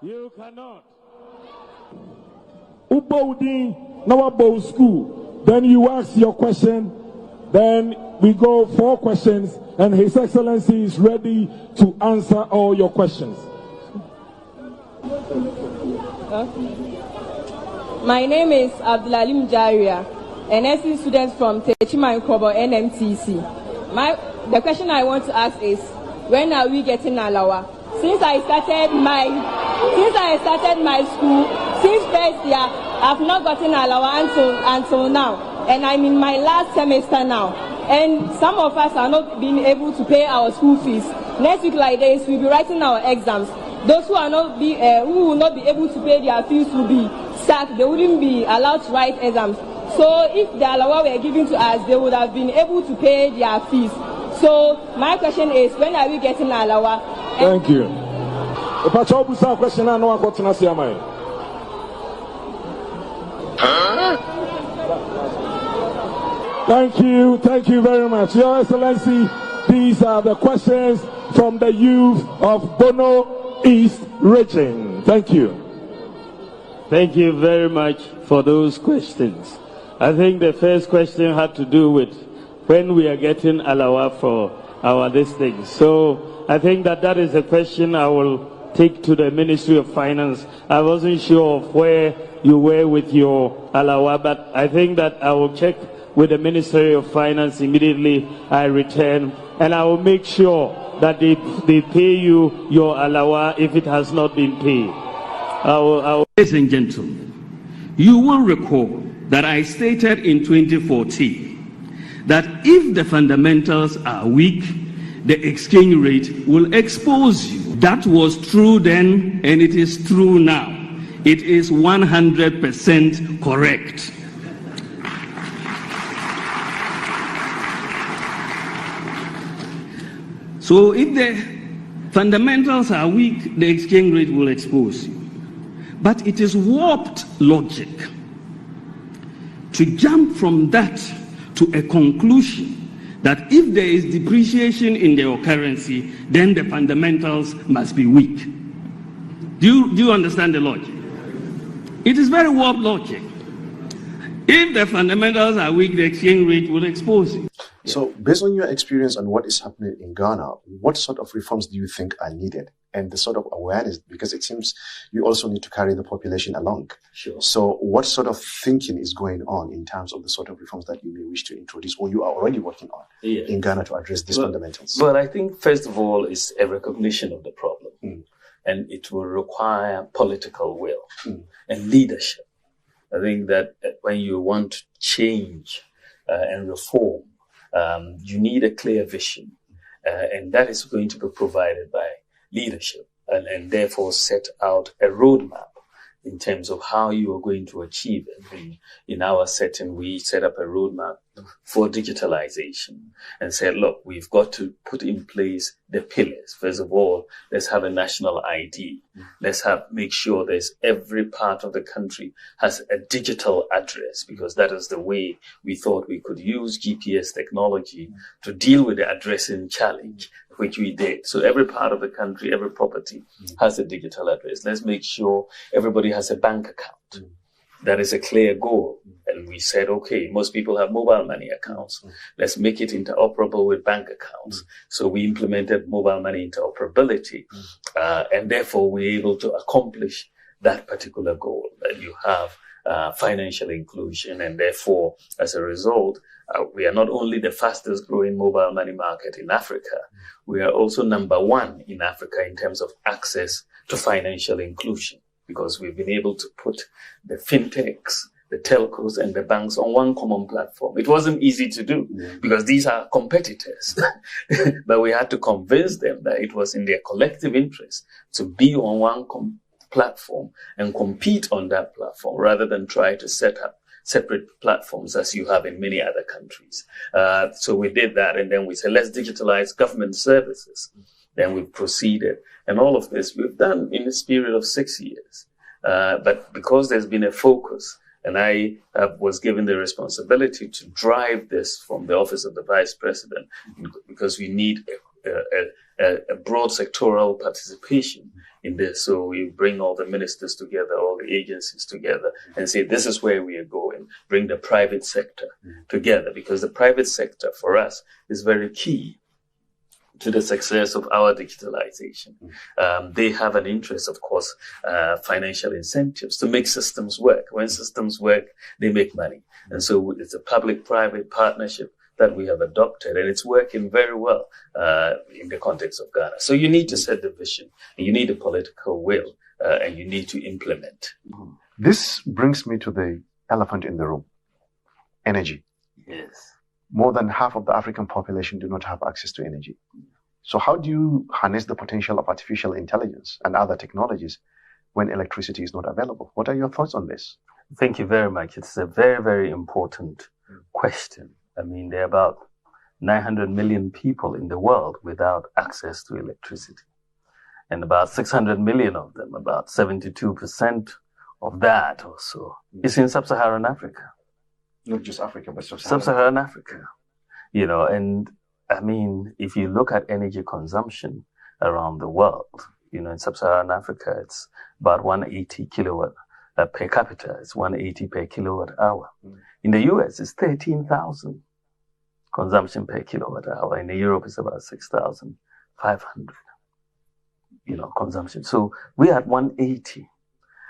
You cannot. Ubodi, now about school. Then you ask your question. Then we go 4 questions, and His Excellency is ready to answer all your questions. My name is Abdulalim Jaria, an SC student from Techima Nkobo NMTC. The question I want to ask is, when are we getting Alawa? Since I started my school, since first year, I've not gotten Alawa until now, and I'm in my last semester now. And some of us are not being able to pay our school fees. Next week, like this, we'll be writing our exams. Those who will not be able to pay their fees will be sacked. They wouldn't be allowed to write exams. So if the Alawa were given to us, they would have been able to pay their fees. So my question is, when are we getting Alawa? Thank you. If I tell you some question, I know I got to see my. Thank you very much, Your Excellency. These are the questions from the youth of Bono East region. Thank you. Thank you very much for those questions. I think the first question had to do with when we are getting Alawa for our this thing. So I think that is a question I will take to the Ministry of Finance. I wasn't sure of where you were with your Alawa, but I think that I will check with the Ministry of Finance immediately I return, and I will make sure that they pay you your Alawa if it has not been paid. Ladies and gentlemen, you will recall that I stated in 2014 that if the fundamentals are weak, the exchange rate will expose you. That was true then, and it is true now. It is 100% correct. So if the fundamentals are weak, the exchange rate will expose you. But it is warped logic to jump from that to a conclusion that if there is depreciation in your currency, then the fundamentals must be weak. Do you understand the logic? It is very warped logic. If the fundamentals are weak, the exchange rate will expose you. So, based on your experience on what is happening in Ghana, what sort of reforms do you think are needed? And the sort of awareness, because it seems you also need to carry the population along. Sure. So, what sort of thinking is going on in terms of the sort of reforms that you may wish to introduce or you are already working on in Ghana to address these fundamentals? Well, I think, first of all, it's a recognition of the problem. And it will require political will and leadership. I think that when you want to change and reform, you need a clear vision, and that is going to be provided by leadership, and therefore set out a roadmap in terms of how you are going to achieve it. In our setting, we set up a roadmap for digitalization and said, look, we've got to put in place the pillars. First of all, let's have a national ID. Let's make sure there's every part of the country has a digital address, because that is the way we thought we could use GPS technology to deal with the addressing challenge, which we did. So every part of the country, every property has a digital address. Let's make sure everybody has a bank account. That is a clear goal. And we said, okay, most people have mobile money accounts. Let's make it interoperable with bank accounts. So we implemented mobile money interoperability. And therefore, we're able to accomplish that particular goal, that you have financial inclusion. And therefore, as a result, we are not only the fastest growing mobile money market in Africa, we are also number 1 in Africa in terms of access to financial inclusion, because we've been able to put the fintechs, the telcos, and the banks on one common platform. It wasn't easy to do because these are competitors, but we had to convince them that it was in their collective interest to be on one platform and compete on that platform rather than try to set up separate platforms as you have in many other countries. So we did that, and then we said, let's digitalize government services. Then we proceeded. And all of this we've done in this period of 6 years. But because there's been a focus, and I was given the responsibility to drive this from the office of the Vice President, because we need a broad sectoral participation in this. So we bring all the ministers together, all the agencies together, and say, this is where we are going. Bring the private sector together, because the private sector for us is very key to the success of our digitalization. They have an interest, of course, financial incentives to make systems work. When systems work, they make money. And so it's a public-private partnership that we have adopted, and it's working very well in the context of Ghana. So you need to set the vision, and you need a political will, and you need to implement. This brings me to the elephant in the room, energy. Yes. More than half of the African population do not have access to energy. So how do you harness the potential of artificial intelligence and other technologies when electricity is not available? What are your thoughts on this? Thank you very much. It's a very, very important question. I mean, there are about 900 million people in the world without access to electricity. And about 600 million of them, about 72% of that or so, is in sub-Saharan Africa. Not just Africa, but sub-Saharan Africa. You know, and I mean, if you look at energy consumption around the world, you know, in sub-Saharan Africa, it's about 180 kilowatt per capita. It's 180 per kilowatt hour. In the US, it's 13,000 consumption per kilowatt hour. In Europe, it's about 6,500, you know, consumption. So we're at 180,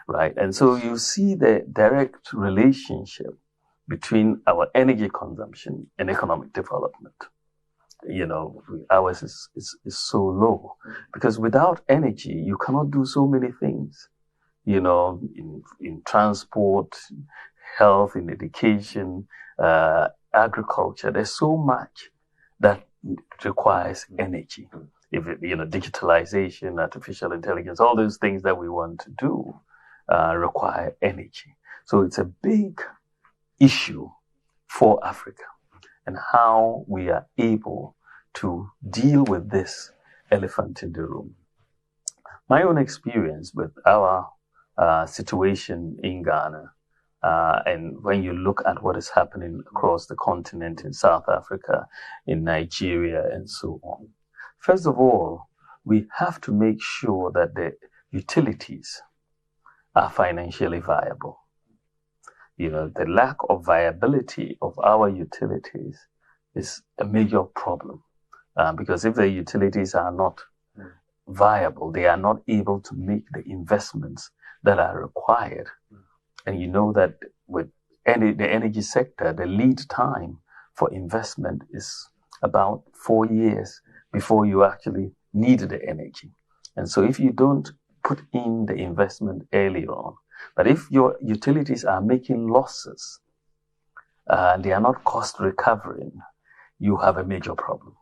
right? And so you see the direct relationship between our energy consumption and economic development. You know, ours is so low because without energy, you cannot do so many things, you know, in transport, health, in education, agriculture. There's so much that requires energy. If it, you know, digitalization, artificial intelligence, all those things that we want to do require energy. So it's a big issue for Africa and how we are able to deal with this elephant in the room. My own experience with our situation in Ghana, and when you look at what is happening across the continent in South Africa, in Nigeria, and so on. First of all, we have to make sure that the utilities are financially viable. You know, the lack of viability of our utilities is a major problem because if the utilities are not viable, they are not able to make the investments that are required. And you know that with the energy sector, the lead time for investment is about 4 years before you actually need the energy. And so if you don't put in the investment early on, but if your utilities are making losses, they are not cost recovering, you have a major problem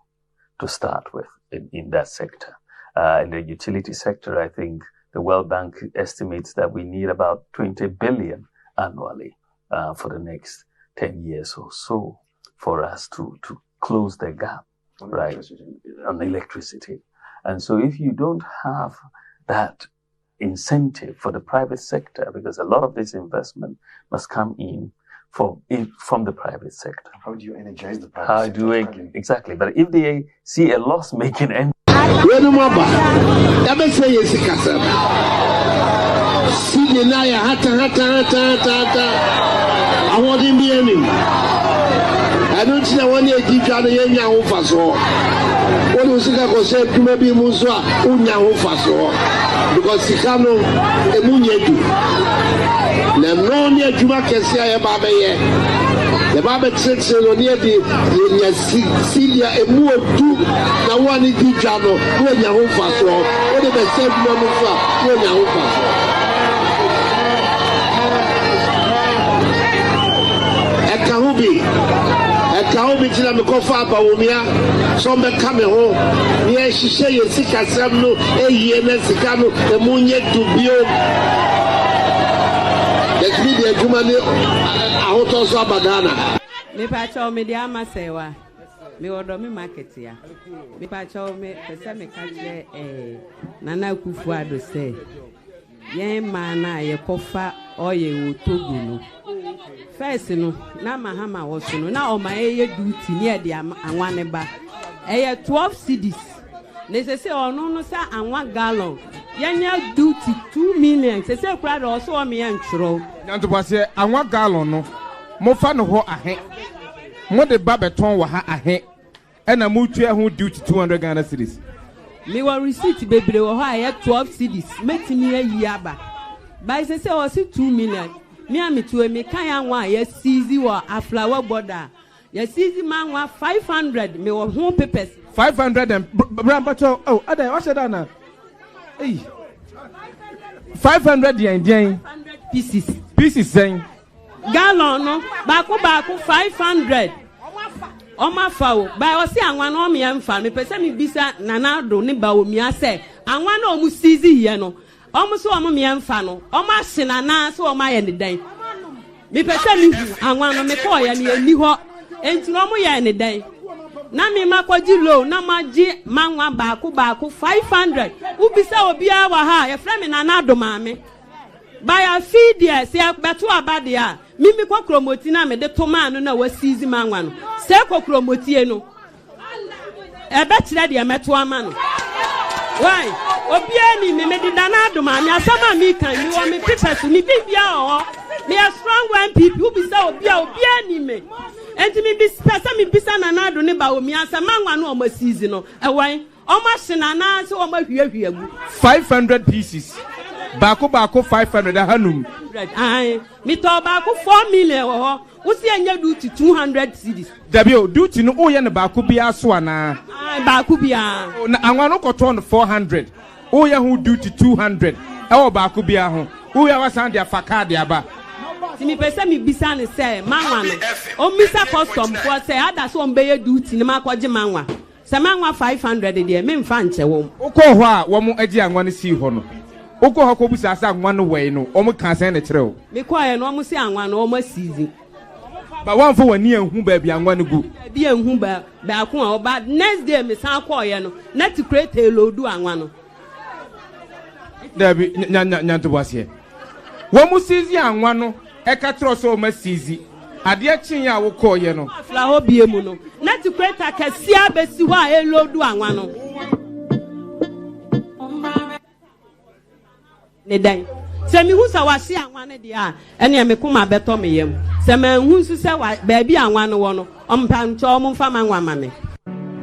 to start with in that sector. In the utility sector, I think the World Bank estimates that we need about 20 billion annually for the next 10 years or so for us to close the gap, right, on electricity. And so if you don't have that incentive for the private sector, because a lot of this investment must come in from the private sector. How do you energize the private sector? Exactly. But if they see a loss-making end, I don't see one year give you what was it said to maybe Muswa Unya Faso because Sikano Emunyedu. Nemonia Juma Kessia Babaye. The Baba said near the Celia Emu two now one is Jano, Unya Faso, what did they say to Unya Faso? Ekahubi tina mekofa abawumia so mbeka me ho ye hihye ye sikasem no eyiye na sika no emunye dubio let me the adwuma ne ahoto so abagana me pa chaw me dia masewa me odo me market ya me pa chaw me pese me ka je nana kufu ado se yen mana ye kofa oye wotogu no first no na mahama woso no na o ma eye duty ne e de anwane ba eye 12 cedis ne se ono no sa anwa gallon Yanya duty 2 million. Say crowd also me and chro. Nantobase anwa gallon no. Mo fa no ho ahe. Mo de babeton wa ha ahe. Ena mo tua ho duty 200 Ghana cedis. Me wa receipt bebre wo ha 12 cedis. Metimi ayi aba. By say o si 2 million. Me am to me kan anwa ye seize wo aflawa border. Ye seize man wa 500 me wo ho papers. 500 and Brambacho. Oh, ada what said na? Hey. 500 yen 500 pieces. Pieces saying gallon no baako 500. Oma fawo ba o si anwa no me amfa me pese me bisa nana do ne ba o mi ase anwa na o mu seize ye no o mu so o mu me amfa no o ma hye nana so o ma ye ne dan me pese me hu anwa no me ko ye ne ani ho enti no mu ye ne dan na me makwaji low na maji manwa baako 500 ubisa obi a wa ha ye frɛ me nana do maame ba ya feed ye se beto abade a mimi kwa kromoti na me de toma no na wasizi manwa no se kwa kromotie no ebe kire de meto ama no why obi ani me de dana do maame asama mi kan mi wo me papers mi bibia o me a strong one people ubisa obi ani me enti mi bisa mi bisa nana do ne ba o mi asama manwa no o masizi no ewan o ma hye nana se o ma hwiahwia gu 500 pieces. Baako 500 hanum. Aye, me to baako 4 million wo. Wo si anya duty 200 cedis. Dabio duty no o ye ne baako bia so ana. Aye, baako bia. Na anwa no koto no 400. O ye hu duty 200. E wo baako bia ho. O ye wasan dia fakade aba. Si mi pese mi bisa ne se manwa no. O misa custom for say ada so mbeye duty ne makwaje manwa. Se manwa 500 de me mfa nche wo. Ukọ ho a wo mo agi anwa ne si ho no. Ukọ ho ko busa asa anwa no we no. O mo kan sen ne kire o. Me kwa ye no mo si anwa no o mo sizi. Ba wan fo wani anhu ba bia anwa no gu. Bi anhu ba ko a oba next day me san kwa ye no. Na to create a load anwa no. Dabi nyanto boase. Wo mo sizi anwa no e ka tro so o ma sizi. Ade chin ya wo ko ye no. Afla ho bie mu no. Na to create a kasia besi ho a e load anwa no. Ne dan se mi hu sa wa se anwa ne dia ene me kuma beto me yam se ma hu su se wa ba bi anwa no wo no ompa ncho mo mfa manwa ma me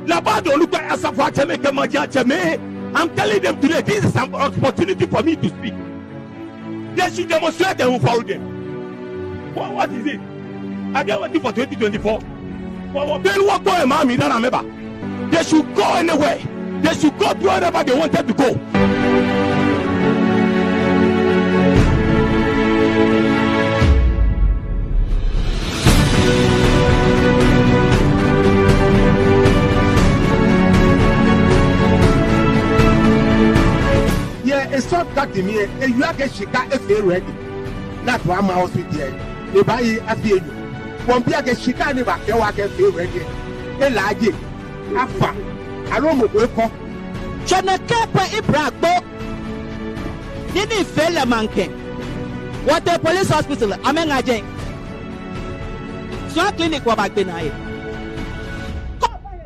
la bad olupa asafa cheme kemaja cheme. I'm telling them today this is an opportunity for me to speak. They should demonstrate and follow them. What is it? Are they waiting for 2024? They should go anywhere. They should go to wherever they wanted to go. Yeah, it's not that in here. You are getting shika ready. That's why my house is there. You buy it as you. One be get shika never can work ready. A large afa. I don't know where come. Chana kepa ibragbo. Didn't fail a monkey. What the police hospital? Amen, Ajay. So clinic wa back behind.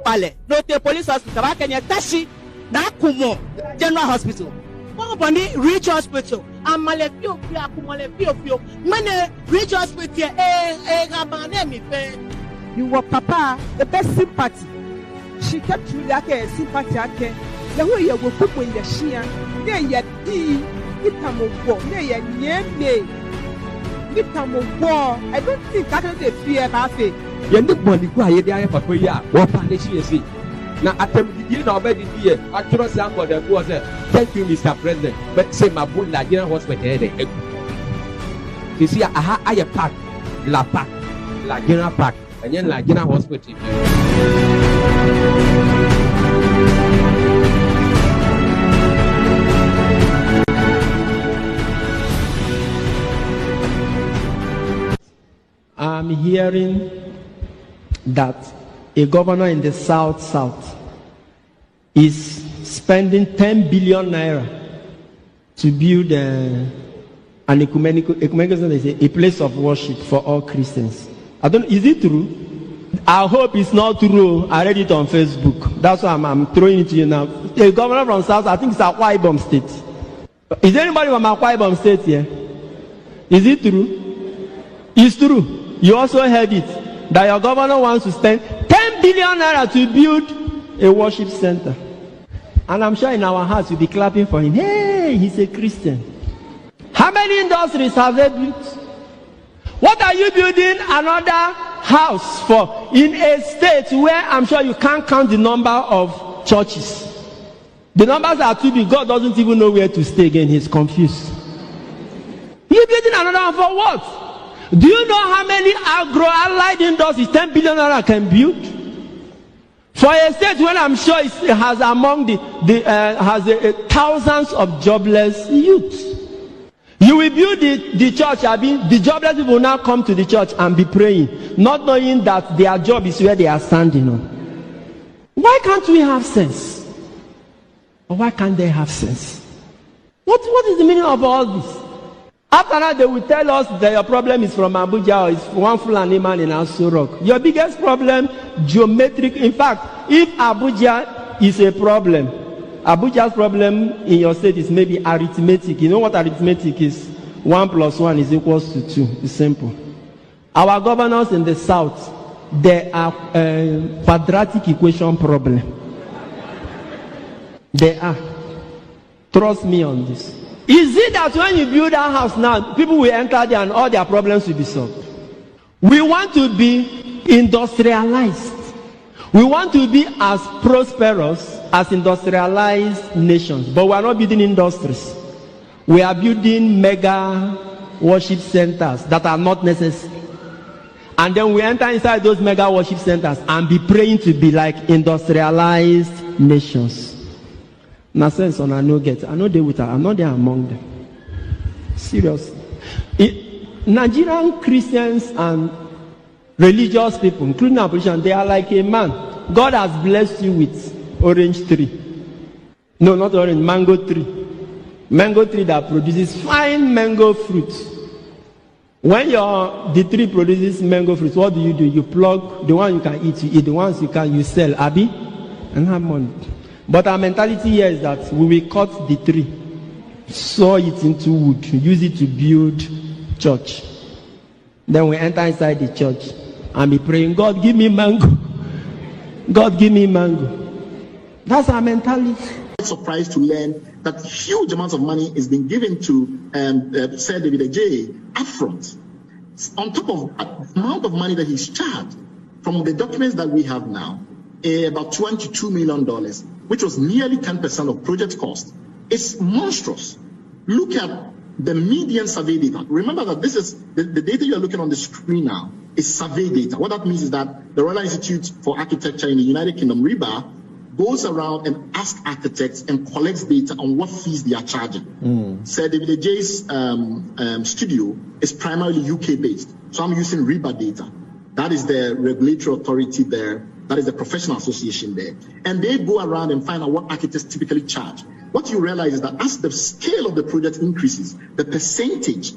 Pale, no the police hospital. I can tashi. That kumo general hospital. Company rich hospital. I'm malefio malefio. Mane rich hospital. You were papa the best sympathy. She kept you like a sympathy. The way you will put in the shia. There yet tea. Itamo nay war. I don't think I don't fear about it. You look money quiet there for what partnership is. Now, at the beginning of the year, I trust you for the was thank you, Mr. President. But say my bull Nigerian hospital. You see, I have pack, la pack, Nigerian pack, and then Nigerian hospital. I'm hearing that a governor in the south is spending 10 billion naira to build an ecumenical a place of worship for all Christians. I don't know, is it true? I hope it's not true. I read it on Facebook. That's why I'm throwing it to you now. A governor from South, I think it's Akwa Ibom State, Is anybody from Akwa Ibom State here? Is it true? It's true. You also heard it, that your governor wants to spend 10 billion naira to build a worship center. And I'm sure in our hearts we'll be clapping for him. Hey, he's a Christian. How many industries have they built? What are you building another house for in a state where I'm sure you can't count the number of churches? The numbers are too big. God doesn't even know where to stay again. He's confused. You're building another one for what? Do you know how many agro-allied industries 10 billion naira can build? For a state when I'm sure it has among thousands of jobless youth. You will build the church, the jobless people will now come to the church and be praying, not knowing that their job is where they are standing on. Why can't we have sense? Or why can't they have sense? What is the meaning of all this? After that, they will tell us that your problem is from Abuja or it's one Fulani man in Aso Rock. Your biggest problem, geometric. In fact, if Abuja is a problem, Abuja's problem in your state is maybe arithmetic. You know what arithmetic is? 1 + 1 is equals to 2. It's simple. Our governors in the south, they are quadratic equation problem. They are. Trust me on this. Is it that when you build a house now, people will enter there and all their problems will be solved? We want to be industrialized. We want to be as prosperous as industrialized nations, but we are not building industries. We are building mega worship centers that are not necessary. And then we enter inside those mega worship centers and be praying to be like industrialized nations. Na sense on I no get. I know they with her. I'm not there among them. Seriously. Nigerian Christians and religious people, including our politicians, they are like a man. God has blessed you with orange tree. No, not orange, mango tree. Mango tree that produces fine mango fruit. When the tree produces mango fruit, what do? You plug the one you can eat, you eat. The ones you can, you sell, Abi, and have money. But our mentality here is that we will cut the tree, saw it into wood, use it to build church. Then we enter inside the church and be praying, God, give me mango. God, give me mango. That's our mentality. I'm surprised to learn that huge amounts of money is being given to Sir David J. upfront. On top of the amount of money that he's charged, from the documents that we have now, about $22 million, which was nearly 10% of project cost. It's monstrous. Look at the median survey data. Remember that this is the data you are looking on the screen now is survey data. What that means is that the Royal Institute for Architecture in the United Kingdom, RIBA, goes around and asks architects and collects data on what fees they are charging. Sir David J's studio is primarily UK based. So I'm using RIBA data. That is the regulatory authority there. That is the professional association there. And they go around and find out what architects typically charge. What you realize is that as the scale of the project increases, the percentage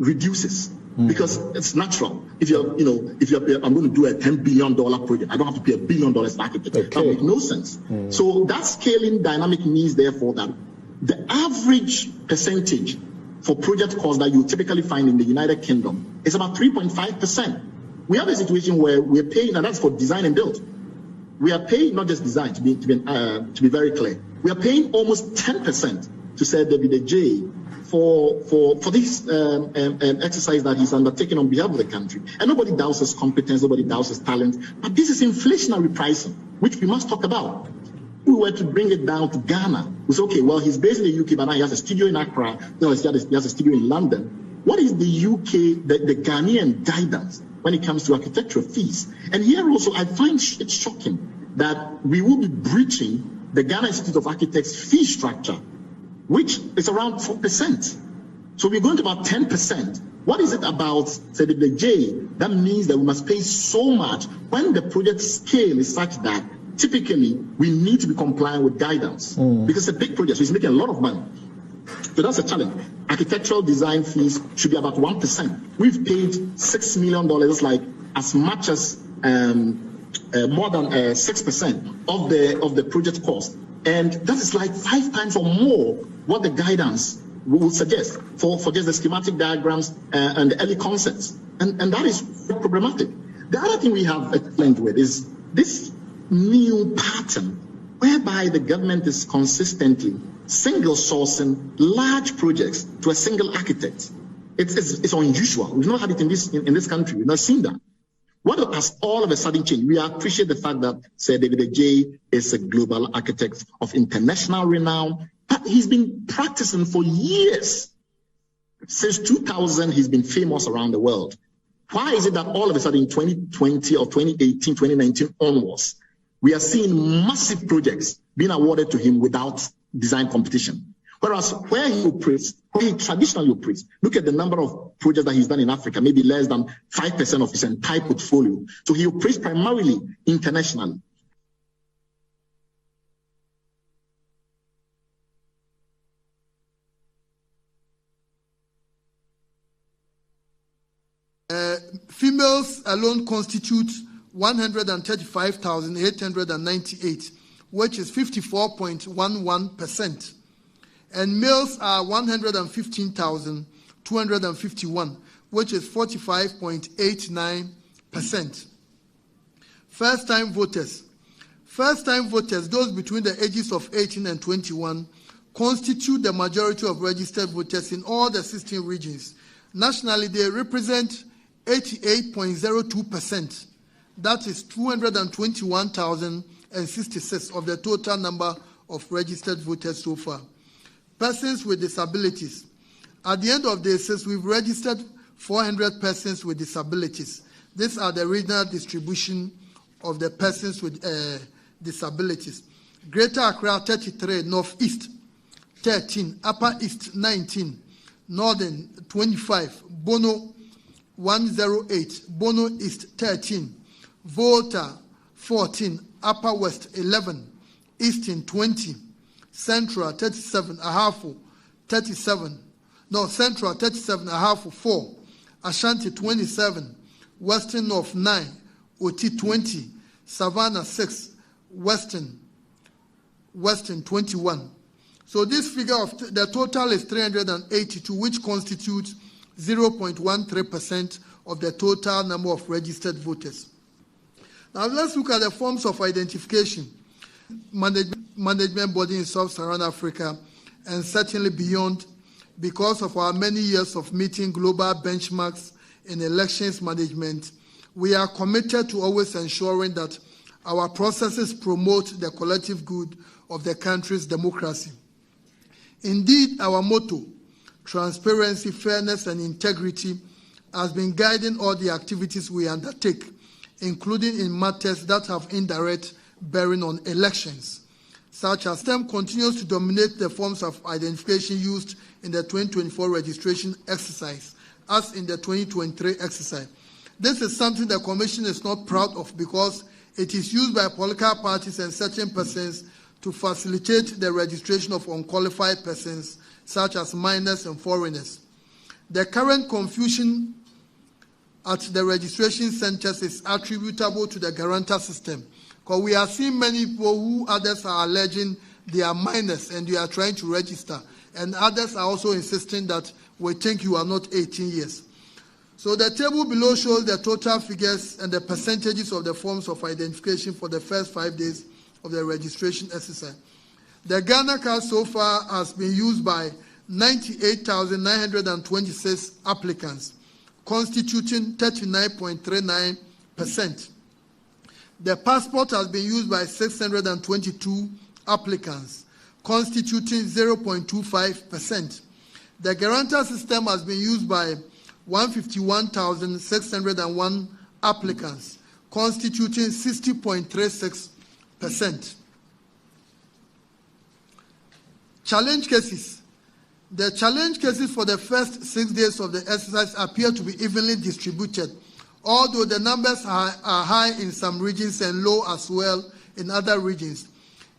reduces because it's natural. If I'm going to do a $10 billion project, I don't have to pay $1 billion to architect. Okay. That makes no sense. So that scaling dynamic means therefore that the average percentage for project costs that you typically find in the United Kingdom is about 3.5%. We have a situation where we're paying, and that's for design and build. We are paying not just design, to be very clear. We are paying almost 10% to Sir David J for this exercise that he's undertaking on behalf of the country. And nobody doubts his competence, nobody doubts his talent. But this is inflationary pricing, which we must talk about. If we were to bring it down to Ghana, we say, okay, well, he's based in the UK, but now he has a studio in Accra, he has a studio in London. What is the UK, the Ghanaian guidance when it comes to architectural fees? And here also, I find it shocking that we will be breaching the Ghana Institute of Architects fee structure, which is around 4%. So we're going to about 10%. What is it about, say, the J, that means that we must pay so much when the project scale is such that typically we need to be compliant with guidance because it's a big project, so it's making a lot of money. So that's a challenge. Architectural design fees should be about 1%. We've paid $6 million, like as much as more than 6% of the project cost. And that is like 5 times or more what the guidance we would suggest for just the schematic diagrams and the early concepts. And that is problematic. The other thing we have explained with is this new pattern whereby the government is consistently single sourcing large projects to a single architect. It's unusual. We've not had it in this country. We've not seen that. What has all of a sudden changed? We appreciate the fact that Sir David J is a global architect of international renown, but he's been practicing for years. Since 2000, he's been famous around the world. Why is it that all of a sudden in 2020 or 2018, 2019 onwards, we are seeing massive projects being awarded to him without design competition? Whereas where he traditionally operates, look at the number of projects that he's done in Africa, maybe less than 5% of his entire portfolio. So he operates primarily internationally. Females alone constitute 135,898, which is 54.11%. And males are 115,251, which is 45.89%. First-time voters. First-time voters, those between the ages of 18 and 21, constitute the majority of registered voters in all the 16 regions. Nationally, they represent 88.02%. That is 221,066 of the total number of registered voters so far. Persons with disabilities. At the end of the census, we've registered 400 persons with disabilities. These are the regional distribution of the persons with disabilities. Greater Accra, 33, Northeast, 13, Upper East, 19, Northern, 25, Bono, 108, Bono East, 13, Volta, 14, Upper West, 11, Eastern, 20, Central, 37, Ahafo, 37, no, Central, 37, Ahafo, 4, Ashanti, 27, Western North, 9, Oti, 20, Savannah, 6, Western, 21. So this figure of the total is 382, which constitutes 0.13% of the total number of registered voters. Now let's look at the forms of identification. Management body in sub-Saharan Africa and certainly beyond, because of our many years of meeting global benchmarks in elections management, we are committed to always ensuring that our processes promote the collective good of the country's democracy. Indeed, our motto, transparency, fairness, and integrity, has been guiding all the activities we undertake, including in matters that have indirect bearing on elections, such as STEM continues to dominate the forms of identification used in the 2024 registration exercise, as in the 2023 exercise. This is something the Commission is not proud of because it is used by political parties and certain persons to facilitate the registration of unqualified persons, such as minors and foreigners. The current confusion at the registration centers is attributable to the guarantor system, because we are seeing many people who others are alleging they are minors and they are trying to register, and others are also insisting that we think you are not 18 years. So the table below shows the total figures and the percentages of the forms of identification for the first 5 days of the registration exercise. The Ghana card so far has been used by 98,926 applicants, constituting 39.39%. The passport has been used by 622 applicants, constituting 0.25%. The guarantor system has been used by 151,601 applicants, constituting 60.36%. Challenge cases. The challenge cases for the first 6 days of the exercise appear to be evenly distributed, although the numbers are high in some regions and low as well in other regions.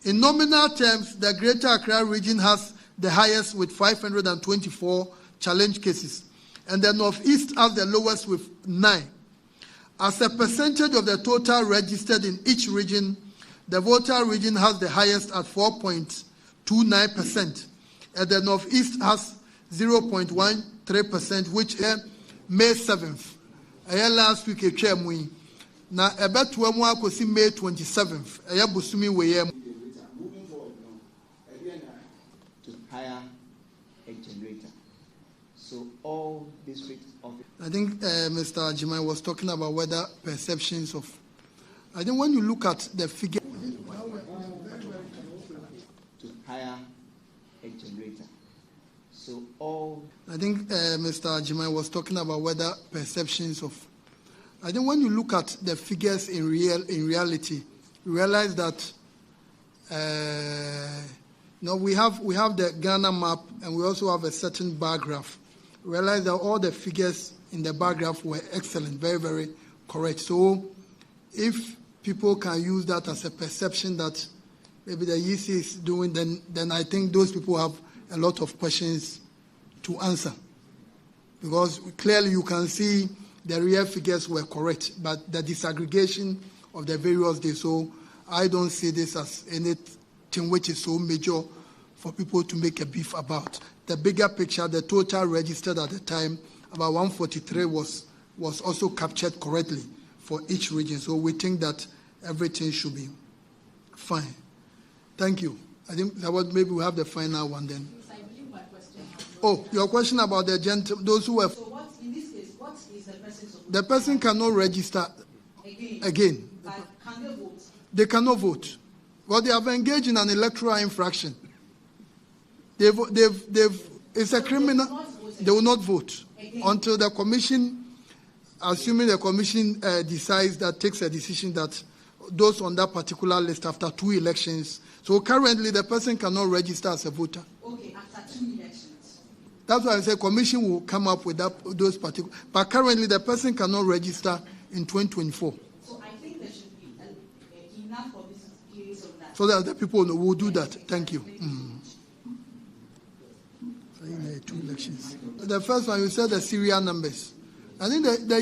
In nominal terms, the Greater Accra region has the highest with 524 challenge cases, and the Northeast has the lowest with 9. As a percentage of the total registered in each region, the Volta region has the highest at 4.29%, and the Northeast has 0.13%, which is May 7th. Last week, a chair mui. Now, about 2 months, May 27th. Busumi we to hire a generator. So all district offices. I think Mr. Jimai was talking about whether perceptions of. I think when you look at the figure. To hire a generator. So all. I think Mr. Jimai was talking about whether perceptions of. I think when you look at the figures in reality, you realize that. We have the Ghana map, and we also have a certain bar graph. Realize that all the figures in the bar graph were excellent, very, very correct. So if people can use that as a perception that maybe the EC is doing, then I think those people have a lot of questions to answer. Because clearly you can see the real figures were correct, but the disaggregation of the various days. So I don't see this as anything which is so major for people to make a beef about. The bigger picture, the total registered at the time, about 143 was also captured correctly for each region. So we think that everything should be fine. Thank you. I think maybe we have the final one then. Yes, I believe my question. Oh, your question about those who were. So what, in this case, what is the person's opinion? The person cannot register again. But can they vote? They cannot vote. Well, they have engaged in an electoral infraction. It's a criminal. They will not vote until the commission, assuming the commission takes a decision that those on that particular list after 2 elections. So currently, the person cannot register as a voter. Okay, after 2 elections. That's why I say commission will come up with those particular. But currently, the person cannot register in 2024. So I think there should be enough of this case of that. So that the people will do that. Thank you. 2 elections. The first one, you said the serial numbers. I think the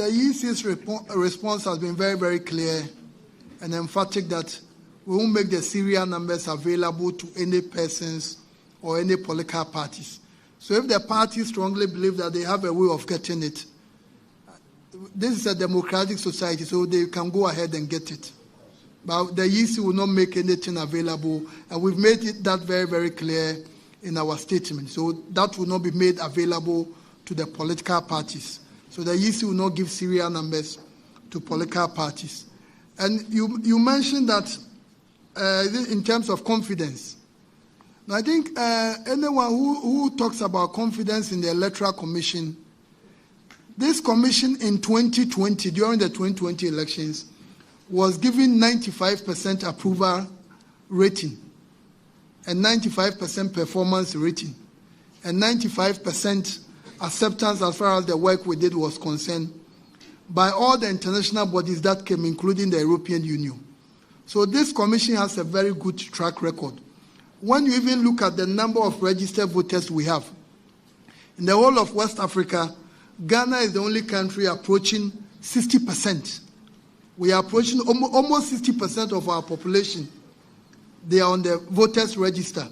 EC's response has been very, very clear and emphatic that we won't make the serial numbers available to any persons or any political parties. So if the parties strongly believe that they have a way of getting it, this is a democratic society, so they can go ahead and get it. But the EC will not make anything available, and we've made that very, very clear in our statement. So that will not be made available to the political parties. So the EC will not give serial numbers to political parties. And you mentioned that in terms of confidence. Now, I think anyone who talks about confidence in the Electoral Commission, this commission in 2020, during the 2020 elections, was given 95% approval rating, and 95% performance rating, and 95% acceptance as far as the work we did was concerned by all the international bodies that came, including the European Union. So this commission has a very good track record. When you even look at the number of registered voters we have, in the whole of West Africa, Ghana is the only country approaching 60%. We are approaching almost 60% of our population. They are on the voters register.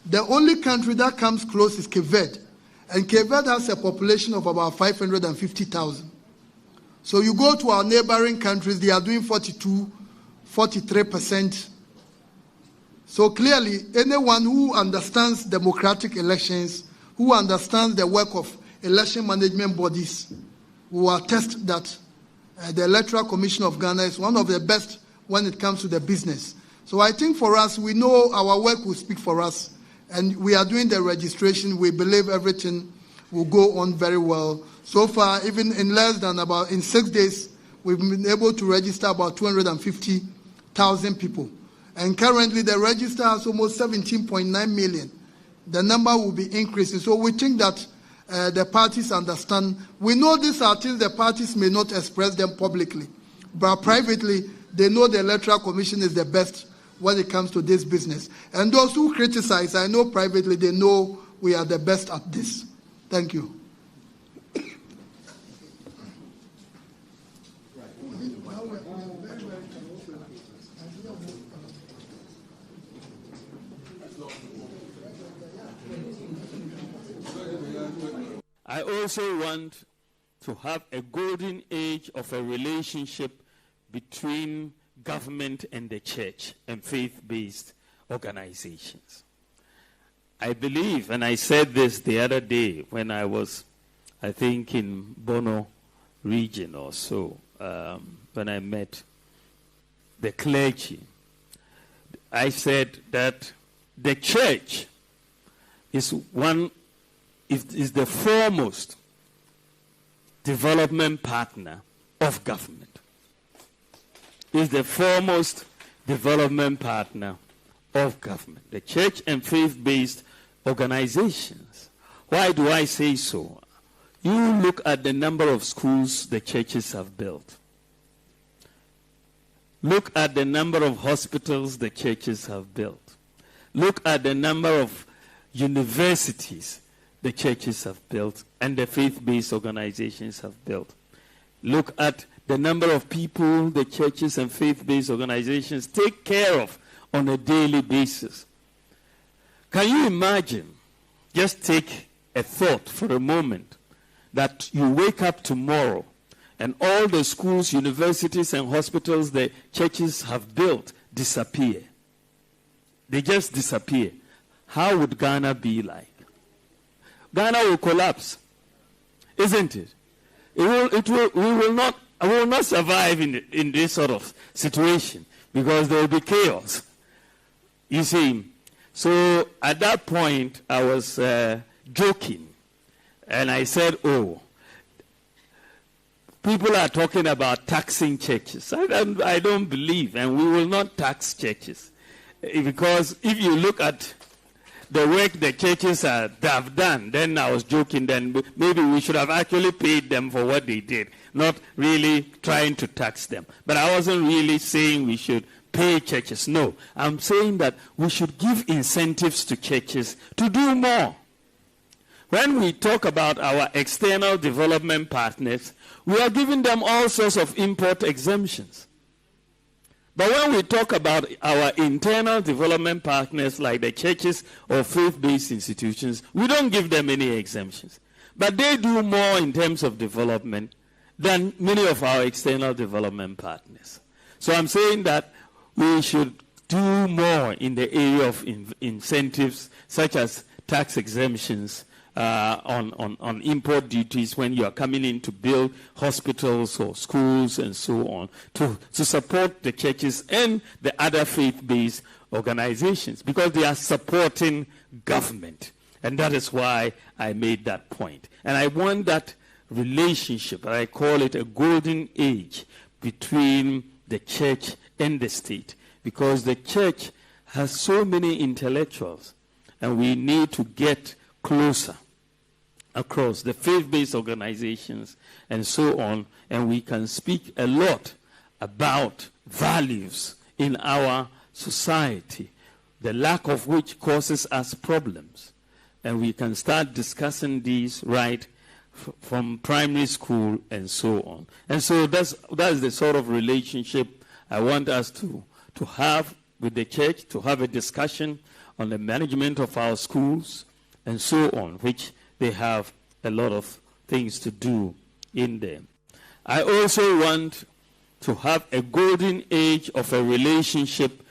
The only country that comes close is Cape Verde. And Cape Verde has a population of about 550,000. So you go to our neighboring countries, they are doing 42, 43%. So clearly, anyone who understands democratic elections, who understands the work of election management bodies, will attest that the Electoral Commission of Ghana is one of the best when it comes to the business. So I think for us, we know our work will speak for us, and we are doing the registration. We believe everything will go on very well. So far, even in in 6 days, we've been able to register about 250,000 people. And currently, the register has almost 17.9 million. The number will be increasing. So we think that the parties understand. We know these are things the parties may not express them publicly, but privately, they know the Electoral Commission is the best when it comes to this business. And those who criticize, I know privately, they know we are the best at this. Thank you. I also want to have a golden age of a relationship between government and the church and faith-based organizations. I believe, and I said this the other day when I was, I think, in Bono region or so, when I met the clergy, I said that the church is the foremost development partner of government. Is the foremost development partner of government. The church and faith-based organizations. Why do I say so? You look at the number of schools the churches have built. Look at the number of hospitals the churches have built. Look at the number of universities the churches have built and the faith-based organizations have built. Look at the number of people the churches and faith-based organizations take care of on a daily basis. Can you imagine, just take a thought for a moment, that you wake up tomorrow and all the schools, universities, and hospitals the churches have built disappear? They just disappear. How would Ghana be like? Ghana will collapse, isn't it? We will not survive in this sort of situation because there will be chaos. You see, so at that point I was joking, and I said, "Oh, people are talking about taxing churches. I don't believe, and we will not tax churches because if you look at the work the churches have done, then I was joking, then maybe we should have actually paid them for what they did, not really trying to tax them. But I wasn't really saying we should pay churches. No, I'm saying that we should give incentives to churches to do more. When we talk about our external development partners, we are giving them all sorts of import exemptions. But when we talk about our internal development partners like the churches or faith-based institutions, we don't give them any exemptions. But they do more in terms of development than many of our external development partners. So I'm saying that we should do more in the area of incentives, such as tax exemptions on import duties when you are coming in to build hospitals or schools and so on, to support the churches and the other faith-based organizations, because they are supporting government. And that is why I made that point. And I want that relationship, I call it a golden age, between the church and the state, because the church has so many intellectuals, and we need to get closer across the faith-based organizations and so on, and we can speak a lot about values in our society, the lack of which causes us problems. And we can start discussing these right from primary school and so on. And so that's the sort of relationship I want us to have with the church, to have a discussion on the management of our schools and so on, which they have a lot of things to do in them. I also want to have a golden age of a relationship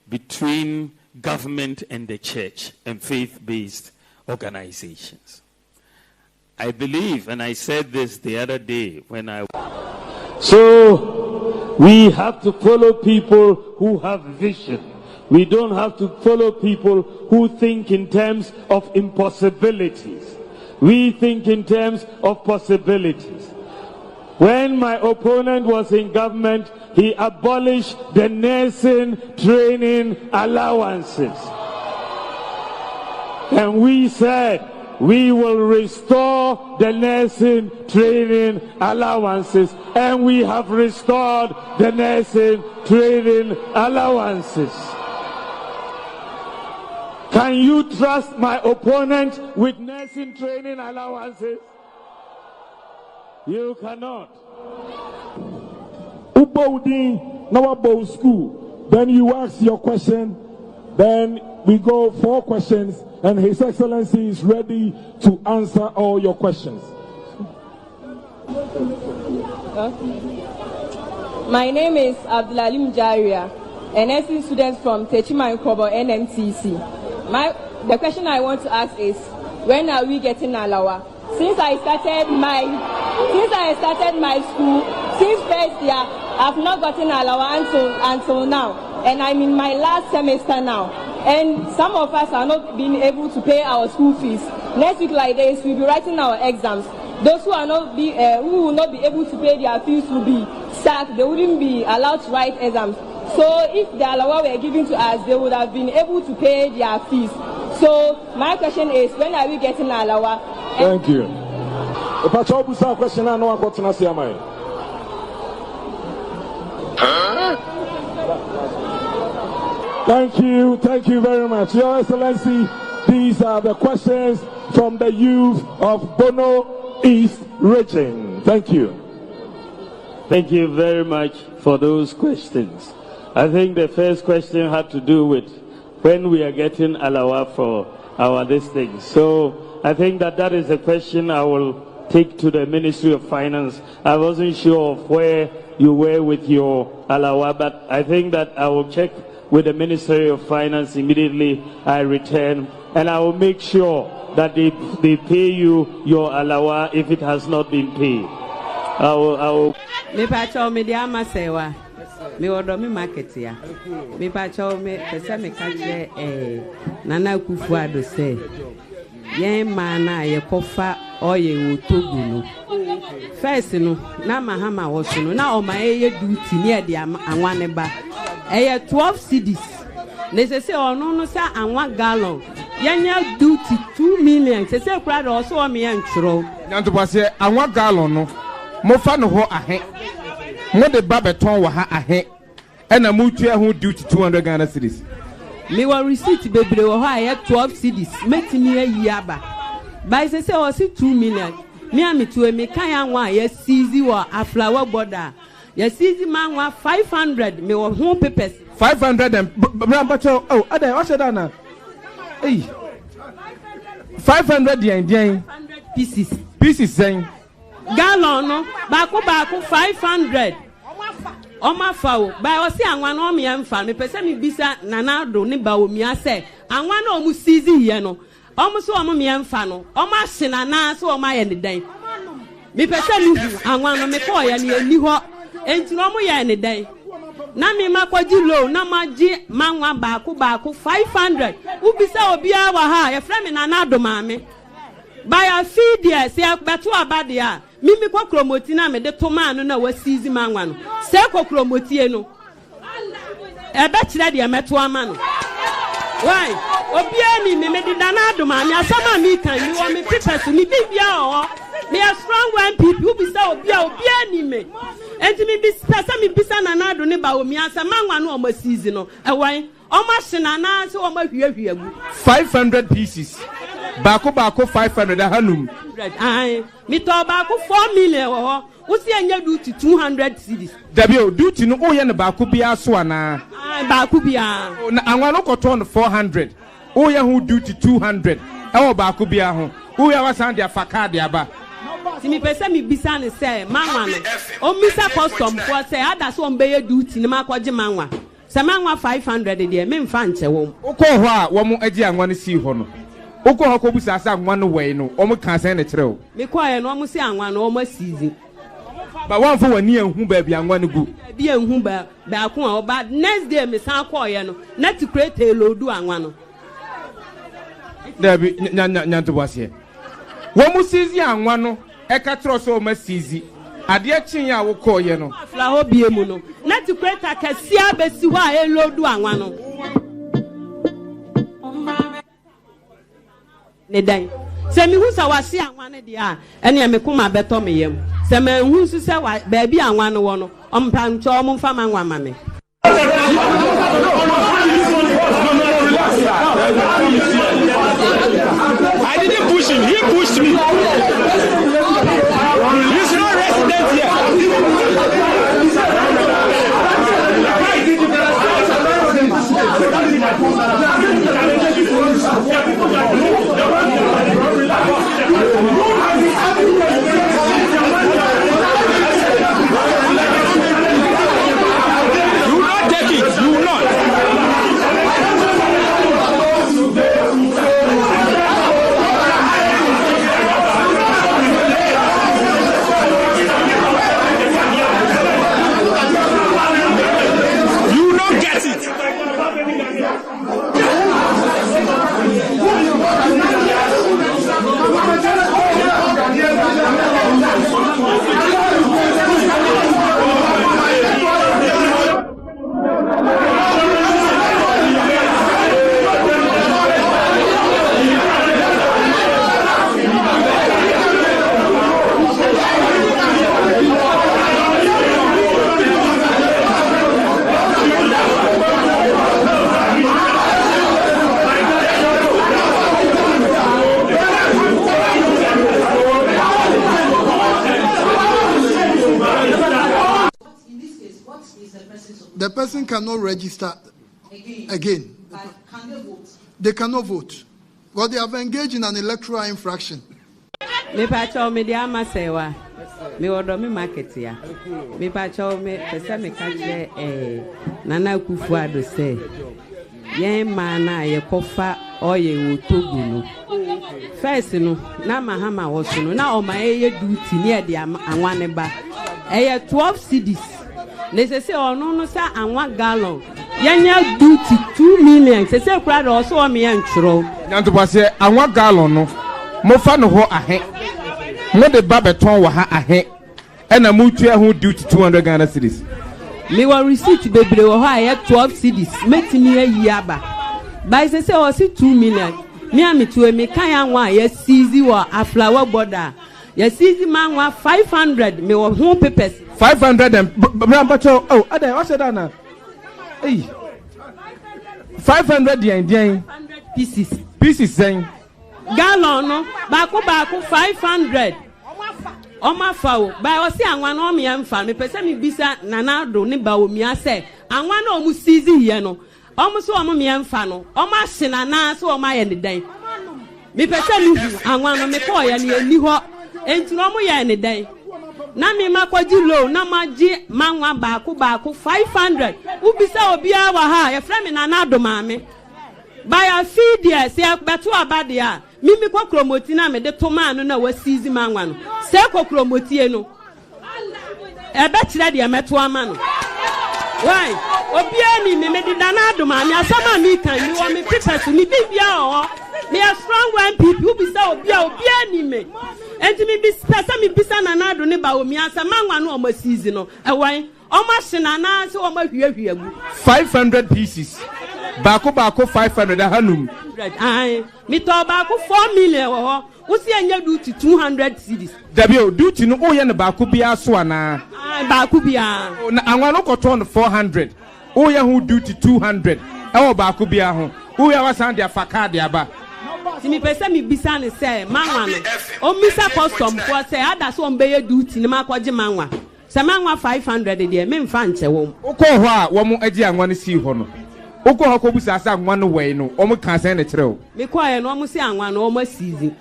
between government and the church and faith-based organizations. I believe, and I said this the other day when I... So we have to follow people who have vision. We don't have to follow people who think in terms of impossibilities. We think in terms of possibilities. When my opponent was in government, he abolished the nursing training allowances. And we said, we will restore the nursing training allowances. And we have restored the nursing training allowances. Can you trust my opponent with nursing training allowances? You cannot. Ubodi, now about school. Then you ask your question. Then we go 4 questions, and His Excellency is ready to answer all your questions. My name is Abdulalim Jaria, an nursing student from Techima Nkobo NMTC. The question I want to ask is, when are we getting Alawa? Since I started my school, since first year, I've not gotten Alawa until now, and I'm in my last semester now. And some of us are not being able to pay our school fees. Next week like this, we'll be writing our exams. Those who who will not be able to pay their fees will be sacked. They wouldn't be allowed to write exams. So if the Alawa were given to us, they would have been able to pay their fees. So my question is, when are we getting Alawa? Thank you. Question I know what to say, Thank you very much. Your Excellency, these are the questions from the youth of Bono East region. Thank you. Thank you very much for those questions. I think the first question had to do with when we are getting Alawa for our this thing. So I think that is a question I will take to the Ministry of Finance. I wasn't sure of where you were with your Alawa, but I think that I will check with the Ministry of Finance immediately I return, and I will make sure that they pay you your Alawa if it has not been paid. I will. Me pacho me dia masewa. Me odo me market ya. Me pacho me pese me kache Nana Akufo-Addo say. Yen mana ye kofa oye otogu no. First no na mahama woso no na o ma eye duty ne de anwane ba. 12 cedis. Ne se ono no sa anwa gallon. Yanya duty 2 million. Se kura do so o me yantro. Nyanto pase anwa gallon no. Mo fa no ho ahe. Mo de ba beton wa ha ahe. E na mo tua ho duty 200 Ghana cedis. Me wa receipt bebre wo ha 12 cedis. Metimi ayi aba. By se o si 2 million. Me am to me kan anwa ye seize wo aflawa border. Ye seize man wa 500 me wo ho papers 500 and oh ada what said na hey 500 yen pieces saying gallon no baako 500 Oma fawo ba o si anwa no me amfa me pese me bisa nanado ne ba o mi ase anwa na o mu seize ye no omo so omo me amfa no omo ahye na so omo aye ne dan me pese ni anwa no me ko ye ne ani ho enti no omo ye ne dan na me makwaji low na maji manwa baako 500 ubisa obi awa ha ye frɛ me nanado maame ba ya feed ye se beto abade a mimi kwa kromoti na me de toma no na wasizi manwa no se kwa kromotie no ebe kire de meto ama no why obia ni me de danado ma me asama mi kan mi wo me pipes ni bibia o me a strong one people who be say obia ni me enti mi bisa nanado ne ba o mi asama manwa no o masizi no wan o ma hye na se o ma hwiahwia gu 500 pieces baako 500 hanum ai mi to baako 4 million wo usi anya duty 200 cedis dabio duty no o ye ne baako bia so ana baako bia na anwa no koto no 400 o ye hu duty 200 e wo baako bia ho o ya wasan dia faka dia ba ti mi pese mi bisa ne say manwa no o misa custom for say ada so mbeye duty ne makoje manwa se manwa 500 de me mfa nche wo uko ho a wo mu agi anwa ne si ho no uko ho ko busa asa anwa no we no o mu kan sen ne kireo me kwa ye no o mu si anwa no o ma season ba wan fo wani anhu ba bia anwa ne gu bia anhu ba ko a oba next day me san kwa ye no na ti create lodu anwa no dabi nya to bose wo mu sizi anwa no e ka tro so o ma sizi ade chin ya wo ko ye no afla ho bie mu no na ti create akasia besi ho a e lodu anwa no ne dan se mi hu sa wase anwa ne dia ene me kuma beto me yam se me hu su se wa ba bi anwa no wo no ompa ncho o mfa manwa ma me I didn't push him, he pushed me. He's not resident here. the person cannot register again. But can they vote? They cannot vote because they have engaged in an electoral infraction. Me pacho me dia masewa. Me odo me market ya. Me pacho me pese me kaje Nana Akufo-Addo say yen mana ye kofa oye wo Togo no. First no na mahama wo so no na o ma ye duty ne de anwane ba. 12 cedis. Ne se ono no sa anwa gallon. Yenya duty 2 million. Se kura do so o me yan churo. Nyanto pase anwa gallon no. Mo fa no ho ahe. Mo de ba beton wa ha ahe. E na mo tua ho duty 200 Ghana cedis. Me wa receipt bebre wo ha 12 cedis. Metimi ayi aba. By se o si 2 million. Me am to me kan anwa ye seize wo aflawa border. Ye seize man wa 500 me wo ho papers 500 and Brambacho. Oh, Ada, what's that now? Hey, 500 yen pieces. Pieces saying gallon no baku 500. Oma fawo ba o si anwa no me amfa me pese me bisa nanado ne ba o mi ase anwa na o mu seize ye no o mu so o mu me amfa no o ma hye nana so o ma ye ne dan me pese me hu anwa no me ko ye ne ani ho enti no mu ye ne dan na me makwaji low na maji manwa baku 500 ubisa obia wa ha ye fra me nanado maame ba ya feed ye se beto abade a mimi kwa kromoti na me de toma no na wasizi manwa no se kwa kromoti e no ebe kire de meto ama no why obia ni me de danado ma me asama mi kan mi wo me pipes mi bibia o me a strong one people ubisa obia ni me enti mi bisa mi bisa nanado ne ba o mi asama manwa no o masizi no e wan o ma hye nana se o ma hwiahwia gu 500 pieces. Baku 500 hanum. Aye, me to baku 4 million wo. Usi anya duty 200 cedis. Dabio duty no o ye ne baku bia so ana. Baku bia. Na anwa no koton 400. O ye hu duty 200. E wo baku bia ho. O ye wasan dia faka dia ba. Si mi pese mi bisa ne say manwa no. O misa custom for say ada so mbeye duty ne makwaje manwa. Se manwa 500 de me mfa nche wo. Ukọ ho a wo mo agi anwa ne si ho no. Oko hako busa asa anwa no we no o mu kan sen ne kire o me kwae no mu si anwa no o ma season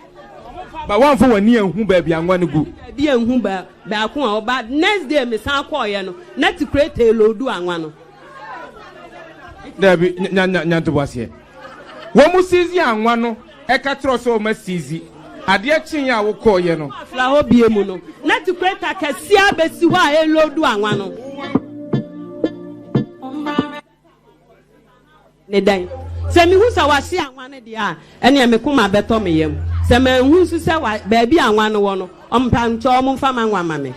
ba wan fo wani anhu ba bia anwa no gu bia anhu ba ko a oba next day me san kwae no na ti create lodu anwa no da bi nya to bose wo mu season anwa no e ka tro so o ma season ade chin ya wo kwae no afla ho bie mu no na ti create akasia besi ho a e lodu anwa no ne dan se mi hu sa wase anwa ne dia ene me kuma beto me yam se me hu su se wa ba bi anwa no wo no ompancho om fa manwa ma me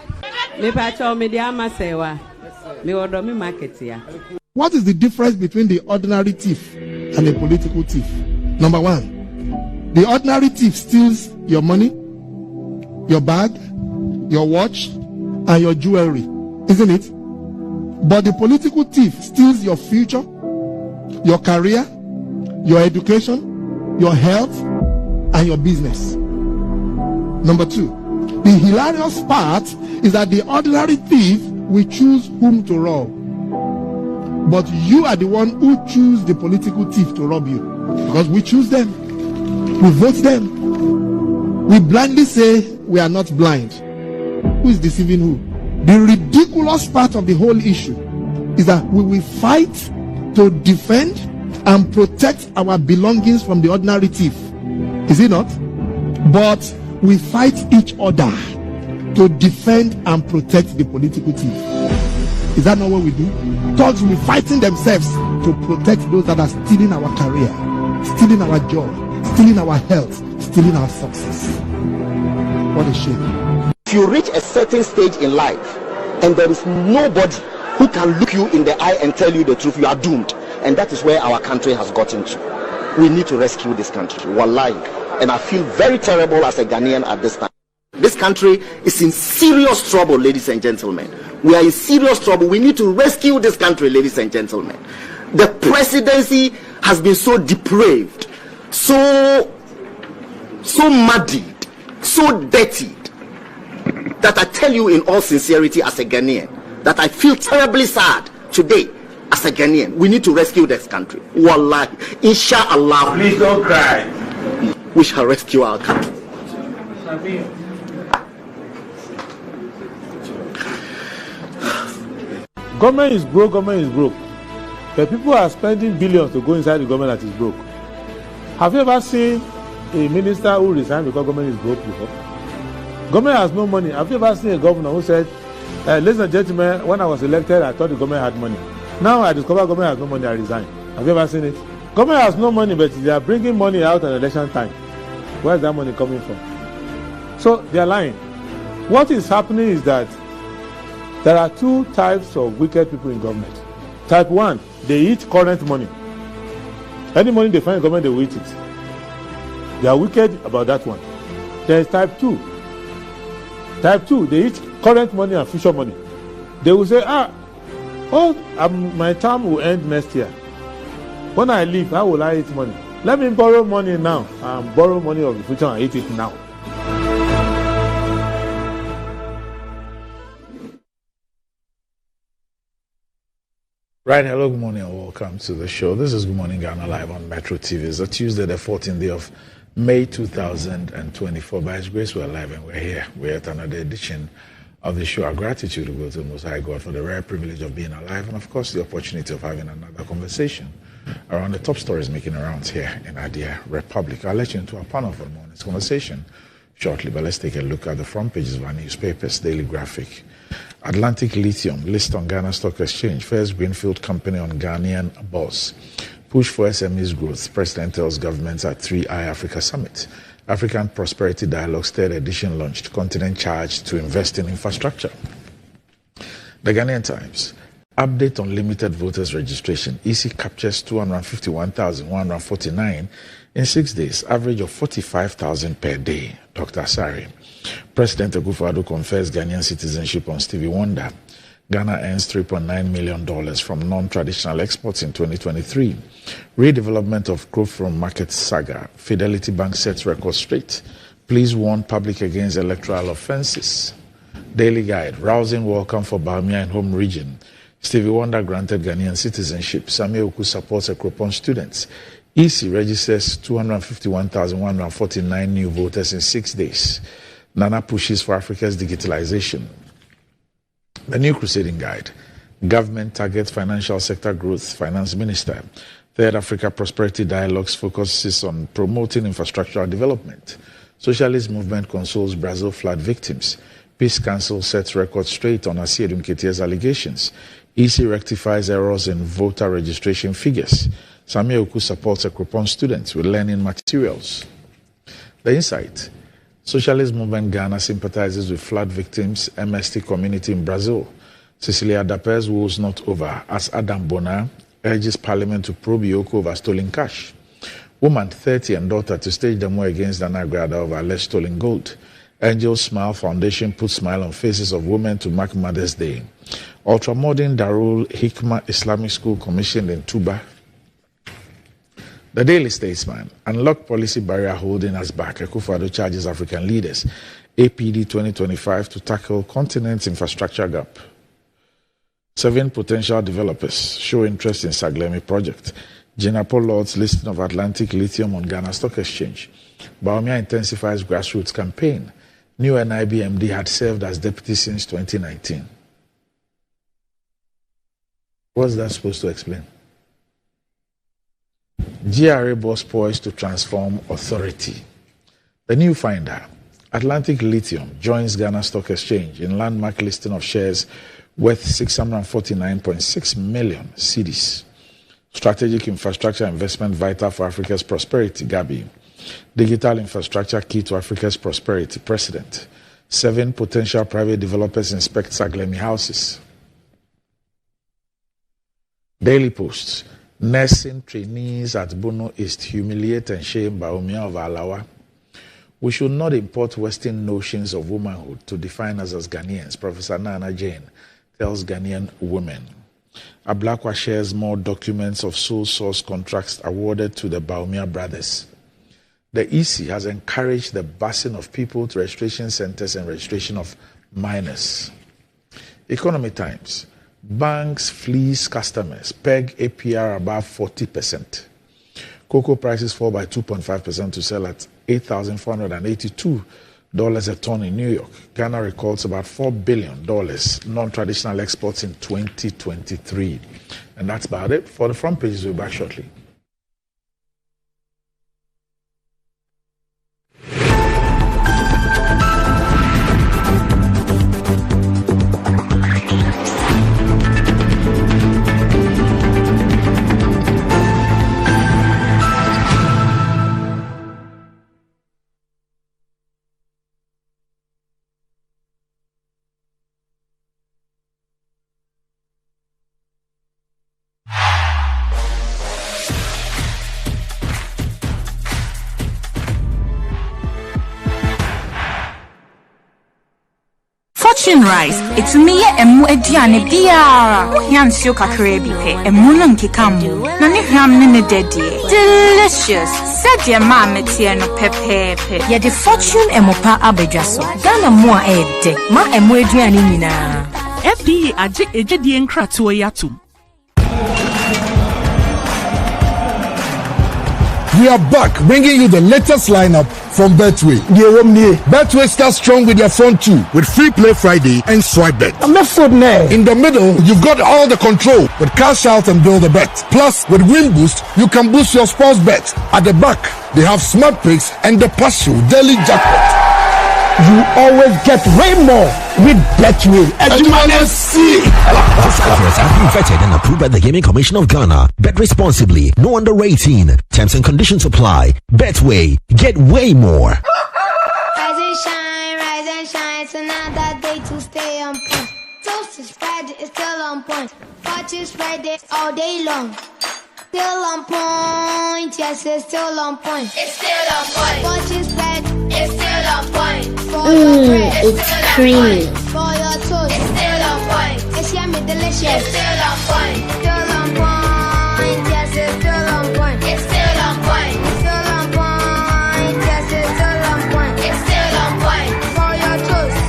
pa cho me dia masewa me odo me market ya. What is the difference between the ordinary thief and a political thief? Number one, the ordinary thief steals your money, your bag, your watch, and your jewelry, isn't it? But the political thief steals your future, your career, your education, your health, and your business. Number two, the hilarious part is that the ordinary thief will choose whom to rob. But you are the one who choose the political thief to rob you. Because we choose them. We vote them. We blindly say we are not blind. Who is deceiving who? The ridiculous part of the whole issue is that we will fight to defend and protect our belongings from the ordinary thief. Is it not? But we fight each other to defend and protect the political thief. Is that not what we do? Thugs will be fighting themselves to protect those that are stealing our career, stealing our joy, stealing our health, stealing our success. What a shame. If you reach a certain stage in life and there is nobody who can look you in the eye and tell you the truth, you are doomed. And that is where our country has gotten to. We need to rescue this country. Wallahi. And I feel very terrible as a Ghanaian at this time. This country is in serious trouble, ladies and gentlemen. We are in serious trouble. We need to rescue this country, ladies and gentlemen. The presidency has been so depraved, so muddied, so dirtied, that I tell you in all sincerity as a Ghanaian, that I feel terribly sad today as a Ghanaian, we need to rescue this country. Wallahi, inshallah. Please don't cry. We shall rescue our country. Government is broke, government is broke. But people are spending billions to go inside the government that is broke. Have you ever seen a minister who resigned because government is broke before? Government has no money. Have you ever seen a governor who said, ladies and gentlemen, when I was elected, I thought the government had money. Now I discover government has no money, I resign. Have you ever seen it? Government has no money, but they are bringing money out at election time. Where is that money coming from? So they are lying. What is happening is that there are two types of wicked people in government. Type 1, they eat current money. Any money they find in government, they will eat it. They are wicked about that one. There is type 2. Type 2, they eat current money and future money. They will say, my term will end next year. When I leave, how will I eat money? Let me borrow money now and borrow money of the future and eat it now. Right, hello, good morning and welcome to the show. This is Good Morning Ghana Live on Metro TV. It's a Tuesday, the 14th day of May 2024. By His grace, we're live and we're here. We're at another edition of the show. Our gratitude to go to the Most High God for the rare privilege of being alive and, of course, the opportunity of having another conversation around the top stories making rounds here in our dear Republic. I'll let you into our panel for the morning's conversation shortly, but let's take a look at the front pages of our newspapers. Daily Graphic. Atlantic Lithium list on Ghana Stock Exchange. First greenfield company on Ghanaian bourse. Push for SMEs growth. President tells governments at 3i Africa Summit. African Prosperity Dialogue's third edition launched. Continent charged to invest in infrastructure. The Ghanaian Times. Update on limited voters registration. EC captures 251,149 in 6 days. Average of 45,000 per day. Dr. Asari. President Akufo-Addo confers Ghanaian citizenship on Stevie Wonder. Ghana earns $3.9 million from non-traditional exports in 2023. Redevelopment of Growth from Market saga. Fidelity Bank sets record straight. Please warn public against electoral offences. Daily Guide. Rousing welcome for Bawumia in home region. Stevie Wonder granted Ghanaian citizenship. Samia Oku supports Akropong students. EC registers 251,149 new voters in 6 days. Nana pushes for Africa's digitalization. The New Crusading Guide. Government targets financial sector growth. Finance Minister. Third Africa Prosperity Dialogues focuses on promoting infrastructural development. Socialist movement consoles Brazil flood victims. Peace Council sets record straight on Asiedu Nketiah's allegations. EC rectifies errors in voter registration figures. Samia Oku supports Akropong students with learning materials. The Insight. Socialist Movement Ghana sympathizes with flood victims, MST community in Brazil. Cecilia Daper's woes not over as Adam Bona urges Parliament to probe Yoko over stolen cash. Woman 30 and daughter to stage demo against Dana Grada over alleged stolen gold. Angel Smile Foundation puts smile on faces of women to mark Mother's Day. Ultramodern Darul Hikmah Islamic School commissioned in Tuba. The Daily Statesman. Unlock policy barrier holding us back. Akufo-Addo charges African leaders. APD 2025 to tackle continent's infrastructure gap. 7 potential developers show interest in Saglemi project. Jinapo Lord's listing of Atlantic Lithium on Ghana Stock Exchange. Bawumia intensifies grassroots campaign. New NIBMD had served as deputy since 2019. What's that supposed to explain? GRA boss poised to transform authority. The New Finder. Atlantic Lithium joins Ghana Stock Exchange in landmark listing of shares worth 649.6 million cedis. Strategic infrastructure investment vital for Africa's prosperity, Gabi. Digital infrastructure key to Africa's prosperity, President. 7 potential private developers inspect Saglemi houses. Daily Post. Nursing trainees at Bono East humiliate and shame Bawumia of Alawa. We should not import Western notions of womanhood to define us as Ghanaians, Professor Nana Jane tells Ghanaian women. Ablakwa shares more documents of sole source contracts awarded to the Bawumia brothers. The EC has encouraged the busing of people to registration centers and registration of minors. Economy Times. Banks fleece customers, peg APR above 40%. Cocoa prices fall by 2.5% to sell at $8,482 a ton in New York. Ghana records about $4 billion non-traditional exports in 2023. And that's about it. For the front pages, we'll be back shortly. Fortune rice, it's me and Ediane Biara. Yansio Kakrebipe, and Mulan Kikamu. Nani Hamne Dedie. Delicious. Said your mamma Tiano Pepe. Yet the fortune and Mopa Abejaso. Dana more ed. Ma and Ediane Nina. FDA Ejedian Kratuayatu. We are back, bringing you the latest lineup from Betway. Betway starts strong with their front two, with Free Play Friday and Swipe Bet. In the middle, you've got all the control with Cash Out and Build a Bet. Plus, with Win Boost, you can boost your sports bet. At the back, they have Smart Picks and the Partial Daily Jackpot. You always get way more with Betway. This offer has been vetted and approved by the Gaming Commission of Ghana. Bet responsibly. No under 18. Terms and conditions apply. Betway. Get way more. Rise and shine. It's another day to stay on point. Toast is Friday, it's still on point. Fortune's Friday all day long. Still on point, yes, it's still on point. It's still on point. Fortune's bread, it's still on point. For your bread, it's creamy. For your toast, it's still on point. It's yummy, delicious. It's still on point. Still on point, yes, it's still on point. It's still on point. Still on point, yes, it's still on point. It's still on point. For your toast,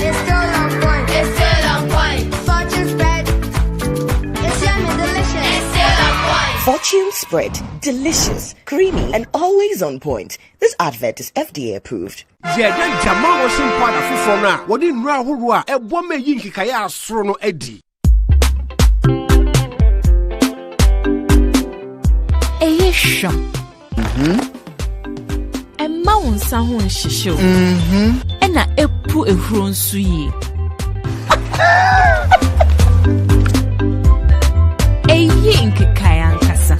it's still on point. It's still on point. Fortune's bread, it's yummy, delicious. It's still on point. Fortune spread, delicious, creamy, and always on point. This advert is FDA approved. Jamal washing powder for now. What in Rahua, a woman yinkaya srono eddy. Aisha. A mountain sound shisho. And a epu a grown sweet. A yink kayan kasa.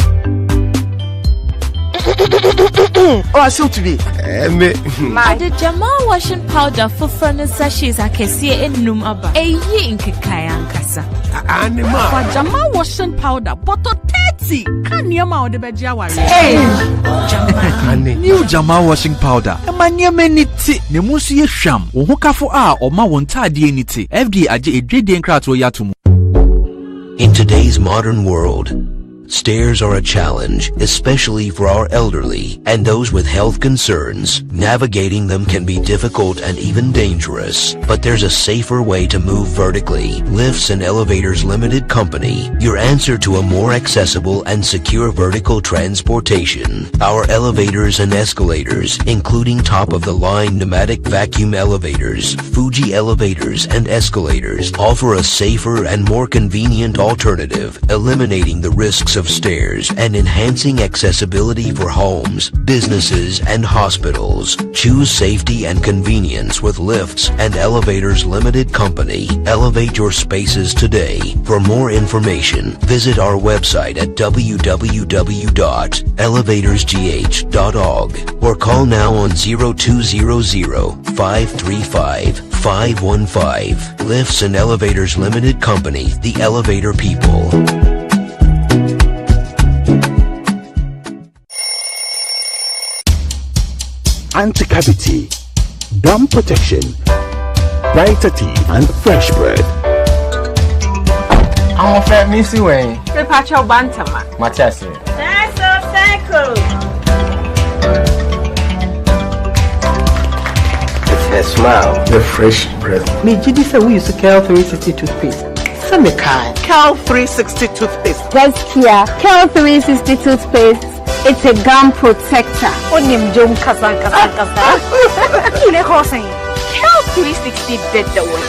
Oh, I saw to be. The Jamal washing powder for furnace sachets I can see in Numaba. A yink kayan kasa. Anima. For Jamal washing powder, bottle 30. Can you mount the Bejawari? Hey, New Jamal washing powder. Emanya meniti. Nemusi ye sham. Uhukafo a oma wonta dieniti. FD aje edredi enkratro yatumu. In today's modern world, stairs are a challenge, especially for our elderly and those with health concerns. Navigating them can be difficult and even dangerous, but there's a safer way to move vertically. Lifts and Elevators Limited Company, your answer to a more accessible and secure vertical transportation. Our elevators and escalators, including top-of-the-line pneumatic vacuum elevators, Fuji elevators and escalators, offer a safer and more convenient alternative, eliminating the risks of stairs and enhancing accessibility for homes, businesses, and hospitals. Choose safety and convenience with Lifts and Elevators Limited Company. Elevate your spaces today. For more information, visit our website at www.elevatorsgh.org or call now on 0200-535-515. Lifts and Elevators Limited Company, the elevator people. Anti-cavity, gum protection, brighter teeth, and fresh bread. I'm a fat missy way. the Pacho Bantama. Matasi. That's a cycle. It's her smile, the fresh breath. Me, Jidi said we used to carry 360 toothpaste. Pesemikai, Cal 360 toothpaste. Gaskia, Cal 360 toothpaste. It's a gum protector. Onim Jom Kasa. Cal 360 did the work.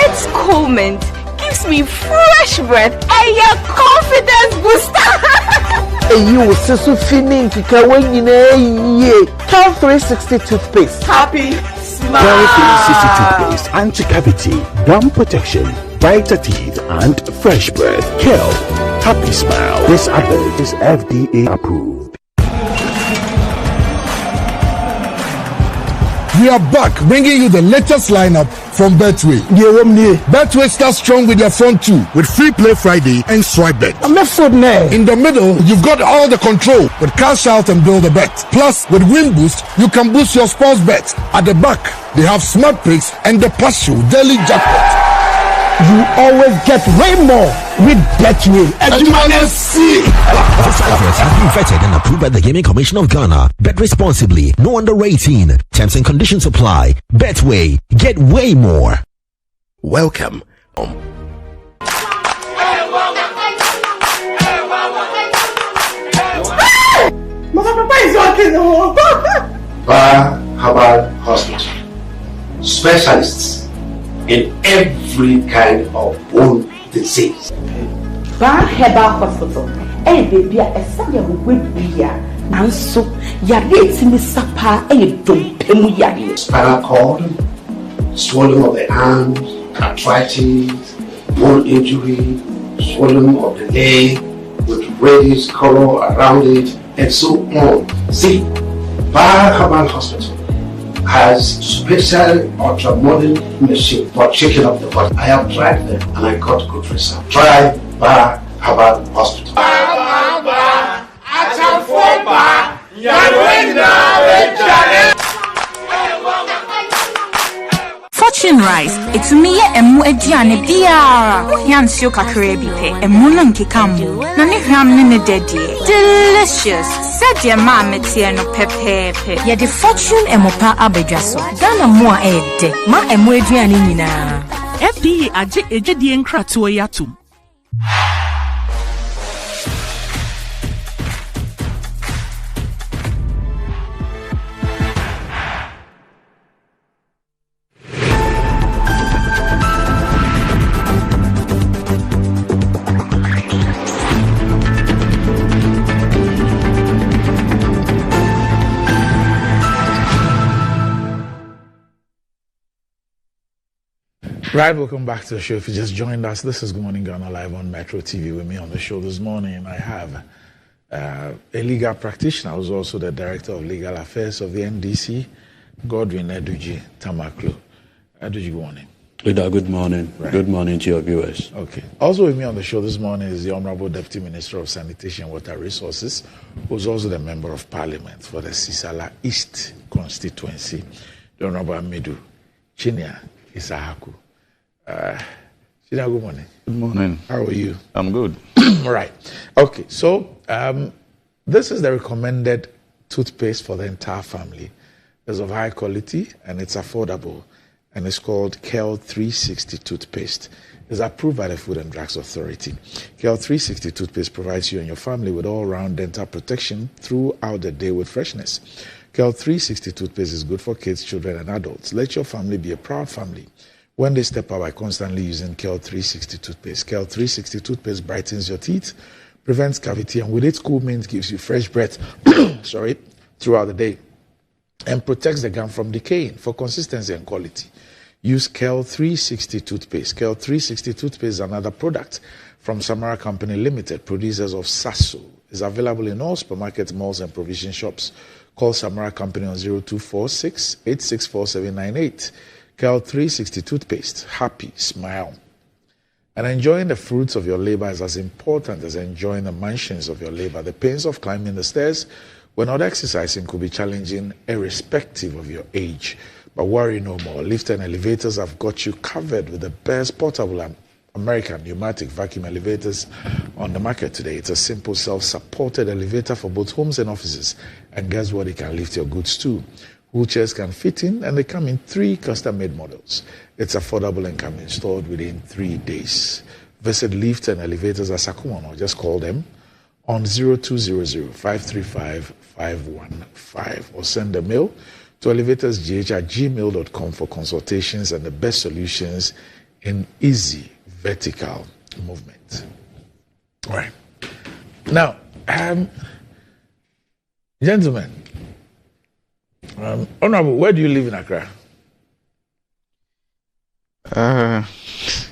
It's cool mint. Gives me fresh breath and your confidence booster. You will see so feeling Cal 360 toothpaste. Happy smile. Cal 360 toothpaste, anti-cavity, gum protection, brighter teeth, and fresh breath. Cal, happy smile. This advert is FDA approved. We are back bringing you the latest lineup from Betway. Betway starts strong with their front two with Free Play Friday and Swipe Bet. In the middle, you've got all the control with Cash Out and Build a Bet. Plus, with Win Boost, you can boost your sports bet. At the back, they have Smart Picks and the Partial Daily Jackpot. You always get way more with Betway. This advert has been vetted and approved by the Gaming Commission of Ghana. Bet responsibly. No under 18. Terms and conditions apply. Betway. Get way more. Welcome. Herbal Hospital. Specialists in every kind of bone disease. Herbal Hospital. Baby, a Sunday will be and so Yari Sapa, spinal cord, swelling of the arms, arthritis, bone injury, swelling of the leg with reddish color around it, and so on. See, Herbal Hospital has special ultra-modern machine for checking up the body. I have tried them and I got good results. Try Herbal Hospital. Fortune Rice, it's me emu ediane biara. Yansio kakre bipe, emu no nkekamu. Na ne hwam ne dedie. Delicious. Said your mama tie no pepepe. Ya the Fortune emopa abedwaso. Dana mo a ede. Ma emu ediane nyina. FDA aje ejedi enkrato yatum. Right, welcome back to the show. If you just joined us, this is Good Morning Ghana live on Metro TV. With me on the show this morning, I have a legal practitioner who's also the Director of Legal Affairs of the NDC, Godwin Eduji Tamaklo. Eduji, good morning. Good morning. Right. Good morning to your viewers. Okay. Also with me on the show this morning is the Honorable Deputy Minister of Sanitation and Water Resources, who's also the Member of Parliament for the Sisala East constituency, the Honorable Amidu Chinia Isahaku. Good morning. Good morning. How are you? I'm good. All right. Okay. So this is the recommended toothpaste for the entire family. It's of high quality and it's affordable. And it's called Cal 360 toothpaste. It's approved by the Food and Drugs Authority. Cal 360 toothpaste provides you and your family with all-round dental protection throughout the day with freshness. Cal 360 toothpaste is good for kids, children, and adults. Let your family be a proud family when they step up by constantly using Cal 360 toothpaste. Cal 360 toothpaste brightens your teeth, prevents cavity, and with its cool mint gives you fresh breath throughout the day and protects the gum from decaying. For consistency and quality, use Cal 360 toothpaste. Cal 360 toothpaste is another product from Samara Company Limited, producers of Sasso. It's available in all supermarkets, malls, and provision shops. Call Samara Company on 0246 864798. Cal 360 toothpaste. Happy smile. And enjoying the fruits of your labor is as important as enjoying the mansions of your labor. The pains of climbing the stairs when not exercising could be challenging irrespective of your age. But worry no more. Lift and elevators have got you covered with the best portable American pneumatic vacuum elevators on the market today. It's a simple self-supported elevator for both homes and offices. And guess what? It can lift your goods too. Wheelchairs can fit in, and they come in 3 custom-made models. It's affordable and can be installed within 3 days. visit lifts and elevators at Sakuman, or just call them on 0200-535-515 or send a mail to elevatorsgh@gmail.com for consultations and the best solutions in easy vertical movement. All right. Now, gentlemen, Honorable, where do you live in Accra?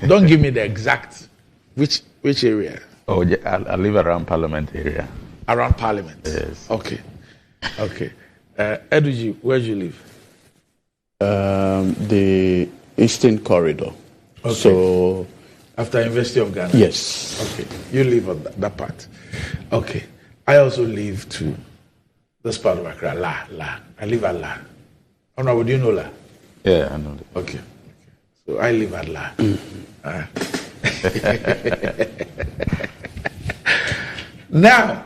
Don't give me the exact, which area? Oh, I live around Parliament area. Around Parliament? Yes. Okay. Eduji, where do you live? The Eastern Corridor. Okay. So, after University of Ghana? Yes. Okay. You live on that part. Okay. I also live to this part of Accra, La. I live at La. Honorable, do you know La? Yeah, I know that. Okay. So I live at La. Now,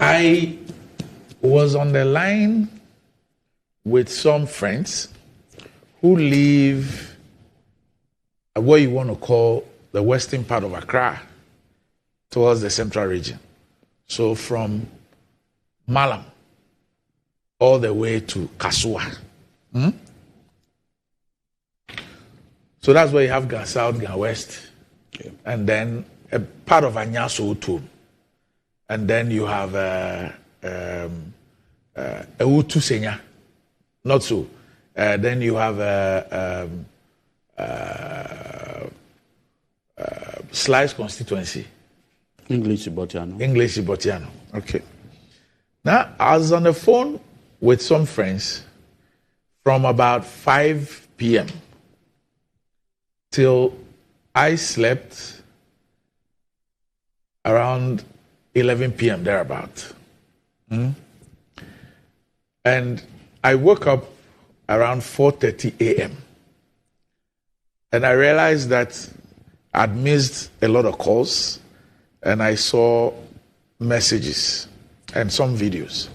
I was on the line with some friends who live at what you want to call the western part of Accra towards the central region. So from Malam all the way to Kasua. So that's where you have Gan South, Gan West, and then a part of Anyaso too. And then you have Ewutu Senya, not so. Then you have Slice constituency. English Ibotiano. Okay. Now, I was on the phone with some friends from about 5 p.m. till I slept around 11 p.m. thereabout. And I woke up around 4:30 a.m. And I realized that I'd missed a lot of calls, and I saw messages and some videos.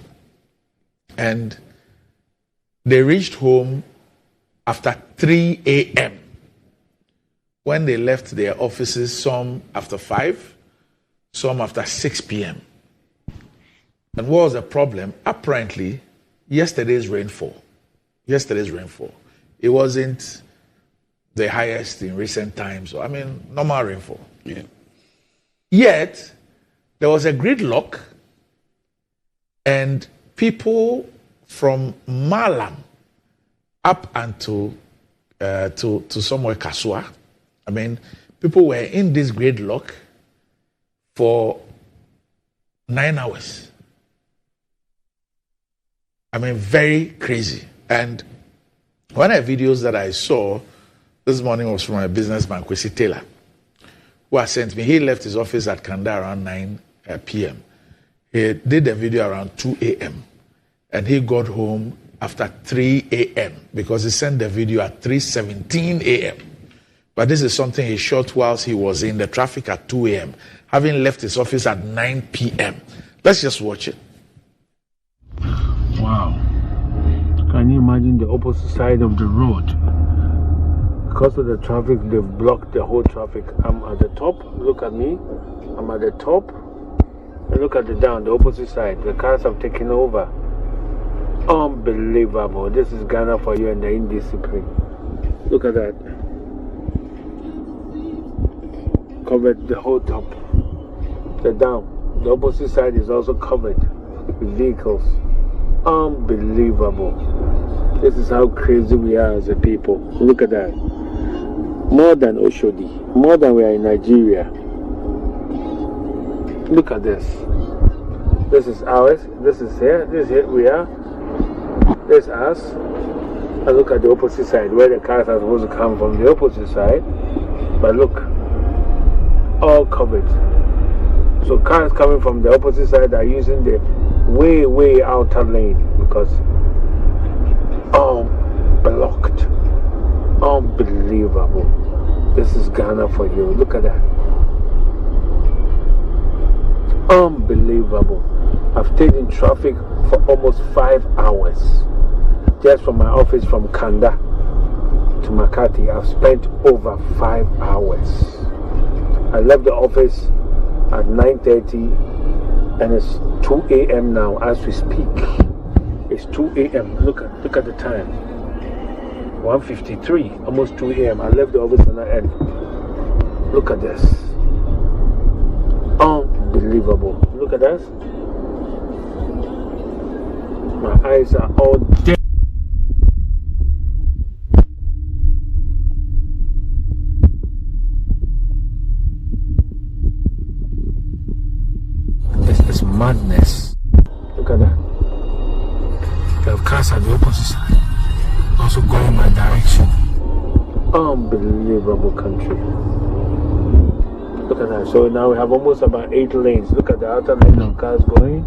And they reached home after 3 a.m. when they left their offices, some after 5, some after 6 p.m. And what was the problem? Apparently, yesterday's rainfall. It wasn't the highest in recent times. I mean, normal rainfall. Yeah. Yet, there was a gridlock, and people from Malam up until to somewhere Kasua, I mean, people were in this gridlock for 9 hours. I mean, very crazy. And one of the videos that I saw this morning was from a businessman, Kwesi Taylor, who has sent me. He left his office at Kanda around 9 p.m. He did the video around 2 a.m. and he got home after 3 a.m. because he sent the video at 3:17 a.m. But this is something he shot whilst he was in the traffic at 2 a.m., having left his office at 9 p.m. Let's just watch it. Wow. Can you imagine the opposite side of the road? Because of the traffic, they've blocked the whole traffic. I'm at the top. Look at me. I'm at the top. And look at the down, the opposite side. The cars have taken over. Unbelievable. This is Ghana for you and the indiscipline. Look at that. Covered the whole top. The down. The opposite side is also covered with vehicles. Unbelievable. This is how crazy we are as a people. Look at that. More than Oshodi. More than we are in Nigeria. Look at this. This is ours. This is here. This is here we are. This is us. And look at the opposite side where the cars are supposed to come from the opposite side. But look. All covered. So cars coming from the opposite side are using the way outer lane because blocked. Unbelievable. This is Ghana for you. Look at that. Unbelievable. I've stayed in traffic for almost 5 hours just from my office from Kanda. to McCarthy, I've spent over 5 hours. I left the office at 9:30 and it's 2 a.m. now as we speak. It's 2 a.m. Look at the time. 1:53, almost 2 a.m. I left the office and look at this. Unbelievable. Look at this. My eyes are all dead. This is madness. Look at that. The cars at the opposite side also going my direction. Unbelievable country. Look at that. So now we have almost about 8 lanes. Look at the outer lane of cars going.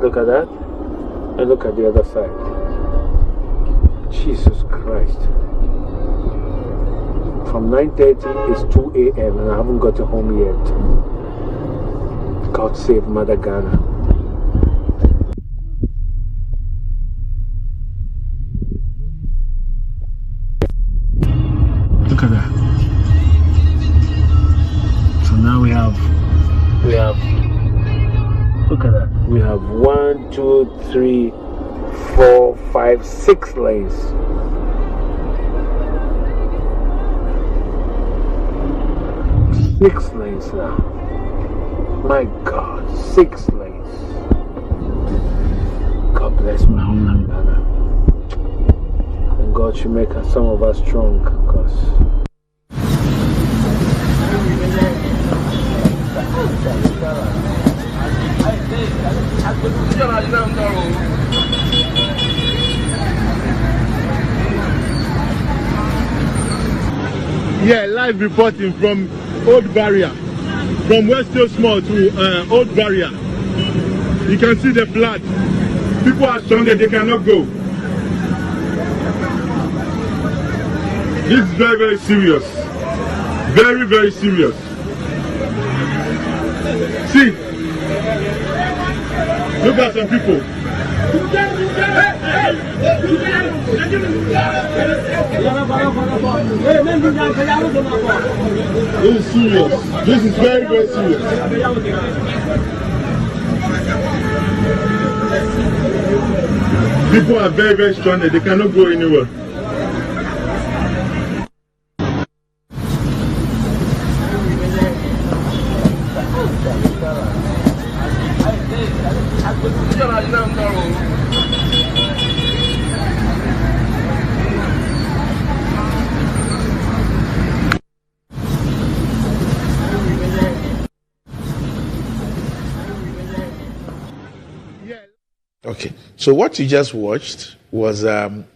Look at that. And look at the other side. Jesus Christ. From 9:30 it's 2 a.m. and I haven't got home yet. God save Mother Ghana. Look at that. So now we have, look at that. We have 1, 2, 3, 4, 5, 6 lanes. Six lanes now. My God, 6 lanes. God bless my homeland, Ghana. And God should make some of us strong, because yeah, live reporting from Old Barrier, from West Hill Small to Old Barrier. You can see the flood. People are stranded, they cannot go. This is very, very serious. Very, very serious. See, look at some people. This is serious. This is very, very serious. People are very, very stranded. They cannot go anywhere. Okay, so what you just watched was earlier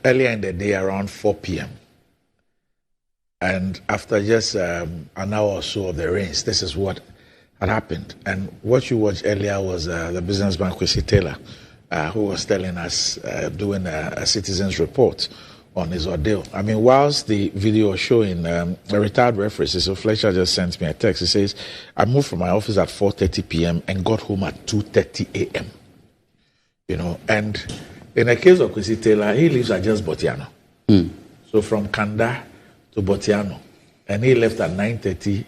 in the day around 4 p.m. And after just an hour or so of the rains, this is what had happened. And what you watched earlier was the businessman Kwesi Taylor, who was telling us, doing a citizen's report on his ordeal. I mean, whilst the video was showing, a retired referee, so Fletcher just sent me a text. He says, I moved from my office at 4:30 p.m. and got home at 2:30 a.m. You know, and in the case of Kwesi Taylor, he lives at just Botiano. So from Kanda to Botiano. And he left at 9:30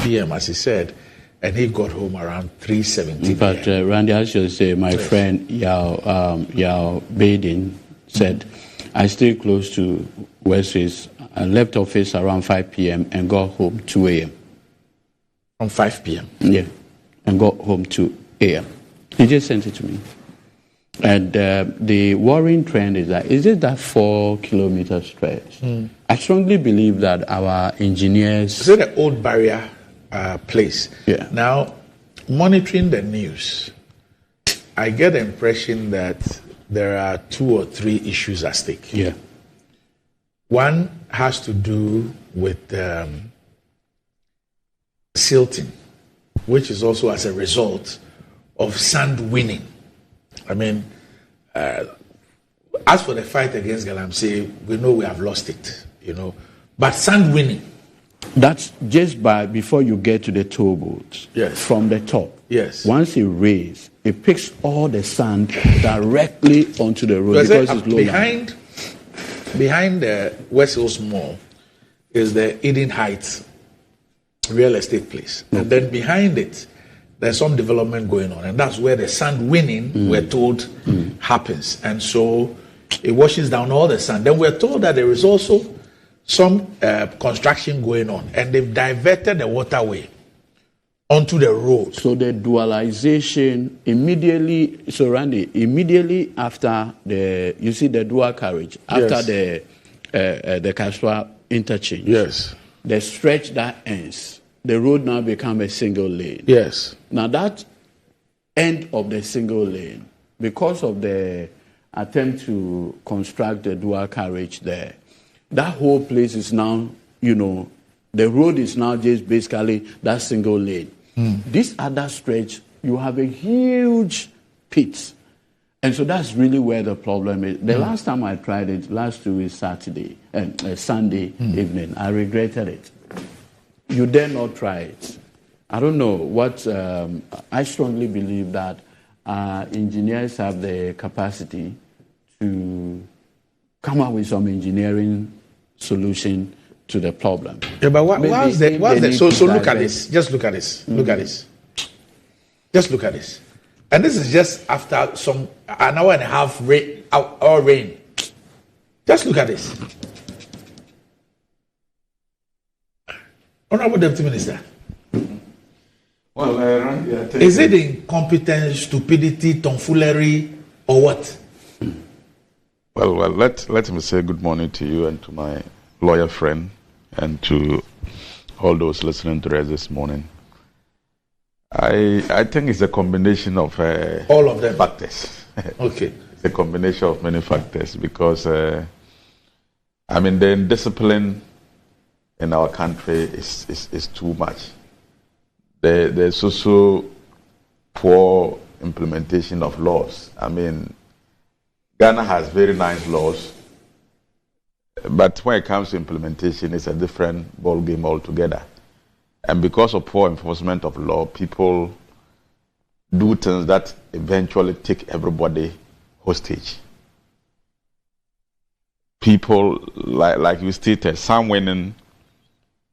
p.m., as he said, and he got home around 3:17 In fact, Randy, I should say, my friend Yao Baden said, I stayed close to Westways. I left office around 5 p.m. and got home 2 a.m. From 5 p.m.? Yeah, and got home 2 a.m. He just sent it to me. And the worrying trend is that 4 kilometer stretch. I strongly believe that our engineers... Is it the Old Barrier place? Yeah. Now, monitoring the news, I get the impression that there are 2 or 3 issues at stake. Yeah. One has to do with silting, which is also as a result of sand winning. I mean, as for the fight against Galamsey, we know we have lost it, you know. But sand winning. That's just before you get to the toll booth. Yes. From the top. Yes. Once it rains, it picks all the sand directly onto the road because it's low. behind the West Hills Mall is the Eden Heights real estate place. And then behind it, there's some development going on. And that's where the sand winning, we're told, happens. And so it washes down all the sand. Then we're told that there is also some construction going on. And they've diverted the waterway onto the road. So the dualization immediately, so Randy, immediately after you see the dual carriage, after the Kaswa interchange. Yes. The stretch that ends, the road now becomes a single lane. Yes. Now that end of the single lane, because of the attempt to construct the dual carriage there, that whole place is now, the road is now just basically that single lane. This other stretch, you have a huge pit. And so that's really where the problem is. The last time I tried it, last 2 weeks, Sunday evening, I regretted it. You dare not try it. I don't know what, I strongly believe that engineers have the capacity to come up with some engineering solution to the problem. Yeah, but what's the so look at this. Just look at this. Look at this. Just look at this. And this is just after an hour and a half rain. Just look at this. Honorable Deputy Minister. Well, is it incompetence, stupidity, tomfoolery, or what? Well, let me say good morning to you and to my lawyer friend and to all those listening to us this morning. I think it's a combination of all of them factors. Okay. It's a combination of many factors because the indiscipline in our country is too much. There's also poor implementation of laws. Ghana has very nice laws, but when it comes to implementation, it's a different ball game altogether. And because of poor enforcement of law, people do things that eventually take everybody hostage. People, like you stated, sand winning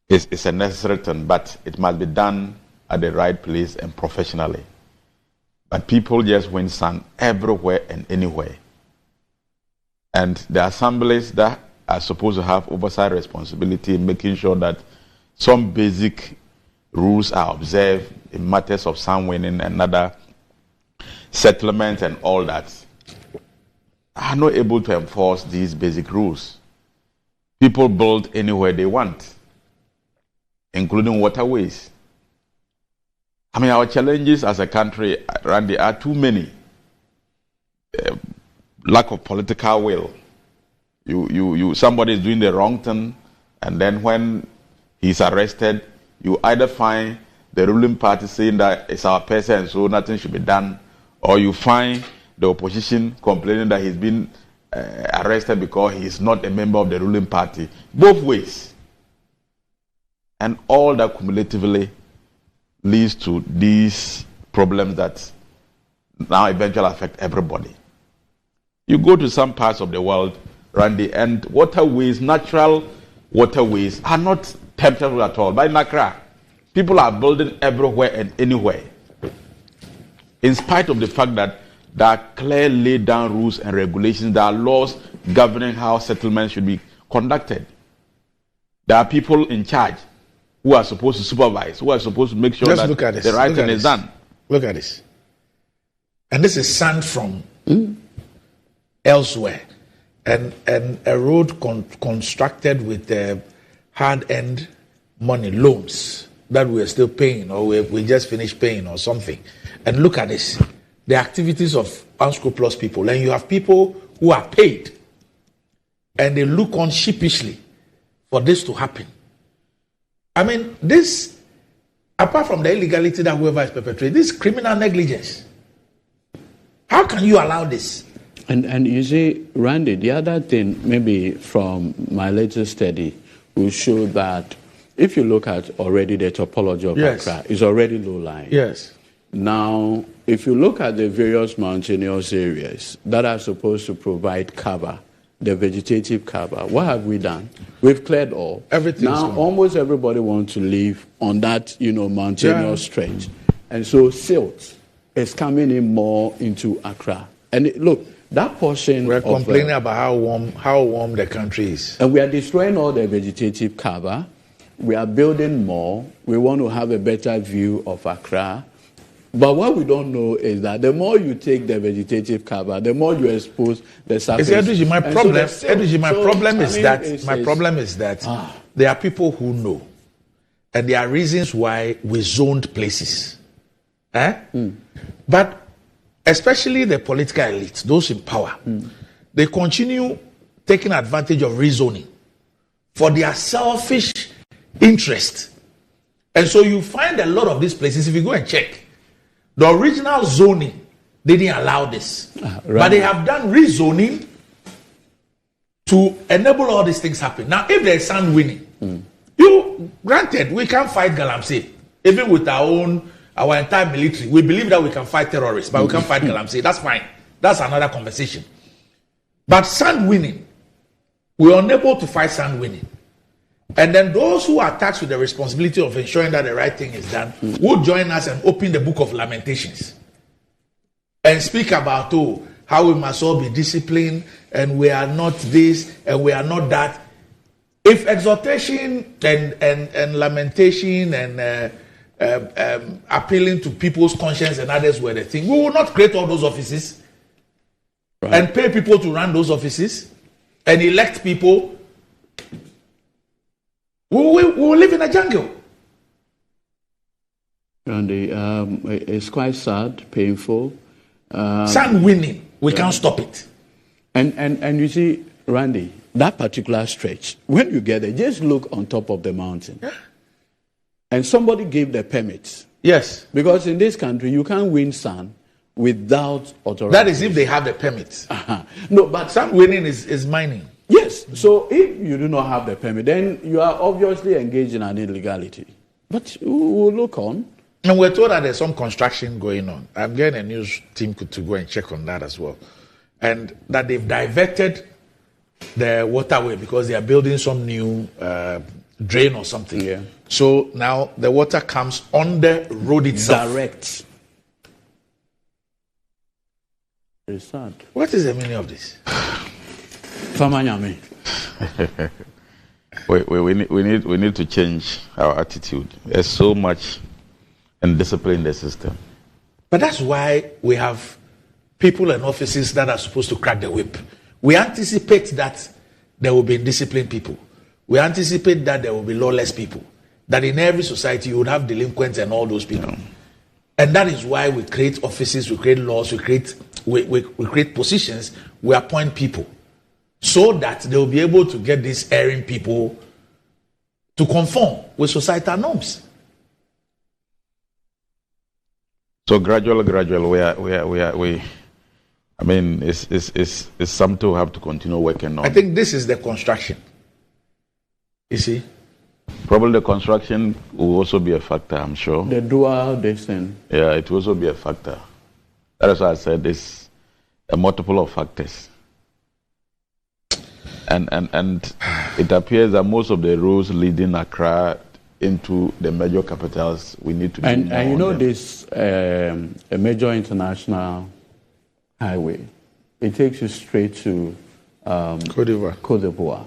is a necessary thing, but it must be done at the right place and professionally. But people just win sand everywhere and anywhere. And the assemblies that are supposed to have oversight responsibility in making sure that some basic rules are observed in matters of sand winning and other settlements and all that, are not able to enforce these basic rules. People build anywhere they want, including waterways. Our challenges as a country, Randy, are too many. Lack of political will. Somebody is doing the wrong thing, and then when he's arrested, you either find the ruling party saying that it's our person and so nothing should be done, or you find the opposition complaining that he's been arrested because he's not a member of the ruling party. Both ways. And all that cumulatively leads to these problems that now eventually affect everybody. You go to some parts of the world, Randy, and waterways, natural waterways, are not temptable at all. But in Accra, people are building everywhere and anywhere. In spite of the fact that there are clear laid down rules and regulations, there are laws governing how settlements should be conducted. There are people in charge who are supposed to supervise, who are supposed to make sure that the right thing is done. Look at this. And this is sand from elsewhere. And a road constructed with hard-earned money, loans that we are still paying, or we just finished paying or something. And look at this. The activities of unscrupulous people. And you have people who are paid. And they look on sheepishly for this to happen. This, apart from the illegality that whoever is perpetrating, this is criminal negligence. How can you allow this? And you see, Randy, the other thing, maybe from my latest study, will show that if you look at already the topology of Accra, it's already low-lying. Yes. Now, if you look at the various mountainous areas that are supposed to provide cover the vegetative cover, what have we done? We've cleared all. Everything. Now, almost everybody wants to live on that, mountainous stretch. And so silt is coming in more into Accra. And look, that portion... We're complaining about how warm the country is. And we are destroying all the vegetative cover. We are building more. We want to have a better view of Accra. But what we don't know is that the more you take the vegetative cover, the more you expose the surface. My problem is that there are people who know, and there are reasons why we zoned places. But especially the political elite, those in power, they continue taking advantage of rezoning for their selfish interest. And so you find a lot of these places, if you go and check, the original zoning didn't allow this. But they have done rezoning to enable all these things happen. Now, if there's sand winning, granted, we can fight Galamsey, even with our entire military. We believe that we can fight terrorists, but we can't fight Galamsey. That's fine. That's another conversation. But sand winning, we're unable to fight sand winning. And then those who are tasked with the responsibility of ensuring that the right thing is done will join us and open the book of Lamentations and speak about how we must all be disciplined and we are not this and we are not that. If exhortation and lamentation and appealing to people's conscience and others were the thing, we will not create all those offices and pay people to run those offices and elect people. We will live in a jungle. Randy, it's quite sad, painful. Sand winning, we can't stop it. And you see, Randy, that particular stretch, when you get there, just look on top of the mountain. And somebody gave the permits. Yes. Because in this country, you can't win sand without authority. That is if they have the permits. No, but sand winning is mining. Yes. So if you do not have the permit, then you are obviously engaged in an illegality. But we'll look on. And we're told that there's some construction going on. I'm getting a news team to go and check on that as well. And that they've diverted the waterway because they are building some new drain or something. Yeah. So now the water comes on the road itself. Direct. It's sad. What is the meaning of this? we need to change our attitude. There's so much indiscipline in the system. But that's why we have people and offices that are supposed to crack the whip. We anticipate that there will be indisciplined people. We anticipate that there will be lawless people. That in every society you would have delinquents and all those people. And that is why we create offices, we create laws, we create positions, we appoint people. So that they will be able to get these erring people to conform with societal norms. So gradually, it's something we have to continue working on. I think this is the construction. You see? Probably the construction will also be a factor, I'm sure. The dual descent. Yeah, it will also be a factor. That is why I said it's a multiple of factors. And it appears that most of the roads leading Accra into the major capitals, we need to do more. And you know this, a major international highway, it takes you straight to Côte d'Ivoire.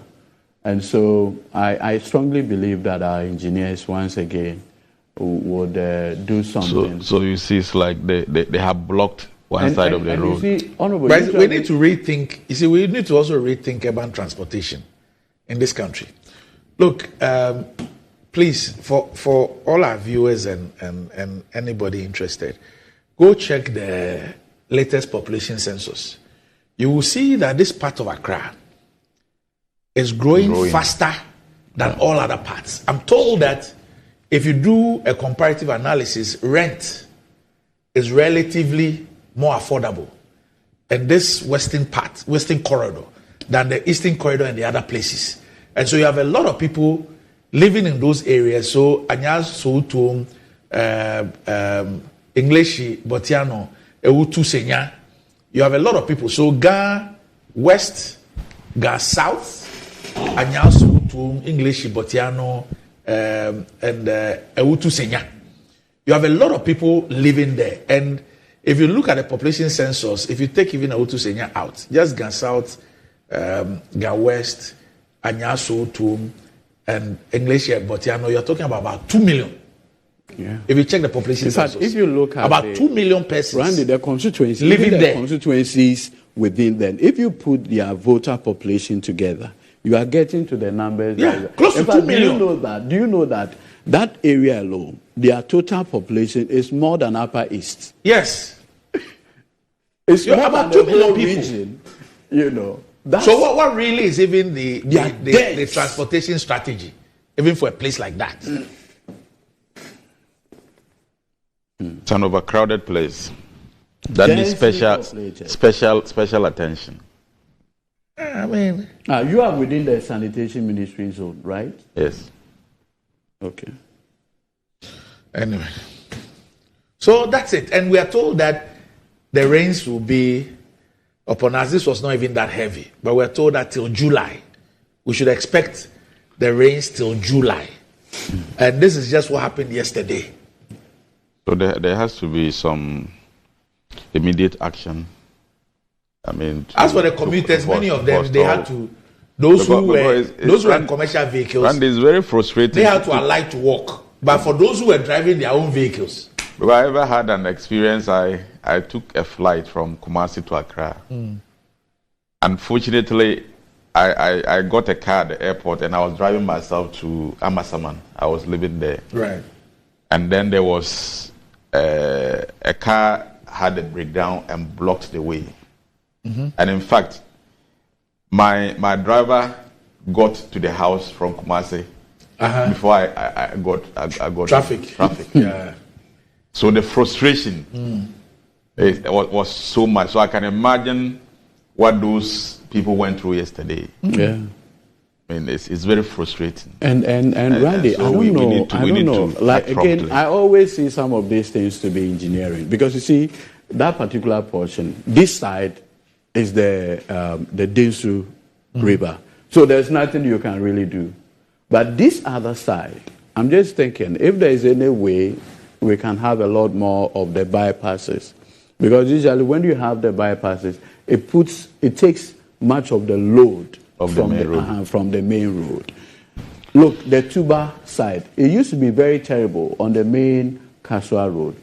And so I strongly believe that our engineers, once again, would do something. So you see, it's like they have blocked one side of the road. You see, but we need to rethink. You see, we need to also rethink urban transportation in this country. Look, please, for all our viewers and anybody interested, go check the latest population census. You will see that this part of Accra is growing faster than all other parts. I'm told that if you do a comparative analysis, rent is relatively more affordable in this western corridor than the eastern corridor and the other places. And so you have a lot of people living in those areas. So Anyas Soutum, English, Botiano, Ewutu Senya, you have a lot of people. So Ga, West, Ga South, Anyasu to English Botiano, and Ewutu Senya. You have a lot of people living there. And if you look at the population census, if you take even Ewutu Senya out, just Ga South, Ga West, Anyasu to and English Botiano, you're talking about 2 million. Yeah. If you check the population census, if you look at about 2 million persons Randy, the constituencies, living there. Constituencies within them, if you put their voter population together, you are getting to the numbers. Close to 2 million. Do you know that that area alone, their total population is more than Upper East? Yes. It's You're more about than 2 million whole people. Region, you know. So what really is even the transportation strategy, even for a place like that? It's an overcrowded place. That needs special attention. I mean, you are within the sanitation ministry zone, right? Yes. Okay. Anyway, so that's it, and we are told that the rains will be upon us. This was not even that heavy, but we're told that till July, we should expect the rains till July, and this is just what happened yesterday. So there has to be some immediate action. I mean, as for the commuters, many of them they had to. Those who were in commercial vehicles, and it's very frustrating. They had to alight to walk. But for those who were driving their own vehicles, if I ever had an experience, I took a flight from Kumasi to Accra. Unfortunately, I got a car at the airport and I was driving myself to Amasaman. I was living there. Right. And then there was a car had a breakdown and blocked the way. And in fact, my driver got to the house from Kumasi before I got traffic. Yeah. So the frustration was so much. So I can imagine what those people went through yesterday. Yeah. I mean, it's very frustrating. And Randy, so I don't know. Like again, promptly. I always see some of these things to be engineering because you see that particular portion. This side is the Dinsu River, so there's nothing you can really do. But this other side, I'm just thinking if there is any way we can have a lot more of the bypasses, because usually when you have the bypasses, it takes much of the load from the main road. Look, the Tuba side, it used to be very terrible on the main Kaswa road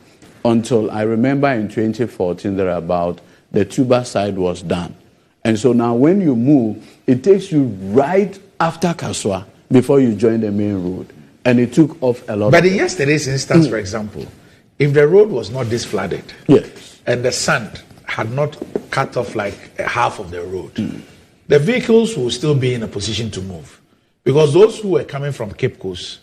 until I remember in 2014 thereabout, the Tuba side was done. And so now when you move, it takes you right after Kaswa before you join the main road. And it took off a lot. But in yesterday's instance, for example, if the road was not this flooded, and the sand had not cut off like half of the road, the vehicles will still be in a position to move. Because those who were coming from Cape Coast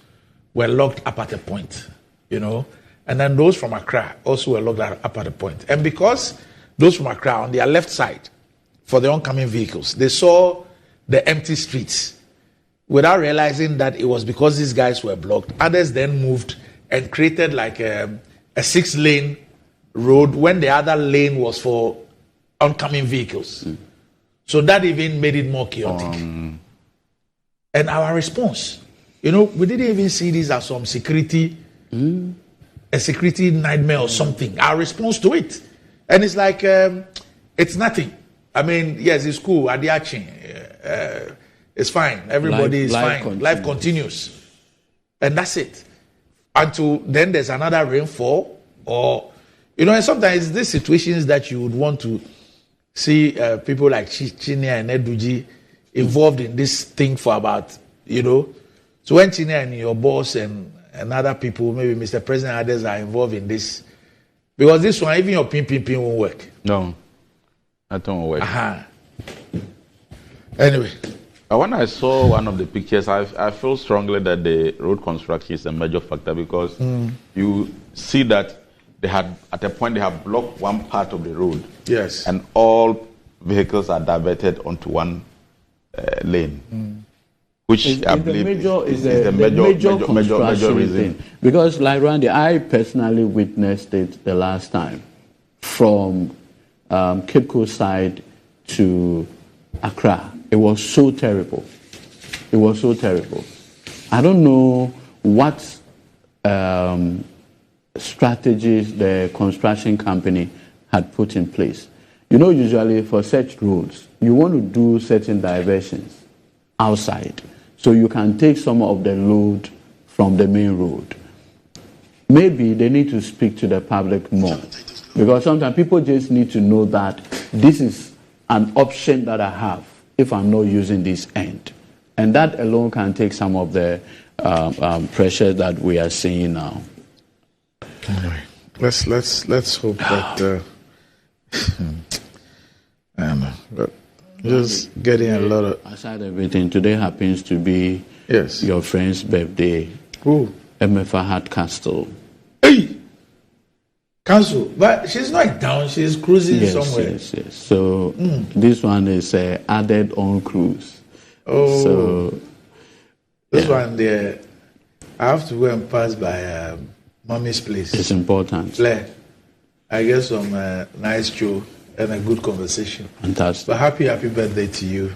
were locked up at a point, you know, and then those from Accra also were locked up at a point. And because those from Accra on their left side, for the oncoming vehicles, they saw the empty streets without realizing that it was because these guys were blocked. Others then moved and created like a 6-lane road when the other lane was for oncoming vehicles. So that even made it more chaotic. And our response, you know, we didn't even see this as some security, a security nightmare or something. Our response to it. And it's like, it's nothing. I mean, yes, it's cool. Adiachi, it's fine. Everybody is fine. Life continues. And that's it. Until then there's another rainfall or, you know, and sometimes these situations that you would want to see people like Chinia and Eduji involved in this thing for about, you know. So when Chinia and your boss and other people, maybe Mr. President, others are involved in this. Because this one, even your pin won't work. No, that won't work. Anyway. When I saw one of the pictures, I feel strongly that the road construction is a major factor because you see that they had, at a point, they have blocked one part of the road. Yes. And all vehicles are diverted onto one lane. Which I believe is the major reason. Thing. Because, like Randy, I personally witnessed it the last time from Cape Coast side to Accra. it was so terrible. It was so terrible. I don't know what strategies the construction company had put in place. You know, usually for such roads, you want to do certain diversions outside so you can take some of the load from the main road. Maybe they need to speak to the public more, because sometimes people just need to know that this is an option that I have if I'm not using this end. And that alone can take some of the pressure that we are seeing now. Anyway, let's hope that I don't know, but just getting a lot of. Aside everything, today happens to be your friend's birthday. Who? MFA Hardcastle. Hey, Council, but she's not down. She's cruising somewhere. Yes. So this one is added on cruise. Oh, so this one there, I have to go and pass by Mommy's place. It's important. Claire, I get some nice show and a good conversation. Fantastic. But happy birthday to you,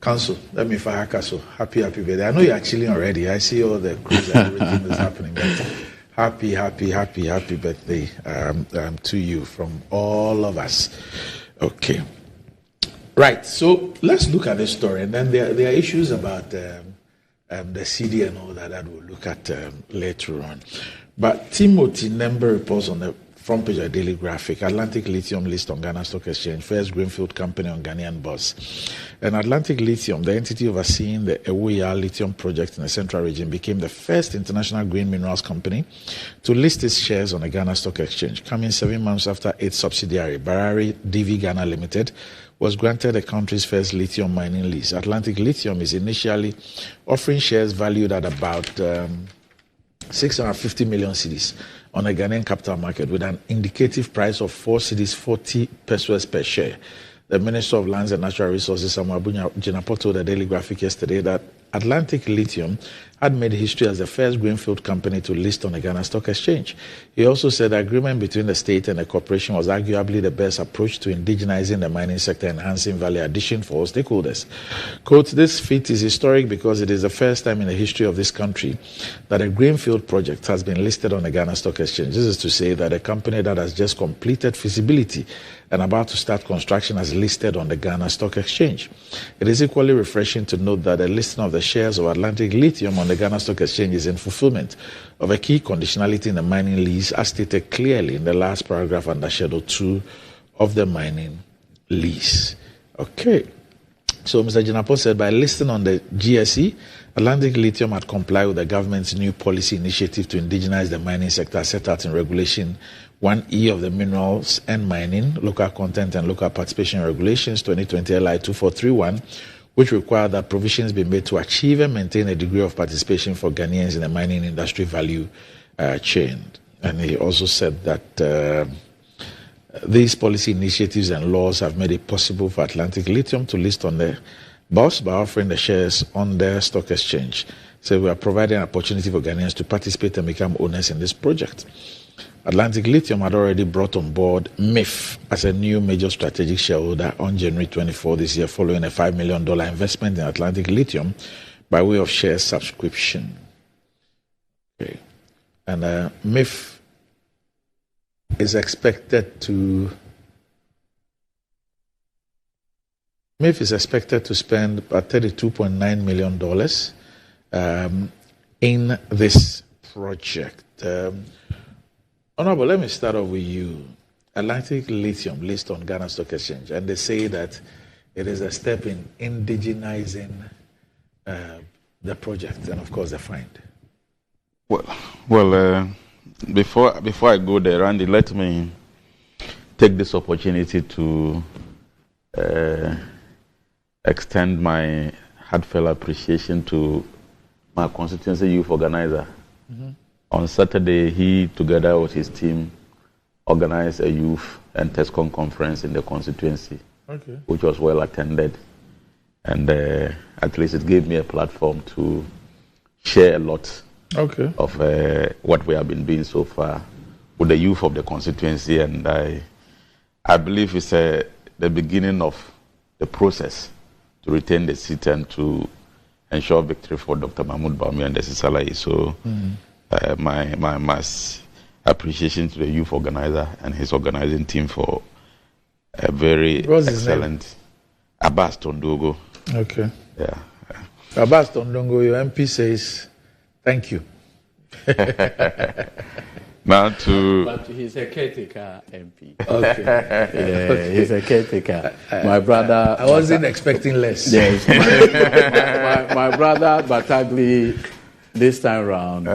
Council. Let me fire Castle. Happy birthday. I know you're chilling already. I see all the cruise and everything that's happening. But happy birthday to you from all of us. Okay. Right, so let's look at this story, and then there are issues about the CD and all that we'll look at later on. But Timothy Nember reports on the front page of Daily Graphic, Atlantic Lithium list on Ghana Stock Exchange, first greenfield company on Ghanaian bourse. And Atlantic Lithium, the entity overseeing the Ewoya lithium project in the central region, became the first international green minerals company to list its shares on the Ghana Stock Exchange, coming 7 months after its subsidiary, Barari DV Ghana Limited, was granted the country's first lithium mining lease. Atlantic Lithium is initially offering shares valued at about 650 million cedis on a Ghanaian capital market with an indicative price of 4 cedis 40 pesos per share. The Minister of Lands and Natural Resources, Samuel Jinapo, told the Daily Graphic yesterday that Atlantic Lithium had made history as the first greenfield company to list on the Ghana Stock Exchange. He also said the agreement between the state and the corporation was arguably the best approach to indigenizing the mining sector, enhancing value addition for all stakeholders. Quote, this feat is historic because it is the first time in the history of this country that a greenfield project has been listed on the Ghana Stock Exchange. This is to say that a company that has just completed feasibility and about to start construction has listed on the Ghana Stock Exchange. It is equally refreshing to note that the listing of the shares of Atlantic Lithium on the Ghana Stock Exchange is in fulfillment of a key conditionality in the mining lease, as stated clearly in the last paragraph under Schedule 2 of the mining lease. Okay. So Mr. Jinapo said by listing on the GSE, Atlantic Lithium had complied with the government's new policy initiative to indigenize the mining sector set out in Regulation 1E of the Minerals and Mining, Local Content and Local Participation Regulations 2020 LI 2431, which require that provisions be made to achieve and maintain a degree of participation for Ghanaians in the mining industry value chain. And he also said that these policy initiatives and laws have made it possible for Atlantic Lithium to list on the bourse by offering the shares on their stock exchange. So we are providing an opportunity for Ghanaians to participate and become owners in this project. Atlantic Lithium had already brought on board MIF as a new major strategic shareholder on January 24 this year, following a $5 million investment in Atlantic Lithium by way of share subscription. Okay. And MIF is expected to spend about $32.9 million in this project. Honorable, let me start off with you. Atlantic Lithium list on Ghana Stock Exchange, and they say that it is a step in indigenizing the project and, of course, the find. Well, before I go there, Randy, let me take this opportunity to extend my heartfelt appreciation to my constituency youth organizer. Mm-hmm. On Saturday, he, together with his team, organized a youth and TESCOM conference in the constituency, which was well attended. And at least it gave me a platform to share a lot of what we have been doing so far with the youth of the constituency. And I believe it's the beginning of the process to retain the seat and to ensure victory for Dr. Mahmoud Bawumia and Desi Salahi. So my mass appreciation to the youth organizer and his organizing team for a very excellent Abbas Tondogo. Okay. Yeah. Abbas Tondogo, your MP says thank you. Now to... But he's a caretaker MP. Okay. Yeah, he's a caretaker. My brother... I wasn't expecting less. Yes. My brother Batagli, this time round,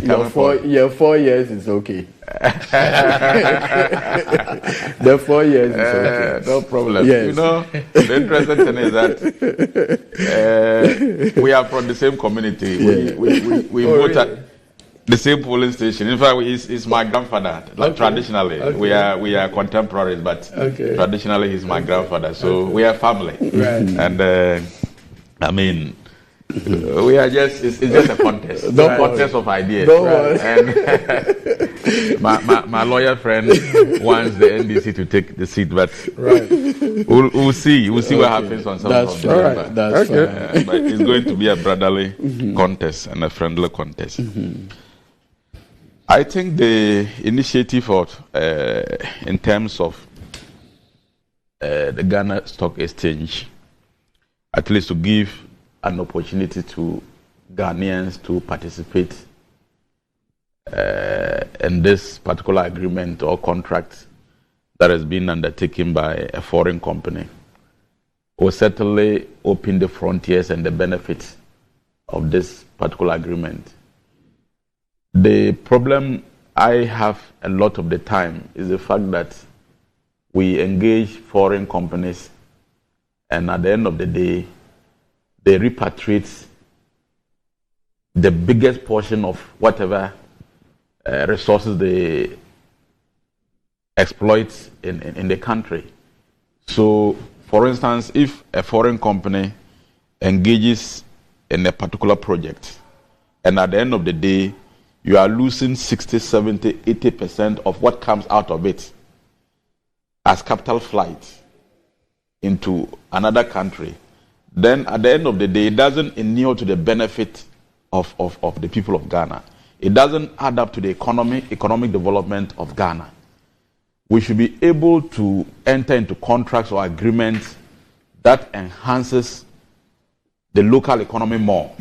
your 4 years is okay. The 4 years is okay. No problem. Yes. You know, the interesting thing is that we are from the same community. Yeah. We vote at the same polling station. In fact, he's my grandfather. Like, traditionally, we are contemporaries, but traditionally he's my grandfather. So we are family. Right. And I mean, we are it's just a contest. No contest of ideas. And my lawyer friend wants the NDC to take the seat, but we'll see. We'll see what happens on some of them. Right. That's fine. But it's going to be a brotherly contest and a friendly contest. I think the initiative of, in terms of the Ghana Stock Exchange, at least to give an opportunity to Ghanaians to participate in this particular agreement or contract that has been undertaken by a foreign company will certainly open the frontiers and the benefits of this particular agreement. The problem I have a lot of the time is the fact that we engage foreign companies and at the end of the day, they repatriate the biggest portion of whatever resources they exploit in the country. So, for instance, if a foreign company engages in a particular project and at the end of the day, you are losing 60, 70, 80% of what comes out of it as capital flight into another country, then at the end of the day, it doesn't inure to the benefit of the people of Ghana. It doesn't add up to the economic development of Ghana. We should be able to enter into contracts or agreements that enhances the local economy more.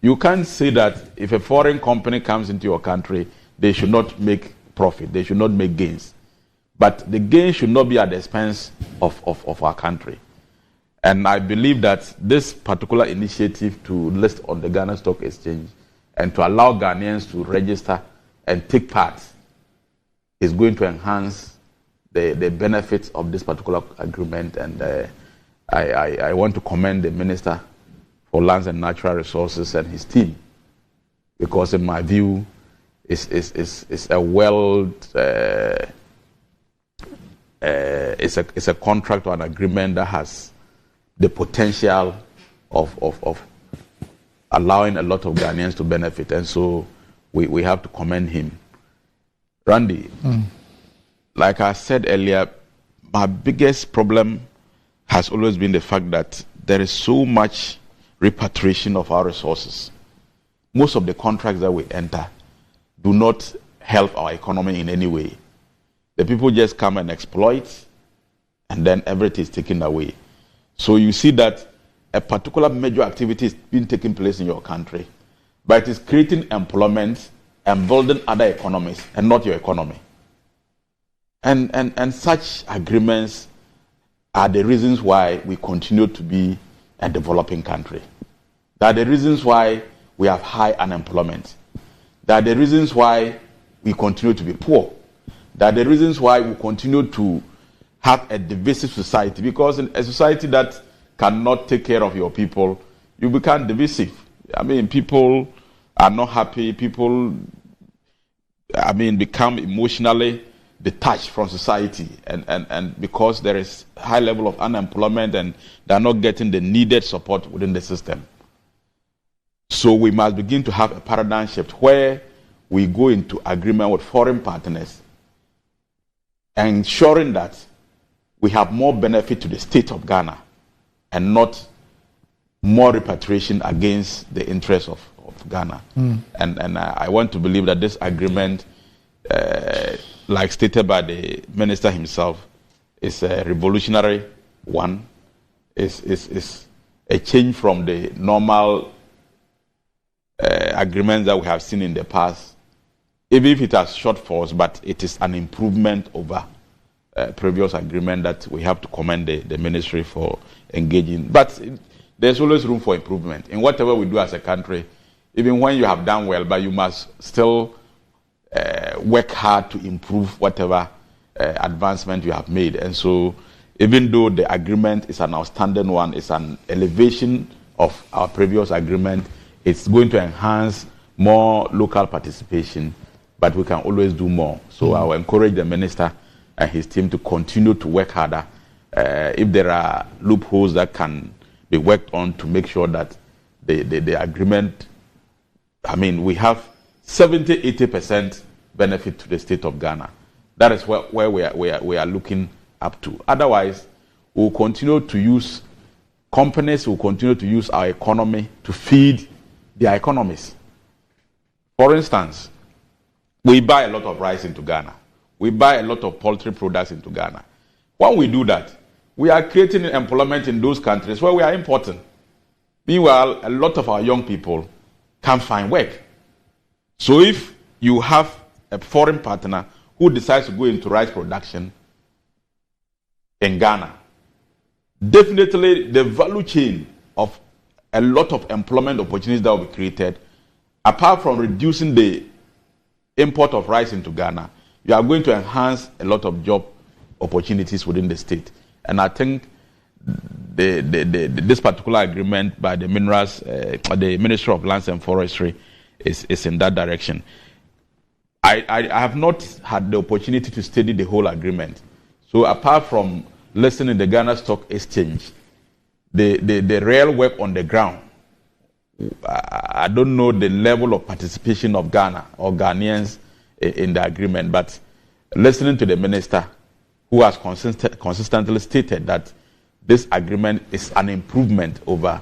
You can't say that if a foreign company comes into your country, they should not make profit, they should not make gains. But the gain should not be at the expense of our country. And I believe that this particular initiative to list on the Ghana Stock Exchange and to allow Ghanaians to register and take part is going to enhance the benefits of this particular agreement. And I want to commend the Minister for Lands and Natural Resources and his team, because in my view, it's a it's a contract or an agreement that has the potential of allowing a lot of Ghanaians to benefit, and so we have to commend him. Randy, like I said earlier, my biggest problem has always been the fact that there is so much repatriation of our resources. Most of the contracts that we enter do not help our economy in any way. The people just come and exploit, and then everything is taken away. So you see that a particular major activity is being taking place in your country, but it is creating employment and building other economies and not your economy. And such agreements are the reasons why we continue to be a developing country. They are the reasons why we have high unemployment. They are the reasons why we continue to be poor. They are the reasons why we continue to have a divisive society, because in a society that cannot take care of your people, you become divisive. I mean, people are not happy. People, become emotionally detached from society, and because there is high level of unemployment and they are not getting the needed support within the system. So we must begin to have a paradigm shift where we go into agreement with foreign partners, ensuring that we have more benefit to the state of Ghana and not more repatriation against the interests of Ghana. And I want to believe that this agreement, like stated by the minister himself, is a revolutionary one. Is a change from the normal agreements that we have seen in the past. Even if it has shortfalls, but it is an improvement over previous agreement that we have to commend the ministry for engaging. But there's always room for improvement in whatever we do as a country. Even when you have done well, but you must still work hard to improve whatever advancement you have made. And so, even though the agreement is an outstanding one, it's an elevation of our previous agreement, it's going to enhance more local participation, but we can always do more. So I will encourage the minister and his team to continue to work harder. If there are loopholes that can be worked on to make sure that the agreement, I mean, we have 70-80% benefit to the state of Ghana. That is where we are looking up to. Otherwise, we'll continue to use, companies will continue to use our economy to feed their economies. For instance, we buy a lot of rice into Ghana. We buy a lot of poultry products into Ghana. When we do that, we are creating employment in those countries where we are importing. Meanwhile, a lot of our young people can't find work. So if you have a foreign partner who decides to go into rice production in Ghana, definitely the value chain of a lot of employment opportunities that will be created, apart from reducing the import of rice into Ghana, you are going to enhance a lot of job opportunities within the state. And I think this particular agreement by the minerals, the Ministry of Lands and Forestry, is in that direction. I have not had the opportunity to study the whole agreement. So apart from listening to the Ghana Stock Exchange, the real work on the ground, I don't know the level of participation of Ghana or Ghanaians in the agreement, but listening to the minister, who has consistently stated that this agreement is an improvement over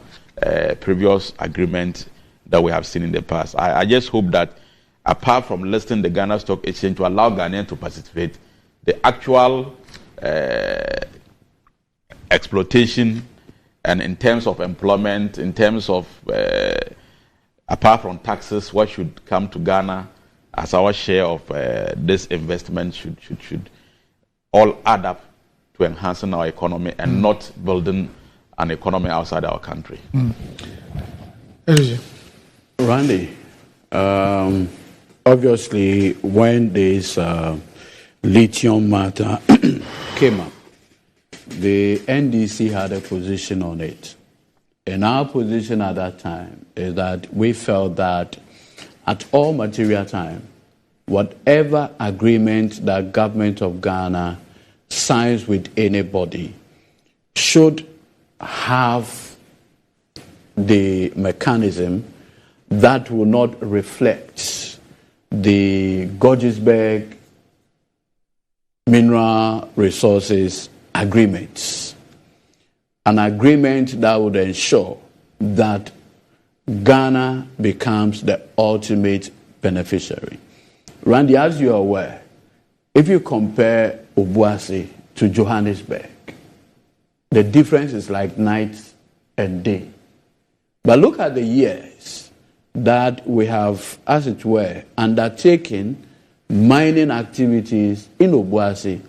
previous agreement that we have seen in the past. I just hope that apart from listing the Ghana Stock Exchange to allow Ghanaians to participate, the actual exploitation and in terms of employment, in terms of apart from taxes, what should come to Ghana as our share of this investment should all add up to enhancing our economy and not building an economy outside our country. Randy, obviously, when this lithium matter came up, the NDC had a position on it. And our position at that time is that we felt that at all material time, whatever agreement that government of Ghana signs with anybody should have the mechanism that will not reflect the Georgesburg mineral resources agreements. An agreement that would ensure that Ghana becomes the ultimate beneficiary. Randy, as you are aware, if you compare Obuasi to Johannesburg, the difference is like night and day. But look at the years that we have, as it were, undertaken mining activities in Obuasi,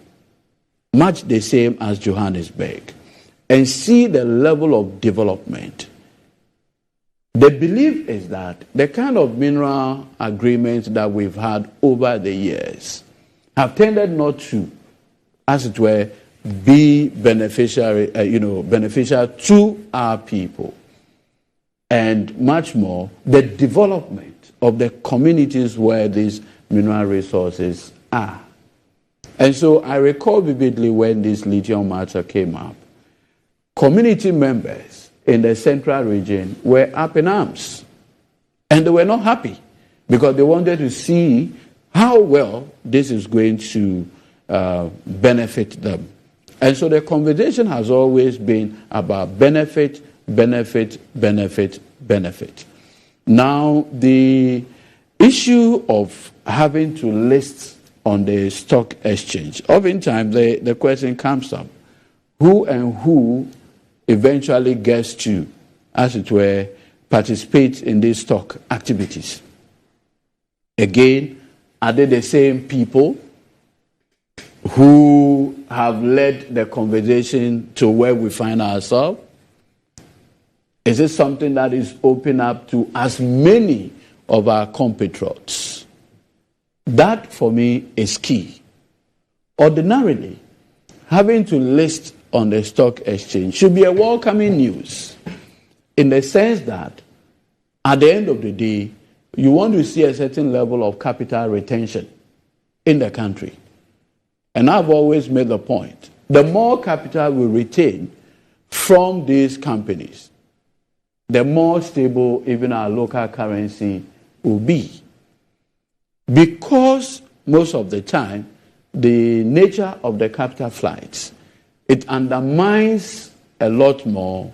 much the same as Johannesburg, and see the level of development. The belief is that the kind of mineral agreements that we've had over the years have tended not to, as it were, be beneficial to our people. And much more, the development of the communities where these mineral resources are. And so I recall vividly when this lithium matter came up, community members in the central region were up in arms. And they were not happy because they wanted to see how well this is going to benefit them. And so the conversation has always been about benefit, benefit, benefit, benefit. Now, the issue of having to list on the stock exchange, oftentimes the question comes up, who and who eventually gets to, as it were, participate in these stock activities? Again, are they the same people who have led the conversation to where we find ourselves? Is it something that is open up to as many of our compatriots? That, for me, is key. Ordinarily, having to list on the stock exchange should be a welcoming news, in the sense that at the end of the day, you want to see a certain level of capital retention in the country. And I've always made the point, the more capital we retain from these companies, the more stable even our local currency will be. Because most of the time, the nature of the capital flights, it undermines a lot more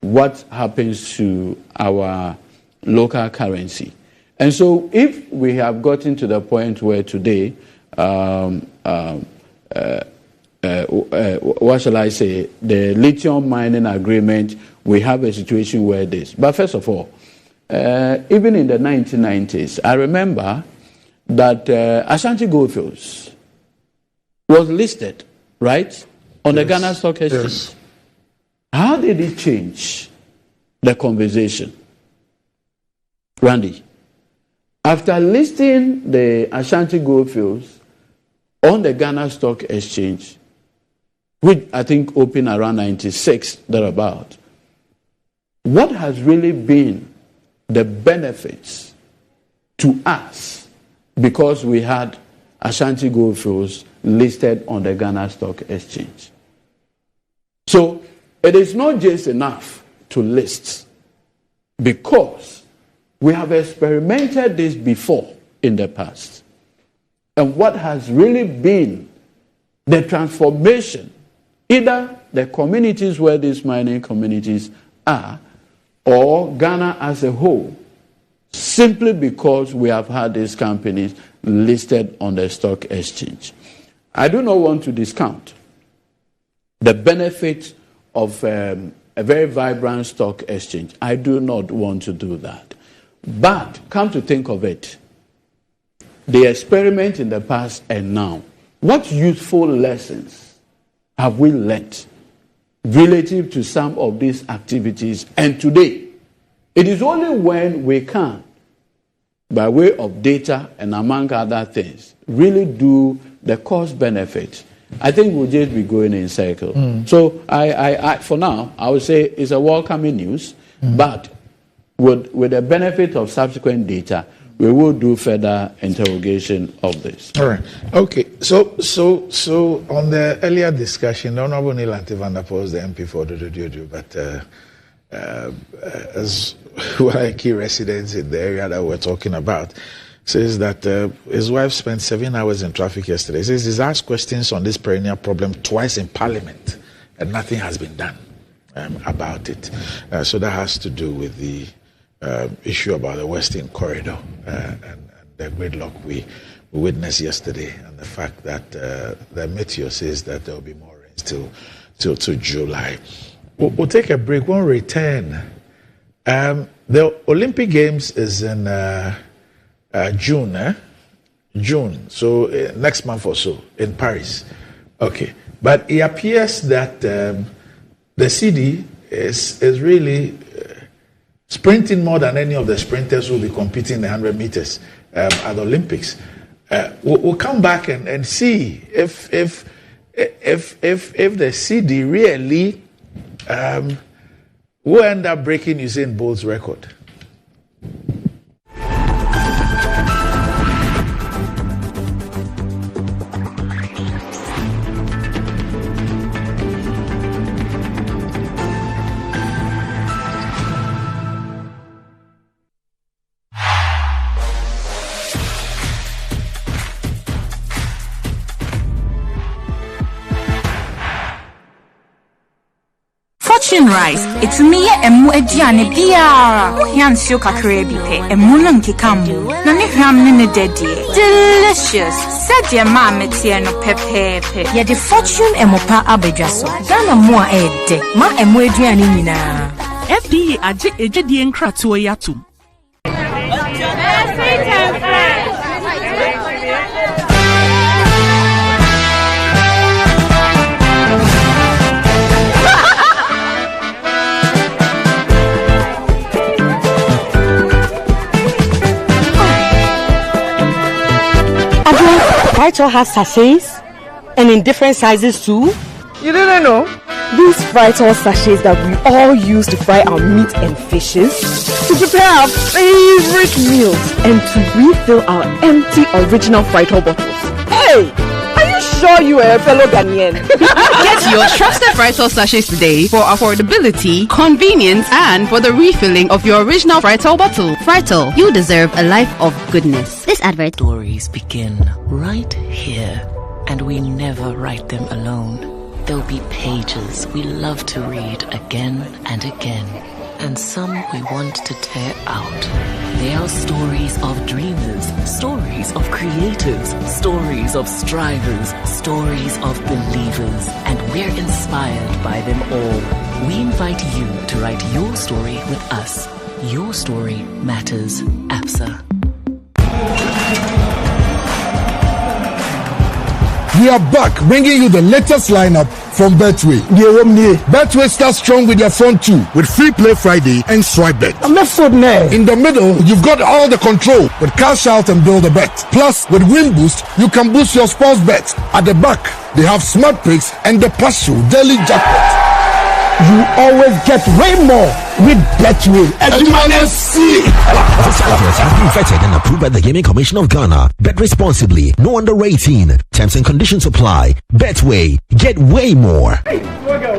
what happens to our local currency. And so if we have gotten to the point where today, what shall I say, the lithium mining agreement, we have a situation where this. But first of all, even in the 1990s, I remember that Ashanti Goldfields was listed, right, on the Ghana Stock Exchange. Yes. How did it change the conversation? Randy, after listing the Ashanti Goldfields on the Ghana Stock Exchange, which I think opened around 96, thereabout, what has really been the benefits to us because we had Ashanti Goldfields listed on the Ghana Stock Exchange? So it is not just enough to list, because we have experimented this before in the past. And what has really been the transformation, either the communities where these mining communities are, or Ghana as a whole, simply because we have had these companies listed on the stock exchange. I do not want to discount the benefit of a very vibrant stock exchange. I do not want to do that. But come to think of it, the experiment in the past and now, what useful lessons have we learnt relative to some of these activities? And today, it is only when we can, by way of data and among other things, really do the cost benefit. I think we'll just be going in circle. So I for now, I would say it's a welcoming news, but with the benefit of subsequent data, we will do further interrogation of this. All right. Okay. So on the earlier discussion, the Honorable Neil Antivanderpool is the MP for Dodododo, but as one of the key residents in the area that we're talking about, says that his wife spent 7 hours in traffic yesterday. He says he's asked questions on this perennial problem twice in Parliament, and nothing has been done about it. So that has to do with the issue about the Western Corridor and the gridlock we witnessed yesterday, and the fact that the meteor says that there will be more rains till July. We'll take a break. When we return, the Olympic Games is in June. June, so next month or so in Paris. Okay, but it appears that the CD is really sprinting more than any of the sprinters who will be competing in the 100 meters at the Olympics. We'll come back and see if the CD really will end up breaking Usain Bolt's record. Fortune rice, it's me emu ediane biara. Ohiansio kakra bi pe, emu no nkeka mu. Na ne hwam ne dedie. Delicious. Said your mom metie no pepepe. Yeah, the fortune emopa abedwaso. Ghana mo a ede. Ma emu eduane nyina. FDA aje ejedi nkratoa yatum. Electoral has sachets and in different sizes too. You didn't know? These Electoral sachets that we all use to fry our meat and fishes, to prepare our favorite meals, and to refill our empty original Electoral bottles. Hey! Are you sure you are a fellow Ghanaian? Get your trusted Electoral sachets today for affordability, convenience, and for the refilling of your original Electoral bottle. Electoral, you deserve a life of goodness. This advert stories begin right here, and we never write them alone. There'll be pages we love to read again and again, and some we want to tear out. They are stories of dreamers, stories of creatives, stories of strivers, stories of believers, and we're inspired by them all. We invite you to write your story with us. Your story matters, APSA. We are back bringing you the latest lineup from Betway. Betway starts strong with their front two with Free Play Friday and Swipe Bet. In the middle, you've got all the control with Cash Out and Build a Bet. Plus, with Win Boost, you can boost your sports bets. At the back, they have Smart Picks and the Partial Daily Jackpot. You always get way more with Betway. This advert has been vetted and approved by the Gaming Commission of Ghana. Bet responsibly. No under 18. Terms and conditions apply. Betway. Get way more. Hey,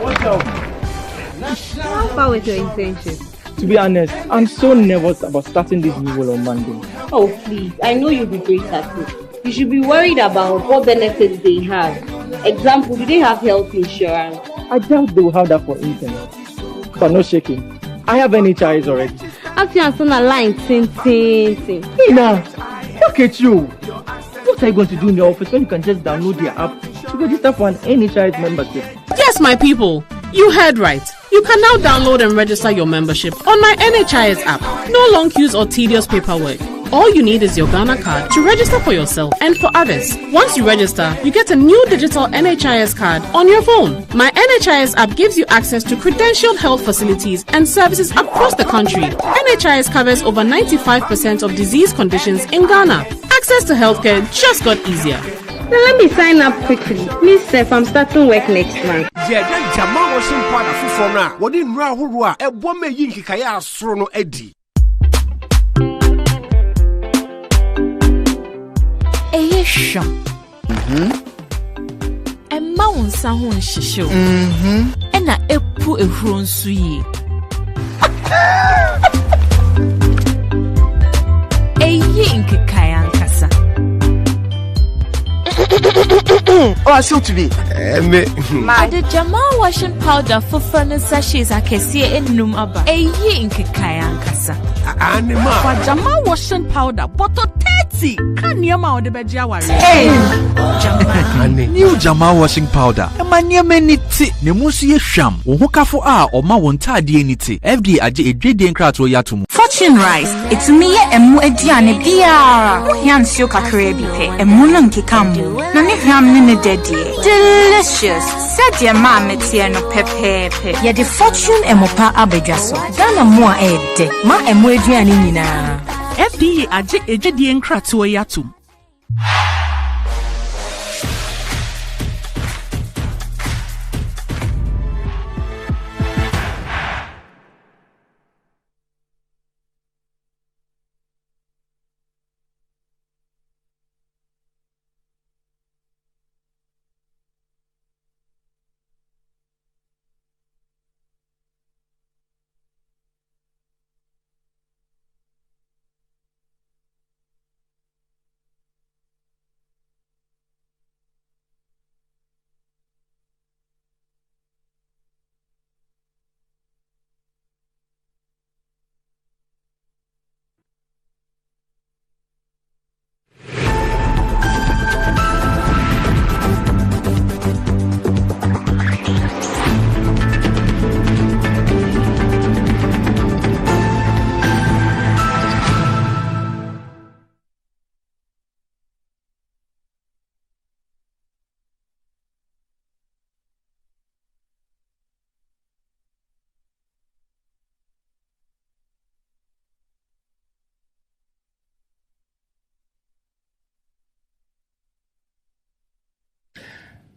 what's up? How far with your intention? To be honest, I'm so nervous about starting this new role on Monday. Oh, please. I know you'll be great at it. You should be worried about what benefits they have. Example, do they have health insurance? I doubt they will have that for internet. But no shaking. I have NHIS already. After you answer a line, ting. Hey now, look at you. What are you going to do in the office when you can just download their app to register for an NHIS membership? Yes, my people. You heard right. You can now download and register your membership on my NHIS app. No long queues or tedious paperwork. All you need is your Ghana card to register for yourself and for others. Once you register, you get a new digital NHIS card on your phone. My NHIS app gives you access to credentialed health facilities and services across the country. NHIS covers over 95% of disease conditions in Ghana. Access to healthcare just got easier. Now let me sign up quickly. Please, Seth, I'm starting work next month. Emma wonsa ho nhihyew. Ena epu ehuro nso yi. Eyi nkekaya nkasa. Oh, I see to be. The Jamal washing powder for furnace sachets akesi enum aba. Eyi nkekaya nkasa. Anima. For Jamal washing powder bottle 30. Kan niema o de beji aware. New Jamal washing powder. Emanyeme niti ne musu ye hwam. Wo hokafo a oma won tade niti. FDA aje edwede nkrato yatum. Fortune rice, it's me emu ediane biara. Ohiansio kakra bi pe, emu no nkeka mu. Na ne hwam ne dedie. Delicious. Said your mom metie no pepepe. Yeah, the fortune emopa abedwaso. Ghana mo a ede. Ma emu eduane nyina. FDA aje ejedi nkratoa yatum.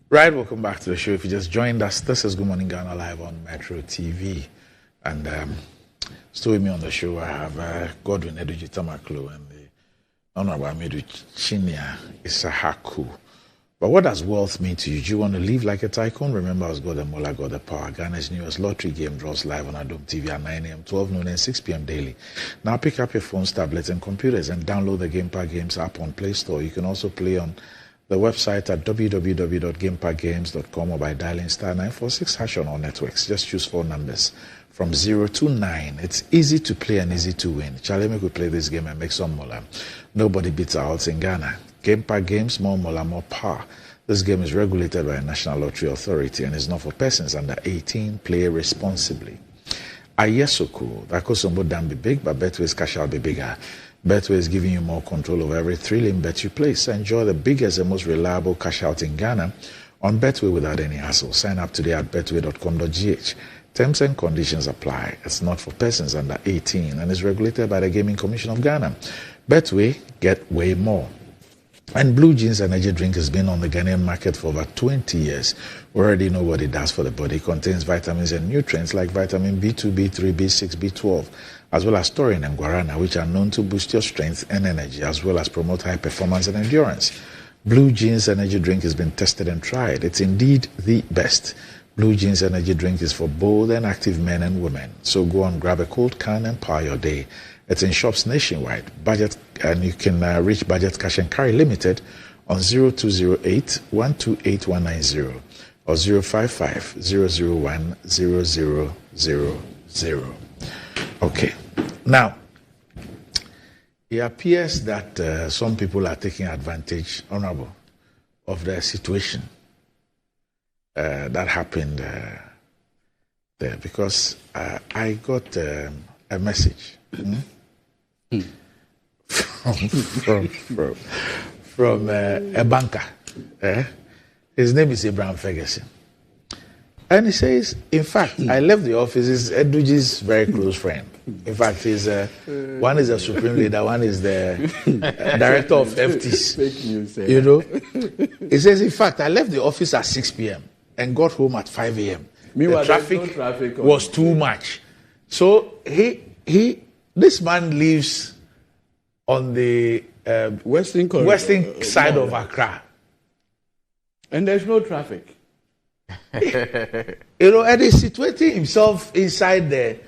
Right, welcome back to the show. If you just joined us, this is Good Morning Ghana live on Metro TV. And still with me on the show, I have Godwin Eduji Tamaklo and the Honorable Amedu Chinia Isahaku. But what does wealth mean to you? Do you want to live like a tycoon? Remember, I was God and Mola, God the Power. Ghana's newest lottery game draws live on Adom TV at 9 a.m., 12 noon, and 6 p.m. daily. Now pick up your phones, tablets, and computers and download the Gamepad Games app on Play Store. You can also play on the website at www.gamepadgames.com or by dialing star 946 hash on all networks. Just choose 4 numbers from 0 to 9. It's easy to play and easy to win. Charlie, we could play this game and make some mola. Nobody beats our odds in Ghana. Gamepad Games, more mola, more power. This game is regulated by a National Lottery Authority and is not for persons under 18. Play responsibly. Ayesoko, that could somebody be big, but Betway's cash out be bigger. Betway is giving you more control over every thrilling bet you place. Enjoy the biggest and most reliable cash out in Ghana on Betway without any hassle. Sign up today at betway.com.gh. Terms and conditions apply. It's not for persons under 18 and is regulated by the Gaming Commission of Ghana. Betway, get way more. And Blue Jeans Energy Drink has been on the Ghanaian market for over 20 years. We already know what it does for the body. It contains vitamins and nutrients like vitamin B2, B3, B6, B12, as well as taurine and guarana, which are known to boost your strength and energy, as well as promote high performance and endurance. Blue Jeans Energy Drink has been tested and tried. It's indeed the best. Blue Jeans Energy Drink is for bold and active men and women. So go and grab a cold can and power your day. It's in shops nationwide. Budget, and you can reach Budget Cash and Carry Limited on 0208 128 190 or 055 001 0000. Okay. Now, it appears that some people are taking advantage, Honorable, of the situation that happened there, because I got a message from a banker. His name is Abraham Ferguson. And he says, in fact, I left the office. He's Eduji's very close friend. In fact, he's one is the supreme leader, one is the director of FTs. Fake news, you know? He says, in fact, I left the office at 6 p.m. and got home at 5 a.m. Meanwhile, the traffic was too much. So this man lives on the western side of Accra. And there's no traffic. You know, and he's situating himself inside there.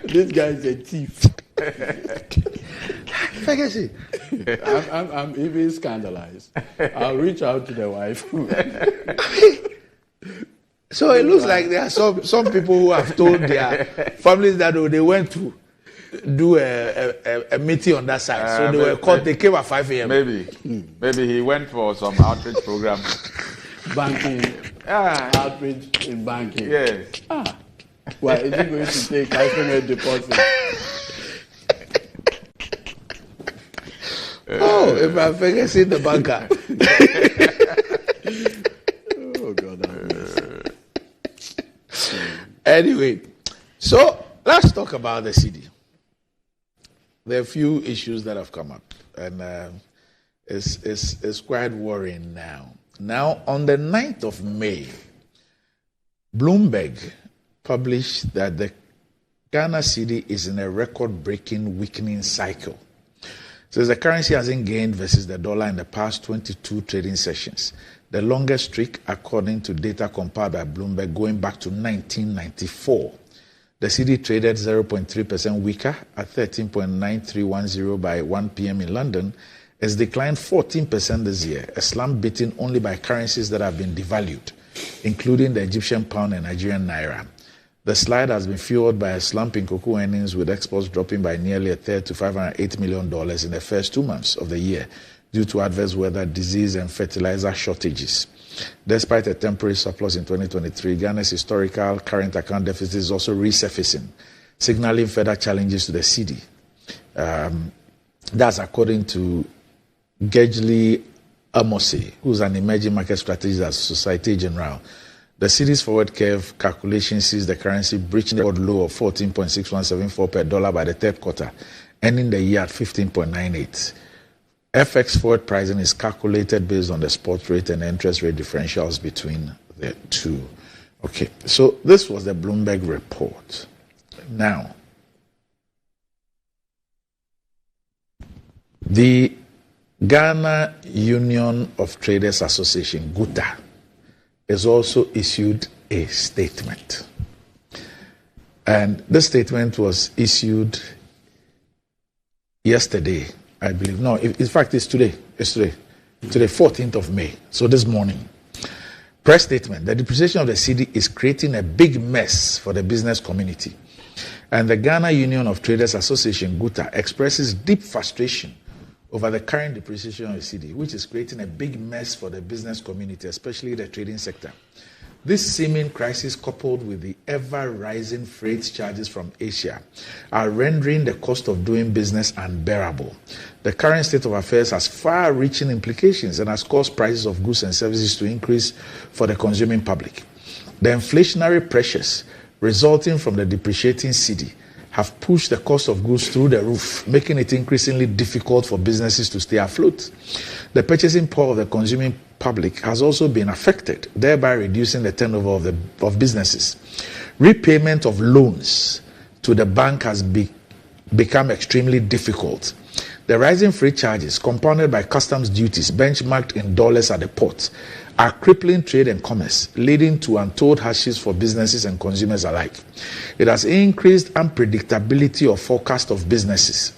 This guy is a thief. I'm even scandalized. I'll reach out to the wife. So it looks like there are some people who have told their families that they went to do a meeting on that side. So they were caught. They came at 5 a.m. Maybe he went for some outreach program. Banking. Outreach in banking. Yes. Well, is he going to take customer deposit? Oh, if I forget seeing the banker. Oh, God. Anyway, so let's talk about the city. There are a few issues that have come up, and it's quite worrying now. Now, on the 9th of May, Bloomberg published that the Ghana cedi is in a record-breaking weakening cycle. Says the currency hasn't gained versus the dollar in the past 22 trading sessions, the longest streak according to data compiled by Bloomberg going back to 1994. The cedi traded 0.3% weaker at 13.9310 by 1 p.m. in London. It's declined 14% this year, a slump beaten only by currencies that have been devalued, including the Egyptian pound and Nigerian naira. The slide has been fueled by a slump in cocoa earnings, with exports dropping by nearly a third to $508 million in the first 2 months of the year due to adverse weather, disease, and fertilizer shortages. Despite a temporary surplus in 2023, Ghana's historical current account deficit is also resurfacing, signaling further challenges to the cedi. That's according to Gejli Amosi, who's an emerging market strategist at Societe Generale. The cedi's forward curve calculation sees the currency breaching the record low of 14.6174 per dollar by the third quarter, ending the year at 15.98. FX forward pricing is calculated based on the spot rate and interest rate differentials between the two. Okay, so this was the Bloomberg report. Now, the Ghana Union of Traders Association, GUTA, has also issued a statement. And this statement was issued yesterday, I believe. No, in fact, it's today. It's today. Today, 14th of May. So this morning. Press statement. The depreciation of the cedi is creating a big mess for the business community. And the Ghana Union of Traders Association, GUTA, expresses deep frustration over the current depreciation of the cedi, which is creating a big mess for the business community, especially the trading sector. This seeming crisis, coupled with the ever-rising freight charges from Asia, are rendering the cost of doing business unbearable. The current state of affairs has far-reaching implications and has caused prices of goods and services to increase for the consuming public. The inflationary pressures resulting from the depreciating cedi have pushed the cost of goods through the roof, making it increasingly difficult for businesses to stay afloat. The purchasing power of the consuming public has also been affected, thereby reducing the turnover of businesses. Repayment of loans to the bank has become extremely difficult. The rising freight charges, compounded by customs duties benchmarked in dollars at the port, are crippling trade and commerce, leading to untold hardships for businesses and consumers alike. It has increased unpredictability of forecast of businesses.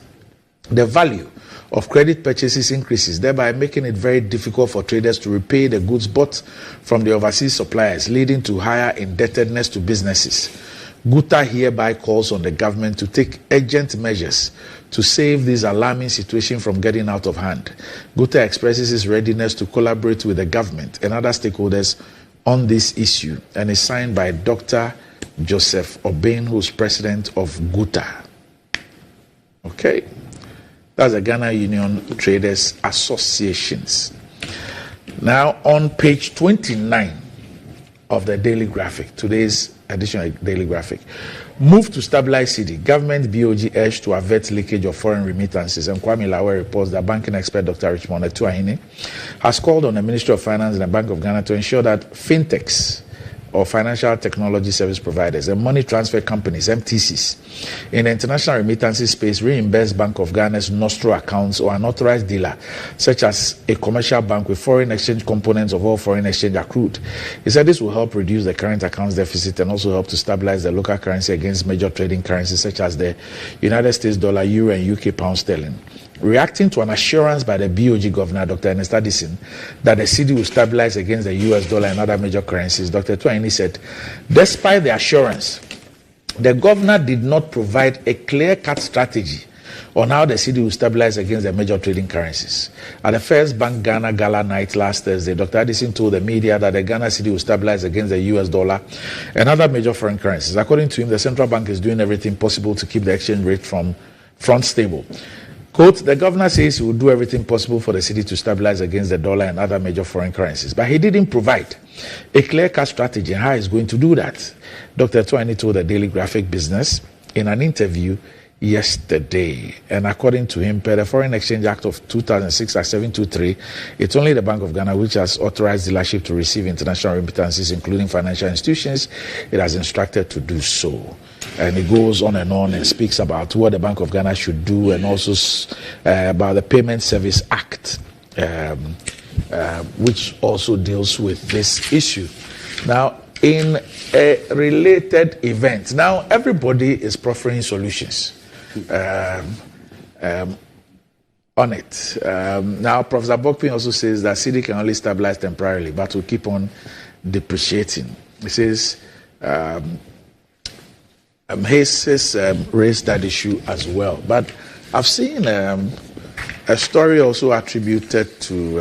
The value of credit purchases increases, thereby making it very difficult for traders to repay the goods bought from the overseas suppliers, leading to higher indebtedness to businesses. GUTA hereby calls on the government to take urgent measures to save this alarming situation from getting out of hand. GUTA expresses its readiness to collaborate with the government and other stakeholders on this issue, and is signed by Dr. Joseph Obeng, who's president of GUTA. Okay, that's the Ghana Union Traders Associations. Now, on page 29 of the Daily Graphic, today's edition of Daily Graphic, move to stabilize cedi. Government BOG urged to avert leakage of foreign remittances. And Kwame Lawe reports that banking expert Dr. Richmond Etuahine has called on the Ministry of Finance and the Bank of Ghana to ensure that fintechs, or financial technology service providers, and money transfer companies, MTCs, in the international remittances space reimburse Bank of Ghana's Nostro accounts or an authorized dealer, such as a commercial bank with foreign exchange components of all foreign exchange accrued. He said this will help reduce the current accounts deficit and also help to stabilize the local currency against major trading currencies such as the United States dollar, euro, and UK pound sterling. Reacting to an assurance by the BOG governor, Dr. Ernest Addison, that the cedi will stabilize against the US dollar and other major currencies, Dr. Etuahine said, despite the assurance, the governor did not provide a clear-cut strategy on how the cedi will stabilize against the major trading currencies. At the First Bank Ghana Gala night last Thursday, Dr. Addison told the media that the Ghana cedi will stabilize against the US dollar and other major foreign currencies. According to him, the central bank is doing everything possible to keep the exchange rate from front stable. Quote, the governor says he will do everything possible for the cedi to stabilize against the dollar and other major foreign currencies, but he didn't provide a clear-cut strategy on how he's going to do that. Dr. Etuahine told the Daily Graphic Business in an interview yesterday. And according to him, per the Foreign Exchange Act of 2006 at 723, it's only the Bank of Ghana which has authorized dealership to receive international remittances, including financial institutions. It has instructed to do so. And it goes on and speaks about what the Bank of Ghana should do, and also about the Payment Service Act, which also deals with this issue. Now, in a related event, now everybody is proffering solutions on it. Now, Professor Bokpin also says that cedi can only stabilize temporarily, but will keep on depreciating. He says Hayes raised that issue as well. But I've seen a story also attributed to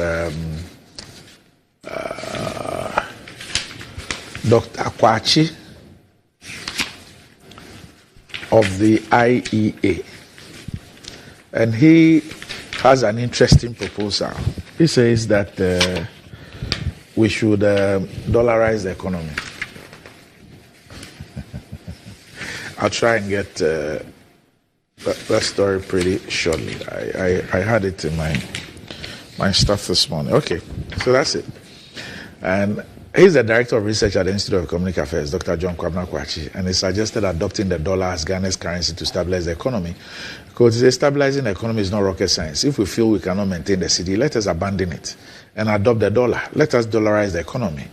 Dr. Akwachi of the IEA. And he has an interesting proposal. He says that we should dollarize the economy. I'll try and get that story pretty shortly. I had it in my my stuff this morning. Okay, so that's it. And he's the Director of Research at the Institute of Economic Affairs, Dr. John Kwabena Kwachi, and he suggested adopting the dollar as Ghana's currency to stabilize the economy. Because he says stabilizing the economy is not rocket science. If we feel we cannot maintain the cedi, let us abandon it and adopt the dollar. Let us dollarize the economy.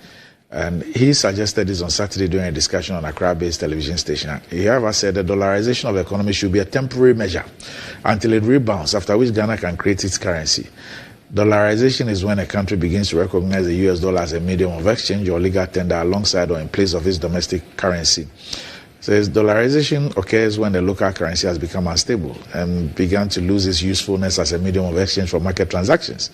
And he suggested this on Saturday during a discussion on Accra-based television station. He, however, said the dollarization of the economy should be a temporary measure until it rebounds, after which Ghana can create its currency. Dollarization is when a country begins to recognize the US dollar as a medium of exchange or legal tender alongside or in place of its domestic currency. Says dollarization occurs when the local currency has become unstable and began to lose its usefulness as a medium of exchange for market transactions.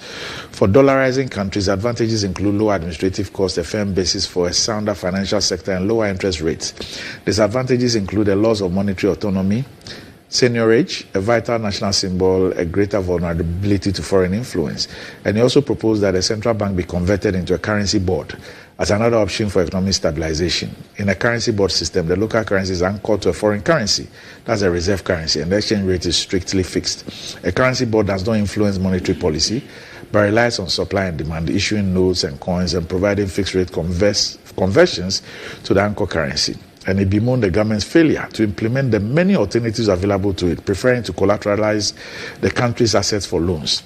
For dollarizing countries, advantages include lower administrative costs, a firm basis for a sounder financial sector, and lower interest rates. Disadvantages include a loss of monetary autonomy, seniorage, a vital national symbol, a greater vulnerability to foreign influence. And he also proposed that the central bank be converted into a currency board as another option for economic stabilization. In a currency board system, the local currency is anchored to a foreign currency, that's a reserve currency, and the exchange rate is strictly fixed. A currency board does not influence monetary policy, but relies on supply and demand, issuing notes and coins and providing fixed rate conversions to the anchor currency. And it bemoaned the government's failure to implement the many alternatives available to it, preferring to collateralize the country's assets for loans.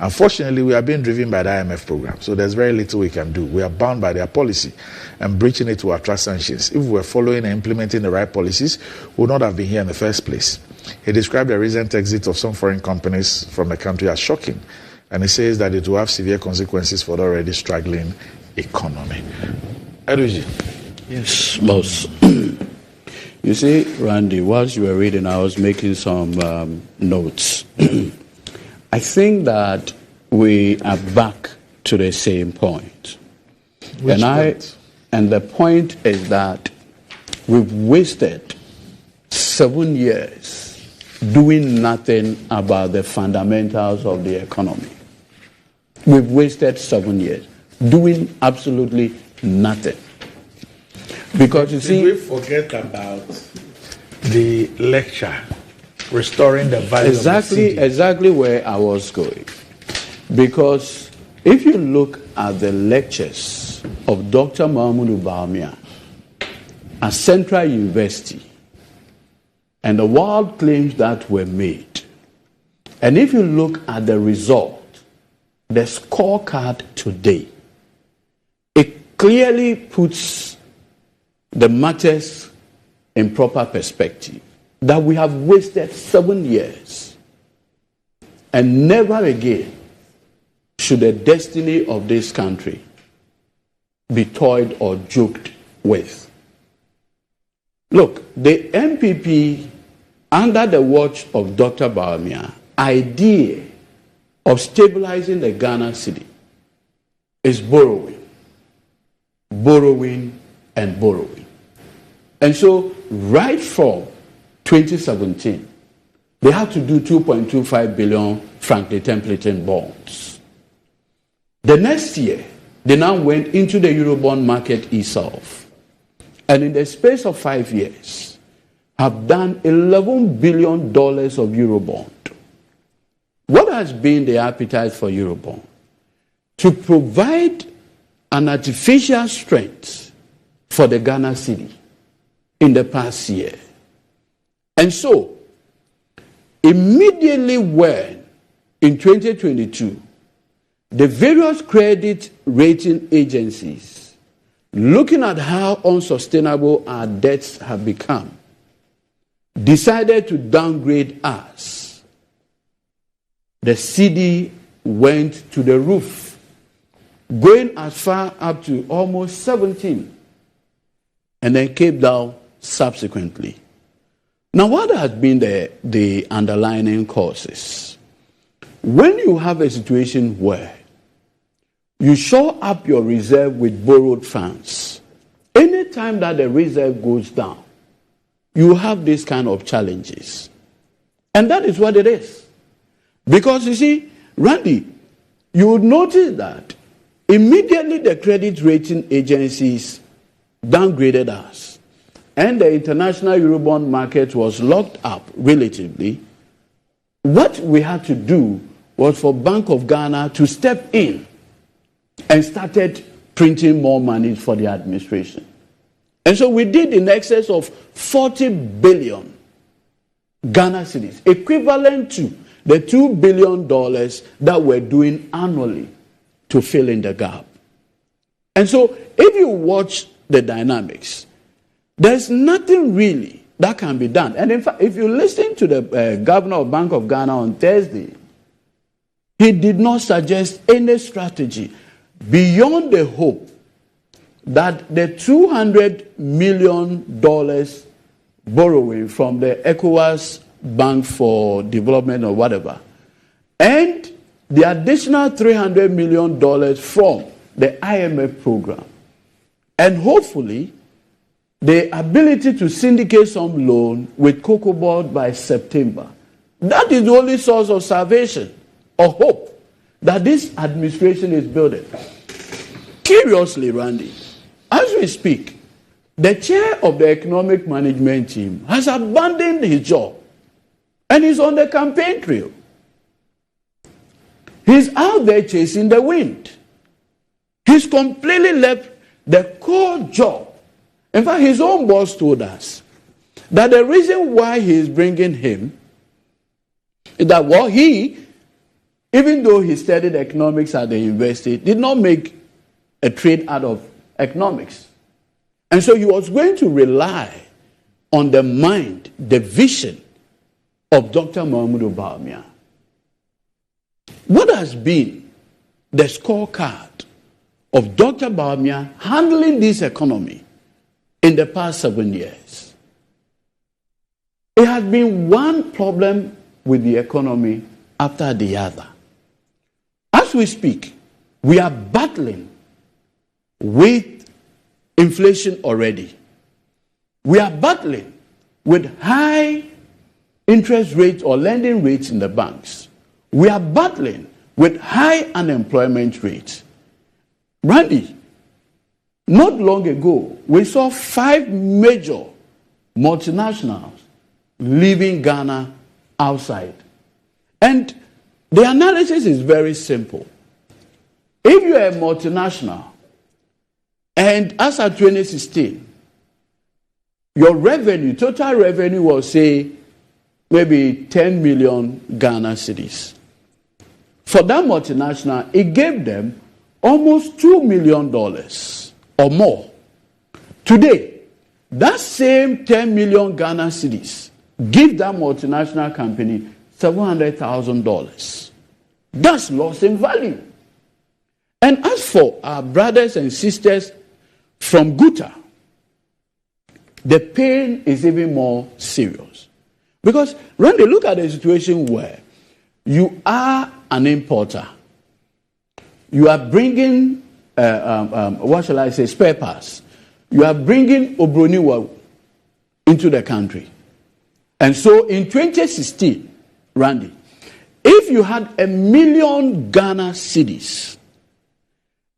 Unfortunately, we are being driven by the IMF program, so there's very little we can do. We are bound by their policy, and breaching it will attract sanctions. If we were following and implementing the right policies, we would not have been here in the first place. He described the recent exit of some foreign companies from the country as shocking, and he says that it will have severe consequences for the already struggling economy. Eduji. Yes, boss. You see, Randy, whilst you were reading, I was making some notes. I think that we are back to the same point. Which point? And the point is that we've wasted 7 years doing nothing about the fundamentals of the economy. We've wasted 7 years doing absolutely nothing. Because you see, we forget about the lecture, restoring the value of the cedi. Exactly where I was going. Because if you look at the lectures of Dr. Mahmoud Bawumia at Central University and the wild claims that were made, and if you look at the result, the scorecard today, it clearly puts the matters in proper perspective, that we have wasted 7 years and never again should the destiny of this country be toyed or joked with. Look, the MPP, under the watch of Dr. Bawumia, idea of stabilizing the Ghana cedi is borrowing, and borrowing. And so, right from 2017, they had to do 2.25 billion Franklin Templeton bonds. The next year, they now went into the Eurobond market itself. And in the space of 5 years, have done $11 billion of Eurobond. What has been the appetite for Eurobond? To provide an artificial strength for the Ghana cedi in the past year. And so, immediately when, in 2022, the various credit rating agencies, looking at how unsustainable our debts have become, decided to downgrade us, the cedi went to the roof, going as far up to almost 17, and then came down subsequently. Now, what has been the underlying causes? When you have a situation where you shore up your reserve with borrowed funds, anytime that the reserve goes down, you have these kind of challenges. And that is what it is. Because you see, Randy, you would notice that immediately the credit rating agencies downgraded us, and the international Eurobond market was locked up relatively, what we had to do was for Bank of Ghana to step in and started printing more money for the administration. And so we did in excess of 40 billion Ghana cedis, equivalent to the $2 billion that we're doing annually to fill in the gap. And so if you watch the dynamics, there's nothing really that can be done. And in fact, if you listen to the governor of Bank of Ghana on Thursday, he did not suggest any strategy beyond the hope that the $200 million borrowing from the ECOWAS Bank for Development or whatever, and the additional $300 million from the IMF program, and hopefully the ability to syndicate some loan with Cocoa Board by September. That is the only source of salvation or hope that this administration is building. Curiously, Randy, as we speak, the chair of the economic management team has abandoned his job and is on the campaign trail. He's out there chasing the wind. He's completely left the core job. In fact, his own boss told us that the reason why he is bringing him is that, well, he, even though he studied economics at the university, did not make a trade out of economics. And so he was going to rely on the mind, the vision of Dr. Mahmoud Bawumia. What has been the scorecard of Dr. Bawumia handling this economy in the past 7 years? It has been one problem with the economy after the other. As we speak, we are battling with inflation already. We are battling with high interest rates or lending rates in the banks. We are battling with high unemployment rates. Randy, not long ago, we saw 5 major multinationals leaving Ghana outside. And the analysis is very simple. If you are a multinational, and as of 2016, your revenue, total revenue was, say, maybe 10 million Ghana cedis. For that multinational, it gave them almost $2 million or more. Today, that same 10 million Ghana cedis give that multinational company $700,000. That's loss in value. And as for our brothers and sisters from Guta, the pain is even more serious. Because, Randy, look at the situation where you are an importer. You are bringing, what shall I say, spare parts. You are bringing Obroniwa into the country. And so in 2016, Randy, if you had 1 million Ghana cedis,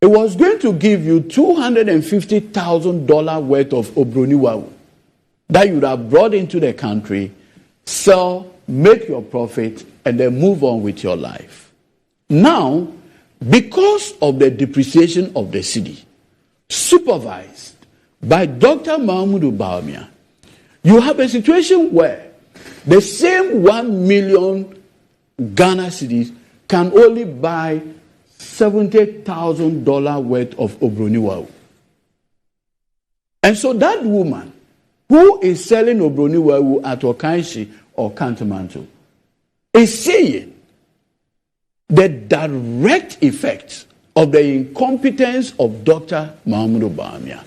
it was going to give you $250,000 worth of Obroniwa that you would have brought into the country, sell, make your profit, and then move on with your life. Now, because of the depreciation of the cedi, supervised by Dr. Mahmoud Bawumia, you have a situation where the same 1 million Ghana cedis can only buy $70,000 worth of Obroniwa. And so that woman who is selling Obroniwa at Okanshi or Kantamanto is seeing the direct effects of the incompetence of Dr. Mahmoud Bawumia.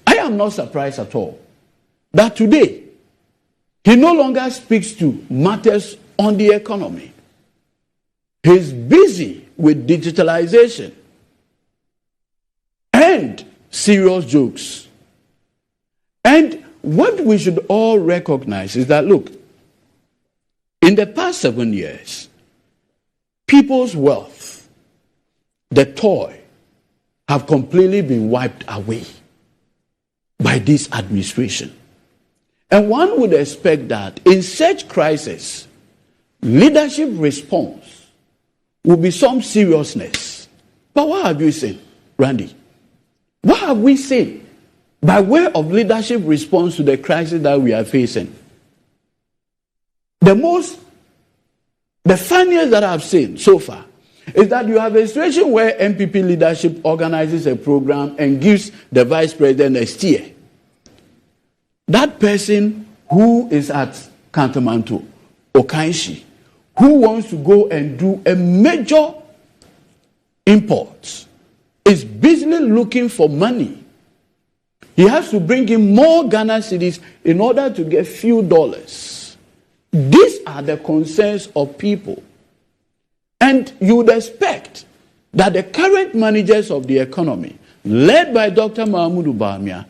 I am not surprised at all that today he no longer speaks to matters on the economy. He's busy with digitalization and serious jokes. And what we should all recognize is that, look, in the past 7 years, people's wealth, the toy, have completely been wiped away by this administration. And one would expect that in such crisis, leadership response will be some seriousness. But what have you seen, Randy? What have we seen by way of leadership response to the crisis that we are facing? The funniest that I've seen so far is that you have a situation where MPP leadership organizes a program and gives the vice president a steer. That person who is at Kantamanto, Okainshi, who wants to go and do a major import, is busily looking for money. He has to bring in more Ghana cedis in order to get few dollars. These are the concerns of people. And you would expect that the current managers of the economy, led by Dr. Mahmoud Bawumia,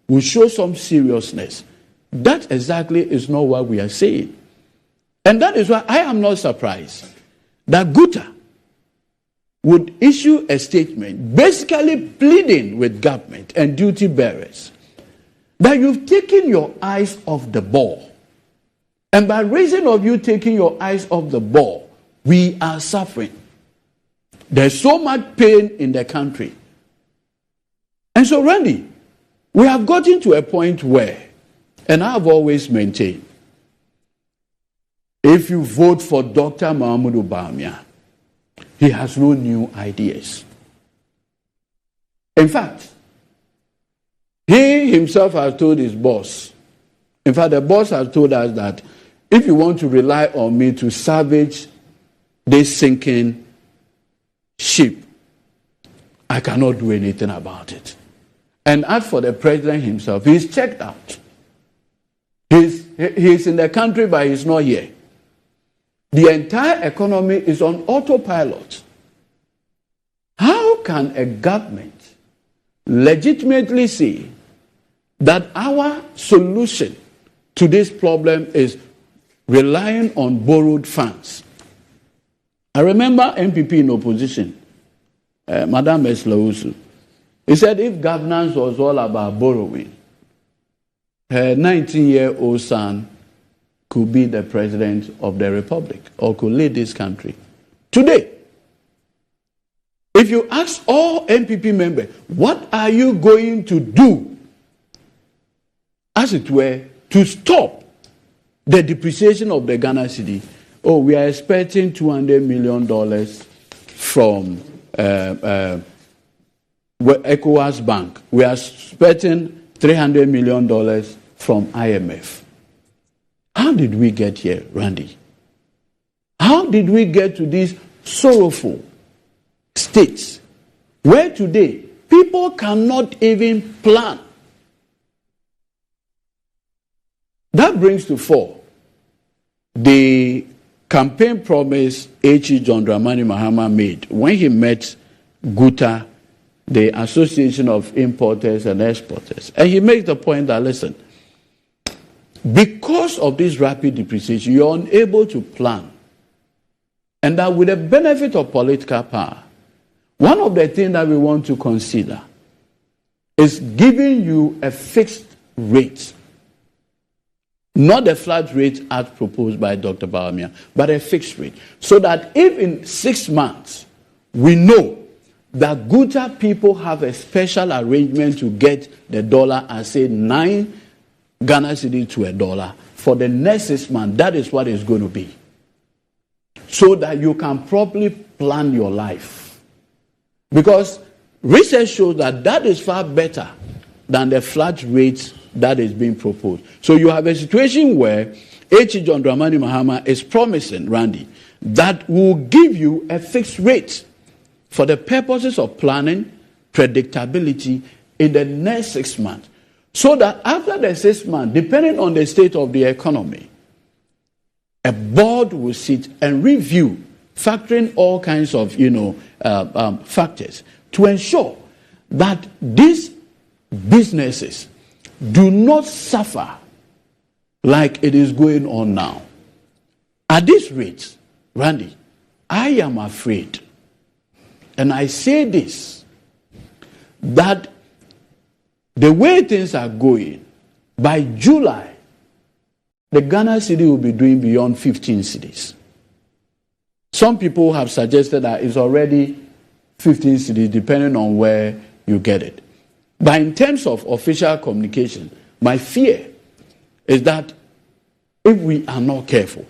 will show some seriousness. That exactly is not what we are saying. And that is why I am not surprised that Guta would issue a statement basically pleading with government and duty bearers that you've taken your eyes off the ball. And by reason of you taking your eyes off the ball, we are suffering. There's so much pain in the country. And so, Randy, we have gotten to a point where, and I've always maintained, if you vote for Dr. Mahmoud Bawumia, he has no new ideas. In fact, he himself has told his boss, in fact, the boss has told us that if you want to rely on me to salvage this sinking ship, I cannot do anything about it. And as for the president himself, he's checked out. He's in the country, but he's not here. The entire economy is on autopilot. How can a government legitimately say that our solution to this problem is relying on borrowed funds? I remember MPP in opposition, Madam Eslausu. He said if governance was all about borrowing, her 19-year-old son could be the president of the republic or could lead this country. Today, if you ask all MPP members, what are you going to do, as it were, to stop the depreciation of the Ghana cedi? Oh, we are expecting $200 million from ECOWAS Bank. We are expecting $300 million from IMF. How did we get here, Randy? How did we get to these sorrowful states where today people cannot even plan? That brings to fore the campaign promise H.E. John Dramani Mahama made when he met Guta, the Association of Importers and Exporters. And he makes the point that, listen, because of this rapid depreciation, you're unable to plan. And that with the benefit of political power, one of the things that we want to consider is giving you a fixed rate. Not a flat rate as proposed by Dr. Bawumia, but a fixed rate. So that if in 6 months we know that Guta people have a special arrangement to get the dollar and say 9 Ghana cedi to $1 for the next 6 months, that is what it's going to be. So that you can properly plan your life. Because research shows that that is far better than the flat rate that is being proposed. So you have a situation where H.E. John Dramani Mahama is promising, Randy, that will give you a fixed rate for the purposes of planning, predictability in the next 6 months. So that after the 6 months, depending on the state of the economy, a board will sit and review, factoring all kinds of, factors to ensure that these businesses do not suffer like it is going on now. At this rate, Randy, I am afraid, and I say this, that the way things are going, by July, the Ghana cedi will be doing beyond 15 cedis. Some people have suggested that it's already 15 cedis, depending on where you get it. But in terms of official communication, my fear is that if we are not careful,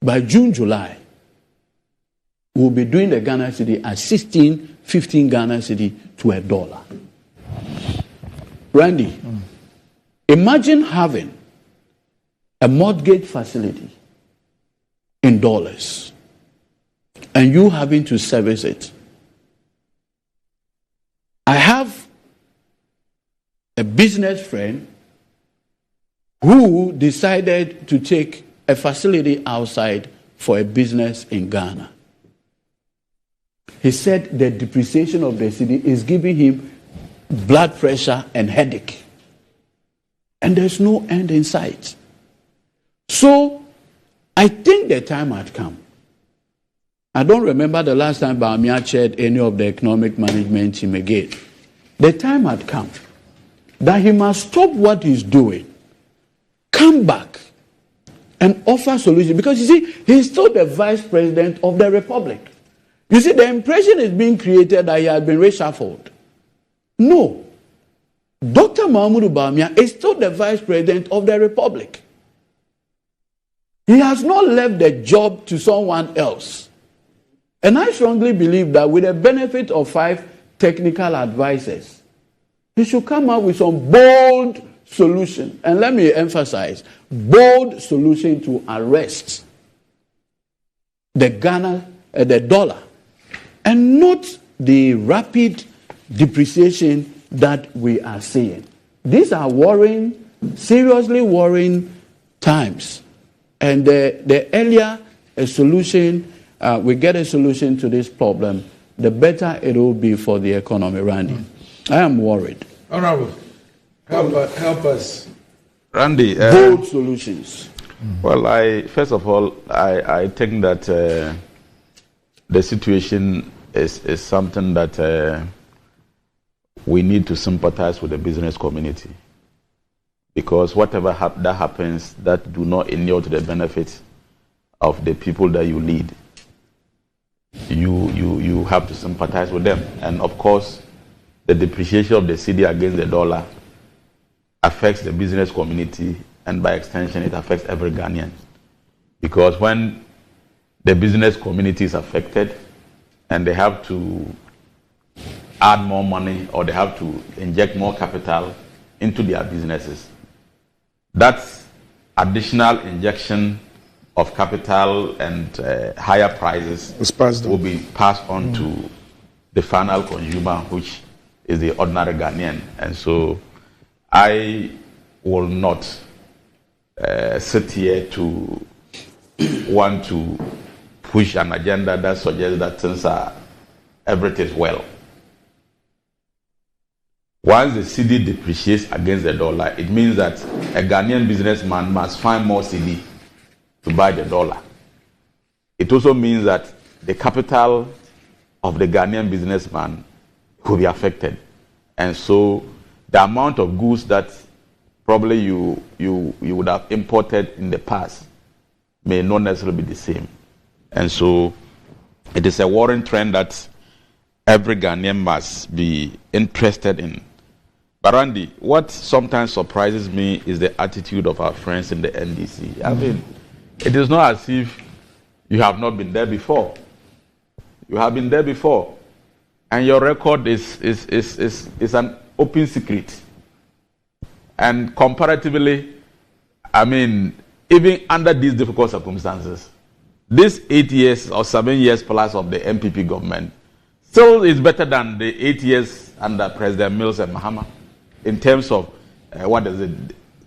by June, July, we'll be doing the Ghana cedi at 16, 15 Ghana cedi to $1. Randy, imagine having a mortgage facility in dollars and you having to service it. I have a business friend who decided to take a facility outside for a business in Ghana. He said the depreciation of the cedi is giving him blood pressure and headache. And there's no end in sight. So, I think the time had come. I don't remember the last time Bawumia chaired any of the economic management team again. The time had come that he must stop what he's doing, come back, and offer solutions. Because you see, he's still the vice president of the republic. You see, the impression is being created that he has been reshuffled. No. Dr. Mahmoud Bawumia is still the vice president of the republic. He has not left the job to someone else. And I strongly believe that with the benefit of 5 technical advisors, he should come up with some bold solution. And let me emphasize, bold solution to arrest the dollar, and not the rapid depreciation that we are seeing. These are worrying, seriously worrying times. And the earlier a solution, we get a solution to this problem, the better it will be for the economy, Randy. I am worried. Honorable, help us. Randy. Bold solutions. Well, first of all, I think that the situation is something that we need to sympathize with the business community. Because whatever that happens that do not inure to the benefit of the people that you lead, you have to sympathize with them. And of course, the depreciation of the cedi against the dollar affects the business community, and by extension, it affects every Ghanaian. Because when the business community is affected and they have to add more money or they have to inject more capital into their businesses, that additional injection of capital and higher prices will be passed on to the final consumer, which is the ordinary Ghanaian. And so I will not sit here to want to push an agenda that suggests that things are everything well. Once the cedi depreciates against the dollar, it means that a Ghanaian businessman must find more cedi to buy the dollar. It also means that the capital of the Ghanaian businessman will be affected. And so the amount of goods that probably you would have imported in the past may not necessarily be the same. And so it is a worrying trend that every Ghanaian must be interested in. But Randy, what sometimes surprises me is the attitude of our friends in the NDC. I mean, it is not as if you have not been there before. You have been there before. And your record is an open secret. And comparatively, I mean, even under these difficult circumstances, this 8 years or 7 years plus of the MPP government still is better than the 8 years under President Mills and Mahama in terms of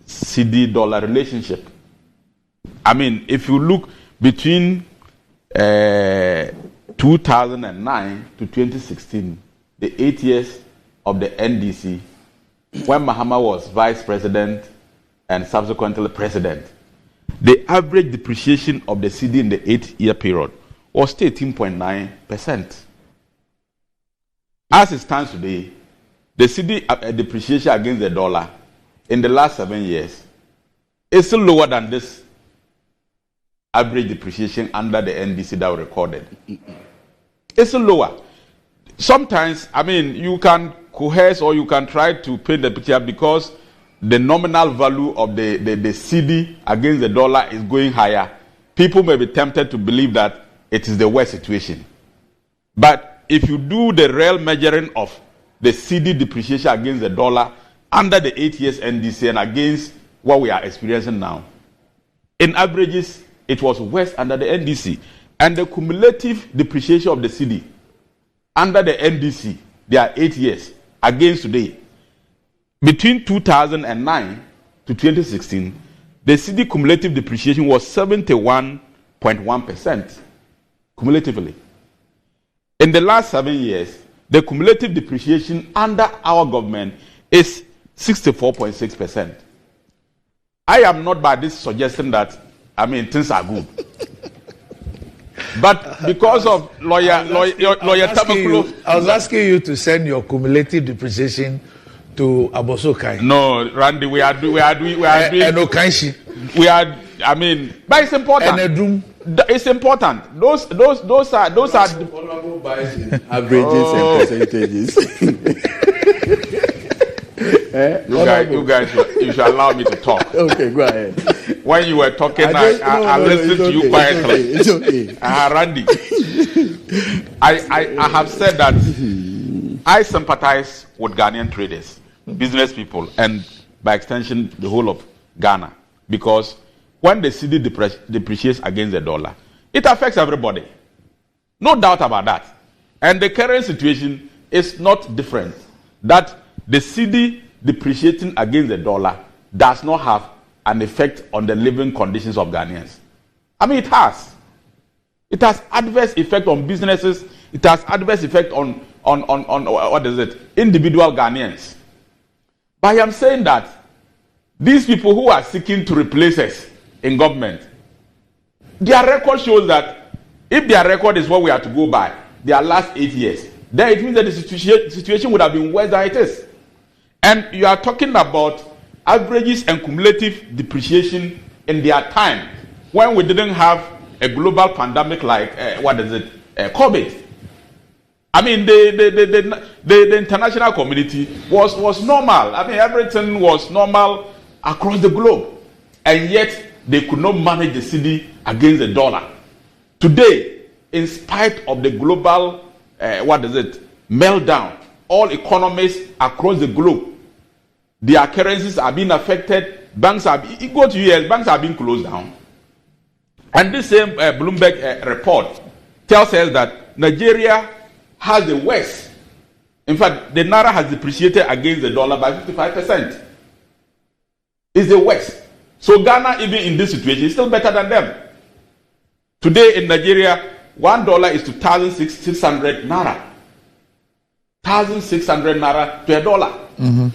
cedi-dollar relationship. I mean, if you look between 2009 to 2016, the 8 years of the NDC, when Mahama was vice president and subsequently president, the average depreciation of the cedi in the 8-year period was 18.9%. As it stands today, the cedi depreciation against the dollar in the last 7 years is still lower than this. average depreciation under the NDC that we recorded. It's lower. Sometimes, I mean, you can coerce or you can try to paint the picture because the nominal value of the CD against the dollar is going higher. People may be tempted to believe that it is the worst situation. But if you do the real measuring of the CD depreciation against the dollar under the 8 years NDC and against what we are experiencing now, in averages, it was worse under the NDC. And the cumulative depreciation of the CD under the NDC, they are 8 years against today. Between 2009 to 2016, the CD cumulative depreciation was 71.1% cumulatively. In the last 7 years, the cumulative depreciation under our government is 64.6%. I am not by this suggesting that, I mean, things are good. But because of lawyer Tabakulo, I was asking you to send your cumulative depreciation to Abosokai. No, Randy, we are doing. And Okanshi. We are. I mean, but it's important. It's important. Those are averages and percentages. You guys, you should allow me to talk. Okay, go ahead. When you were talking, I listened to you quietly. It's okay. Randy, I have said that I sympathize with Ghanaian traders, business people, and by extension, the whole of Ghana, because when the CD depreciates against the dollar, it affects everybody. No doubt about that. And the current situation is not different. That the CD depreciating against the dollar does not have an effect on the living conditions of Ghanaians. I mean, it has. It has adverse effect on businesses. It has adverse effect on individual Ghanaians. But I am saying that these people who are seeking to replace us in government, their record shows that if their record is what we are to go by, their last 8 years, then it means that the situation would have been worse than it is. And you are talking about averages and cumulative depreciation in their time when we didn't have a global pandemic like COVID. I mean, the international community was normal. I mean, everything was normal across the globe, and yet they could not manage the CD against the dollar. Today, in spite of the global meltdown, all economies across the globe, their currencies are being affected. Banks are go to US, banks are being closed down. And this same Bloomberg report tells us that Nigeria has the worst. In fact, the naira has depreciated against the dollar by 55%. It's the worst. So Ghana, even in this situation, is still better than them. Today in Nigeria, $1 is to 1,600 naira. 1,600 naira to a dollar. Mm-hmm.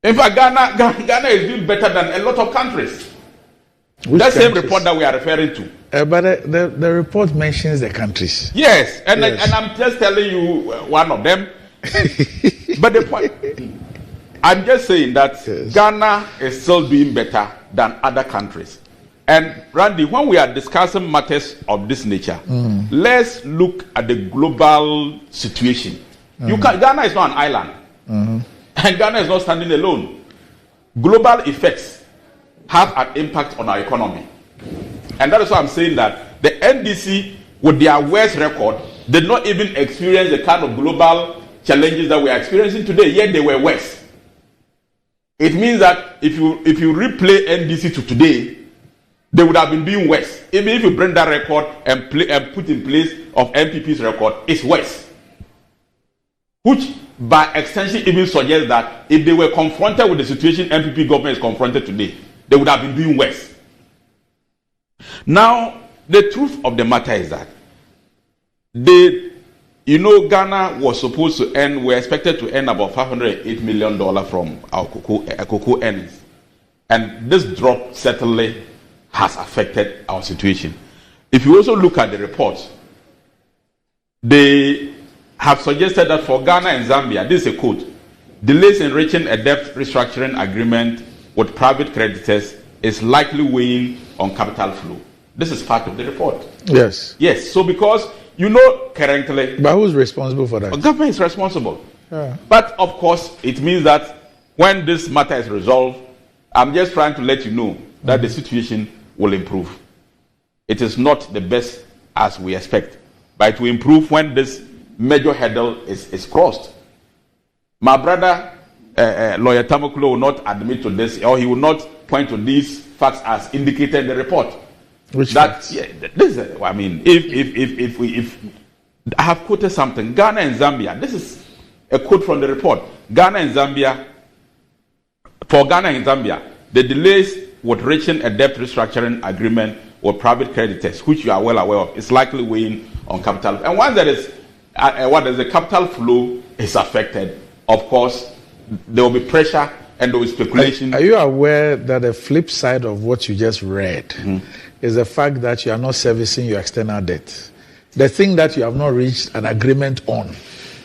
In fact, Ghana is doing better than a lot of countries. That same report that we are referring to. But the report mentions the countries. Yes, and I'm just telling you one of them. But the point, I'm just saying that Ghana is still doing better than other countries. And Randy, when we are discussing matters of this nature, let's look at the global situation. Ghana is not an island. And Ghana is not standing alone. Global effects have an impact on our economy. And that is why I'm saying that the NDC, with their worst record, did not even experience the kind of global challenges that we are experiencing today, yet they were worse. It means that if you replay NDC to today, they would have been doing worse. Even if you bring that record and put in place of MPP's record, it's worse. Which, by extension, even suggests that if they were confronted with the situation MPP government is confronted today, they would have been doing worse. Now, the truth of the matter is that Ghana was supposed to earn, we're expected to earn about $508 million from our cocoa earnings. And this drop certainly has affected our situation. If you also look at the reports, they have suggested that for Ghana and Zambia, this is a quote, delays in reaching a debt restructuring agreement with private creditors is likely weighing on capital flow. This is part of the report. Yes. Yes. So because currently. But who's responsible for that? The government is responsible. Yeah. But of course, it means that when this matter is resolved, I'm just trying to let you know that the situation will improve. It is not the best as we expect, but it will improve when this major hurdle is crossed. My brother, Lawyer Tamukulo, will not admit to this, or he will not point to these facts as indicated in the report. Which facts? Yeah, this is, I mean, if I have quoted something, Ghana and Zambia. This is a quote from the report. For Ghana and Zambia, the delays with reaching a debt restructuring agreement with private creditors, which you are well aware of, is likely weighing on capital. And once there is the capital flow is affected, of course, there will be pressure and there will be speculation. Are you aware that the flip side of what you just read is the fact that you are not servicing your external debt? The thing that you have not reached an agreement on,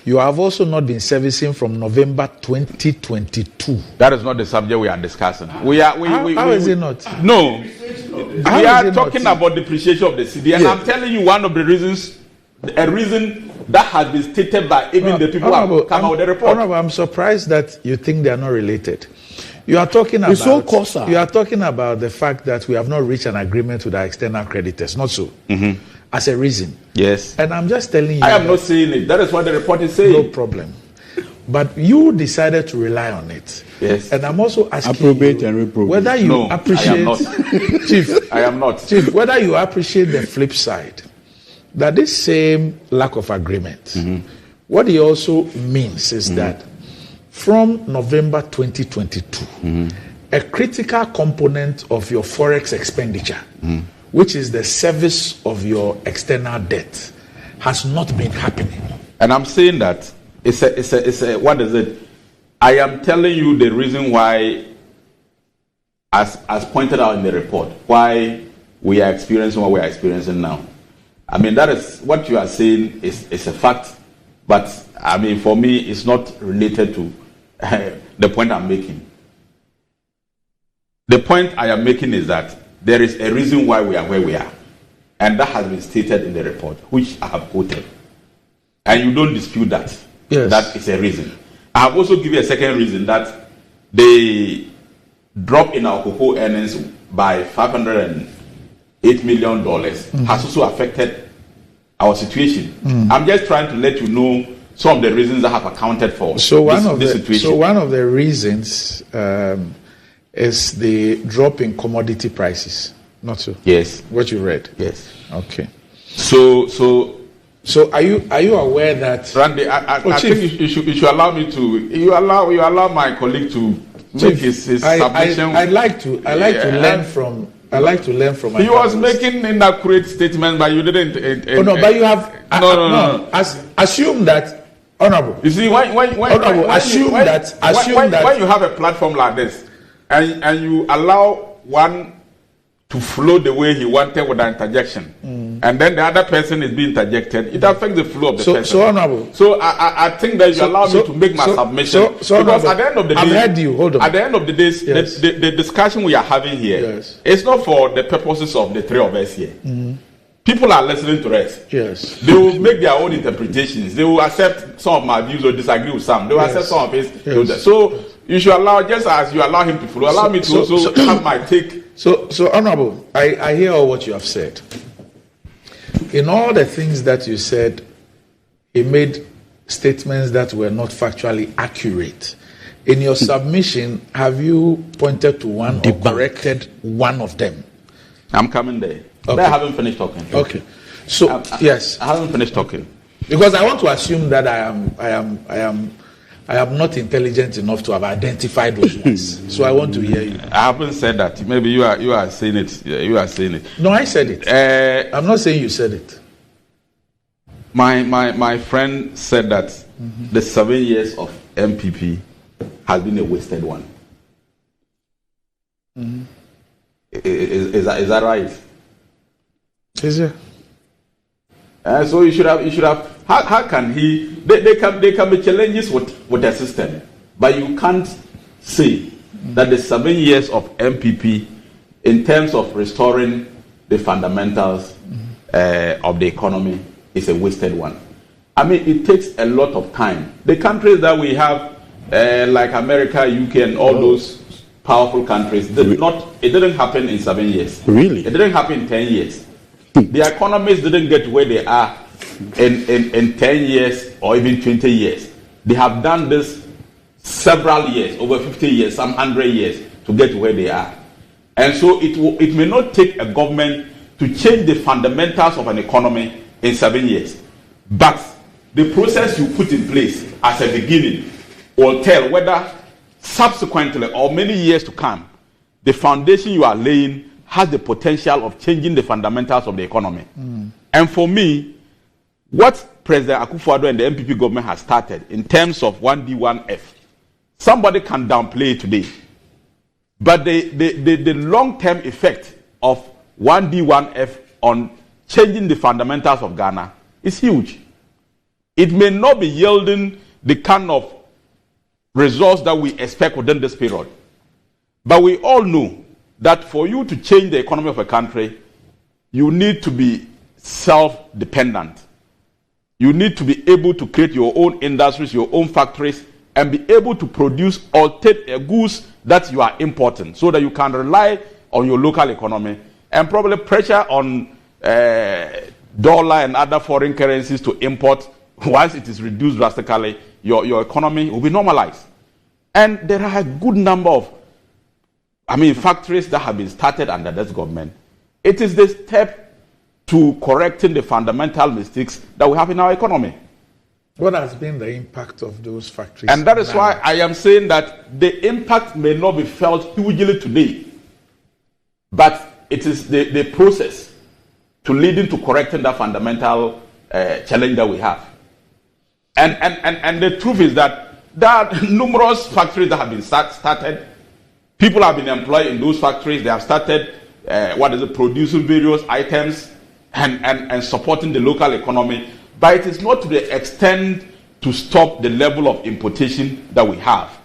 you have also not been servicing from November 2022. That is not the subject we are discussing. How is it not? No. We are talking about depreciation of the cedi, and I'm telling you one of the reasons, a reason that has been stated by even the people who have come out with the report. I'm surprised that you think they are not related. You are talking about the fact that we have not reached an agreement with our external creditors, not so. As a reason. Yes. And I'm just telling you. I am not saying it. That is what the report is saying. No problem. But you decided to rely on it. Yes. And I'm also asking appropriate and reprobate. Whether you appreciate. I am not. Chief. I am not. Chief, whether you appreciate the flip side, that this same lack of agreement, what it also means is that from November 2022, a critical component of your forex expenditure, which is the service of your external debt, has not been happening. And I'm saying that it's a what is it? I am telling you the reason why, as pointed out in the report, why we are experiencing what we are experiencing now. I mean, that is what you are saying is a fact, but I mean, for me, it's not related to the point I'm making. The point I am making is that there is a reason why we are where we are. And that has been stated in the report, which I have quoted. And you don't dispute that. Yes. That is a reason. I have also given a second reason, that the drop in our cocoa earnings by $508 million has also affected our situation. I'm just trying to let you know some of the reasons that have accounted for this situation. So one of the reasons is the drop in commodity prices. Not so. Yes. What you read. Yes. Okay. So are you aware that Randy? I think you should allow me to. You allow my colleague to make his submission. I like to learn from. I like to learn from. He was making inaccurate statements, but you didn't. But you have. No. Assume that, Honorable. You see, when you have a platform like this, and you allow one to flow the way he wanted with the interjection, and then the other person is being interjected, it affects the flow of the person. So Honorable. So I think that you allow me to make my submission. Because at the end of the day, I've heard you. Hold on. At the end of the day, the discussion we are having here is not for the purposes of the three of us here. People are listening to us. Yes. They will make their own interpretations. They will accept some of my views or disagree with some. They will accept some of his. Yes. So you should allow, just as you allow him to flow, allow me to also have my take. So Honorable, I hear all what you have said. In all the things that you said, he made statements that were not factually accurate. In your submission, have you pointed to one or corrected one of them? I'm coming there. Okay. But I haven't finished talking. Okay. So yes, I haven't finished talking because I want to assume that I am not intelligent enough to have identified those ones. So I want to hear you. I haven't said that. Maybe you are saying it. You are saying it. No, I said it. I'm not saying you said it. My friend said that the 7 years of MPP has been a wasted one. Is that right? Is it? So you should have. How can he? They can be challenges with the system, but you can't say that the 7 years of MPP, in terms of restoring the fundamentals of the economy is a wasted one. I mean, it takes a lot of time. The countries that we have, like America, UK, and all those powerful countries, it didn't happen in 7 years. Really? It didn't happen in 10 years. The economies didn't get where they are in 10 years or even 20 years. They have done this several years, over 50 years, some 100 years to get to where they are. And so it may not take a government to change the fundamentals of an economy in 7 years. But the process you put in place as a beginning will tell whether subsequently or many years to come, the foundation you are laying has the potential of changing the fundamentals of the economy. And for me, what President Akufo-Addo and the MPP government has started in terms of 1D, 1F, somebody can downplay it today. But the long-term effect of 1D, 1F on changing the fundamentals of Ghana is huge. It may not be yielding the kind of results that we expect within this period. But we all know that for you to change the economy of a country, you need to be self-dependent. You need to be able to create your own industries, your own factories, and be able to produce goods that you are importing so that you can rely on your local economy and probably pressure on dollar and other foreign currencies to import. Once it is reduced drastically, your economy will be normalized. And there are a good number of factories that have been started under this government. It is the step to correcting the fundamental mistakes that we have in our economy. What has been the impact of those factories? And that is why I am saying that the impact may not be felt hugely today, but it is the process to leading to correcting that fundamental challenge that we have. And the truth is that there are numerous factories that have been started. People have been employed in those factories. They have started producing various items and supporting the local economy. But it is not to the extent to stop the level of importation that we have.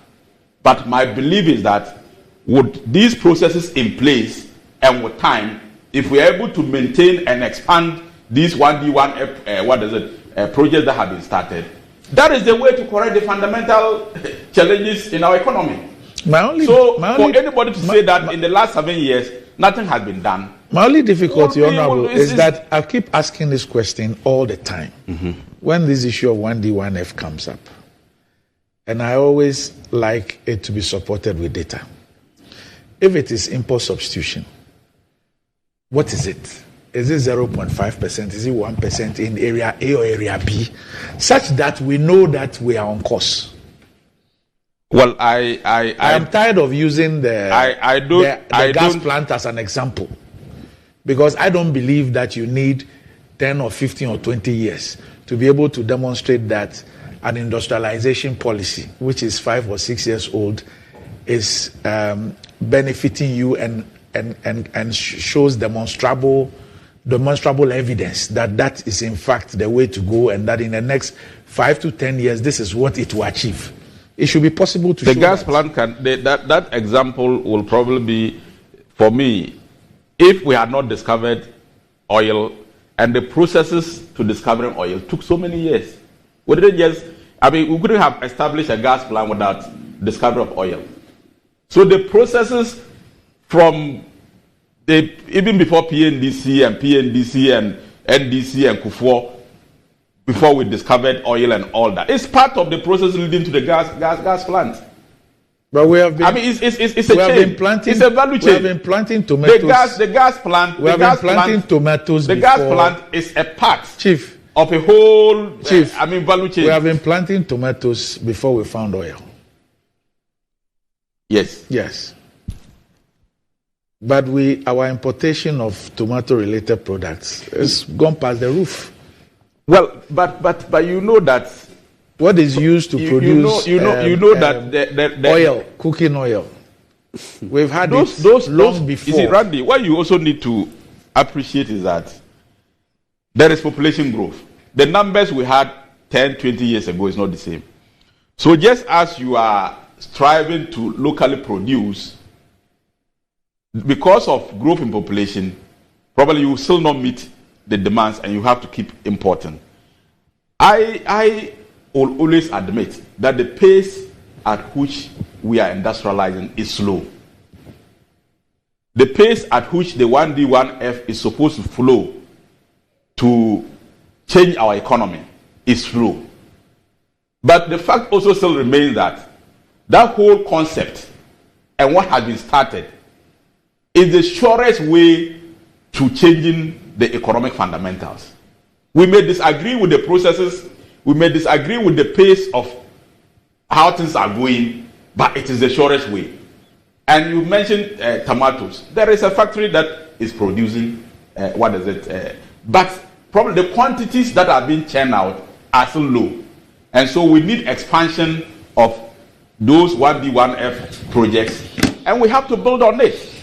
But my belief is that with these processes in place and with time, if we are able to maintain and expand these 1D, 1F, projects that have been started, that is the way to correct the fundamental challenges in our economy. For anybody to say that in the last 7 years, nothing has been done. My only difficulty, Honorable, is that I keep asking this question all the time when this issue of 1D, 1F comes up. And I always like it to be supported with data. If it is import substitution, what is it? Is it 0.5%? Is it 1% in area A or area B? Such that we know that we are on course. Well, I am tired of using the gas plant as an example, because I don't believe that you need 10 or 15 or 20 years to be able to demonstrate that an industrialization policy, which is 5 or 6 years old, is benefiting you and shows demonstrable evidence that is in fact the way to go, and that in the next 5 to 10 years, this is what it will achieve. It should be possible to show the gas plant that example will probably be, for me, if we had not discovered oil, and the processes to discovering oil took so many years. We couldn't have established a gas plant without discovery of oil. So the processes from even before PNDC and NDC and Kufuor, before we discovered oil and all that, it's part of the process leading to the gas plant. But we have been. It's a chain. It's a value chain. We have been planting tomatoes. The gas plant. We have been planting tomatoes. The gas plant is a part, Chief, of a whole. Value chain. We have been planting tomatoes before we found oil. Yes. But our importation of tomato-related products has gone past the roof. Well, but you know that what is used to produce that oil, cooking oil. We've had those long before. You see, Randy, what you also need to appreciate is that there is population growth. The numbers we had 10, 20 years ago is not the same. So just as you are striving to locally produce, because of growth in population, probably you will still not meet the demands and you have to keep importing. I will always admit that the pace at which we are industrializing is slow. The pace at which the 1D, 1F is supposed to flow to change our economy is slow. But the fact also still remains that that whole concept and what has been started is the surest way to changing the economic fundamentals. We may disagree with the processes, we may disagree with the pace of how things are going, but it is the surest way. And you mentioned tomatoes. There is a factory that is producing, but probably the quantities that are being churned out are still low. And so we need expansion of those 1D, 1F projects, and we have to build on it.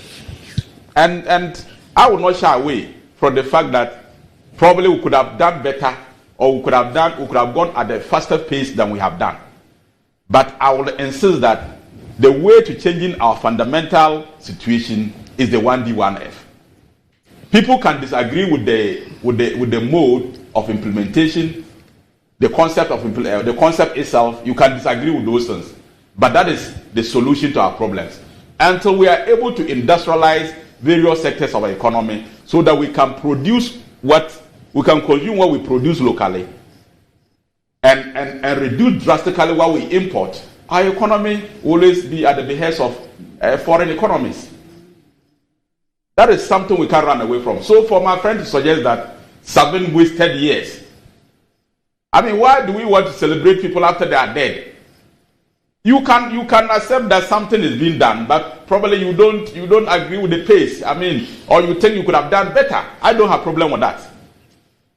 And I will not shy away from the fact that probably we could have done better, or we could have gone at a faster pace than we have done. But I will insist that the way to changing our fundamental situation is the 1D, 1F. People can disagree with the mode of implementation, the concept itself. You can disagree with those things, but that is the solution to our problems. Until we are able to industrialize various sectors of our economy, so that we can produce consume what we produce locally, and reduce drastically what we import, our economy will always be at the behest of foreign economies. That is something we can't run away from. So for my friend to suggest that 7 wasted years, I mean, why do we want to celebrate people after they are dead? You can accept that something is being done, but probably you don't agree with the pace. I mean, or you think you could have done better. I don't have a problem with that.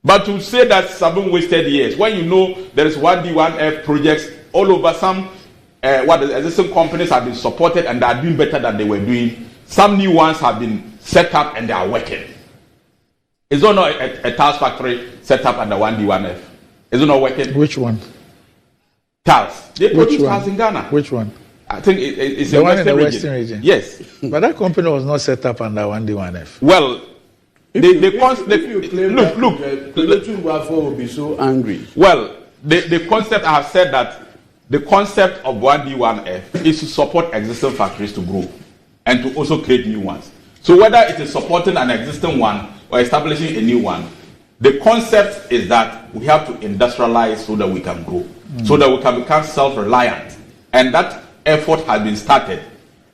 But to say that 7 wasted years, when you know there is 1D, 1F projects all over, some existing companies have been supported and they are doing better than they were doing. Some new ones have been set up and they are working. Is there not a tiles factory set up under 1D, 1F? Is it not working? Which one? Tiles. They produce tiles in Ghana. Which one? I think it's the one in the Western region. Yes. But that company was not set up under 1D, 1F. Well, if you claim look, the will be so angry. Well, the concept, I have said that the concept of 1D, 1F is to support existing factories to grow and to also create new ones. So whether it is supporting an existing one or establishing a new one, the concept is that we have to industrialize so that we can grow, so that we can become self-reliant. And that effort has been started.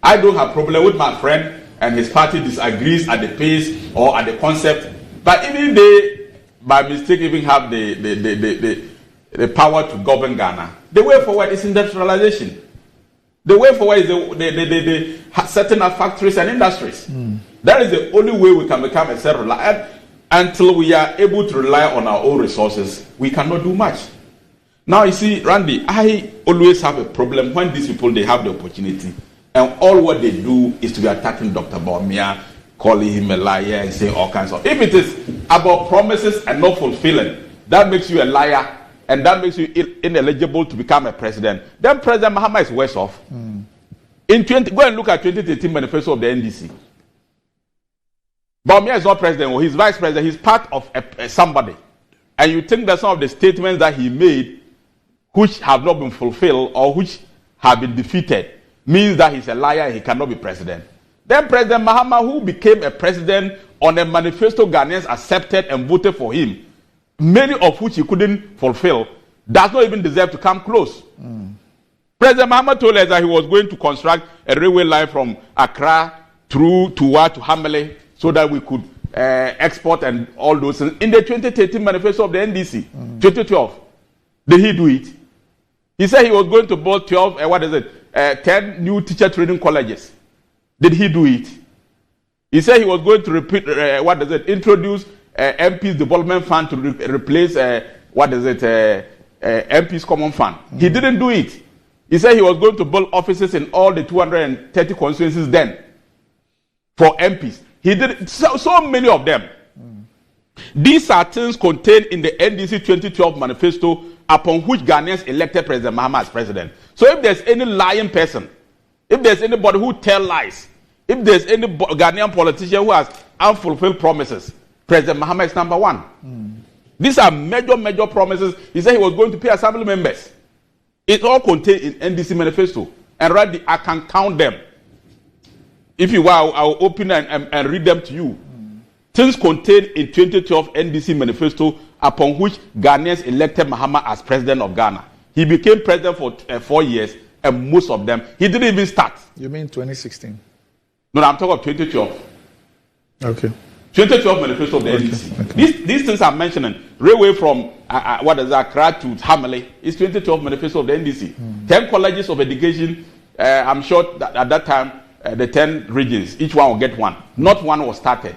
I don't have a problem with my friend and his party disagrees at the pace or at the concept, but even they, by mistake, even have the power to govern Ghana. The way forward is industrialization. The way forward is the setting up factories and industries. That is the only way we can become a self-reliant. Until we are able to rely on our own resources, we cannot do much. Now, you see, Randy, I always have a problem when these people, they have the opportunity, and all what they do is to be attacking Dr. Bawumia, calling him a liar and saying all kinds of. If it is about promises and not fulfilling, that makes you a liar, and that makes you ineligible to become a president. Then President Mahama is worse off. Go and look at 2013 manifesto of the NDC. Bawumia is not president, or he's vice president, he's part of somebody. And you think that some of the statements that he made, which have not been fulfilled or which have been defeated, means that he's a liar and he cannot be president. Then President Mahama, who became a president on a manifesto Ghanaians accepted and voted for him, many of which he couldn't fulfill, does not even deserve to come close. President Mahama told us that he was going to construct a railway line from Accra through Tuwa to Hamele, so that we could export and all those things. In the 2013 manifesto of the NDC, 2012, did he do it? He said he was going to build 10 new teacher training colleges. Did he do it? He said he was going to introduce MP's development fund to replace MP's common fund. He didn't do it. He said he was going to build offices in all the 230 constituencies then for MPs. He did so many of them. These are things contained in the NDC 2012 manifesto upon which Ghanaians elected President Mahama as president. So if there's any lying person, if there's anybody who tells lies, If there's any Ghanaian politician who has unfulfilled promises, President Mahama is number one. These are major promises. He said he was going to pay assembly members. It's all contained in NDC manifesto. And I can count them. If you want, I'll open and read them to you. Things contained in 2012 NDC manifesto upon which Ghanaians elected Mahama as president of Ghana. He became president for 4 years, and most of them, he didn't even start. You mean 2016? No, I'm talking about 2012. Okay. 2012 manifesto of the NDC. Okay. These things I'm mentioning, railway from Accra to Hamale, is 2012 manifesto of the NDC. 10 colleges of education, I'm sure that at that time, the 10 regions, each one will get one. Not one was started.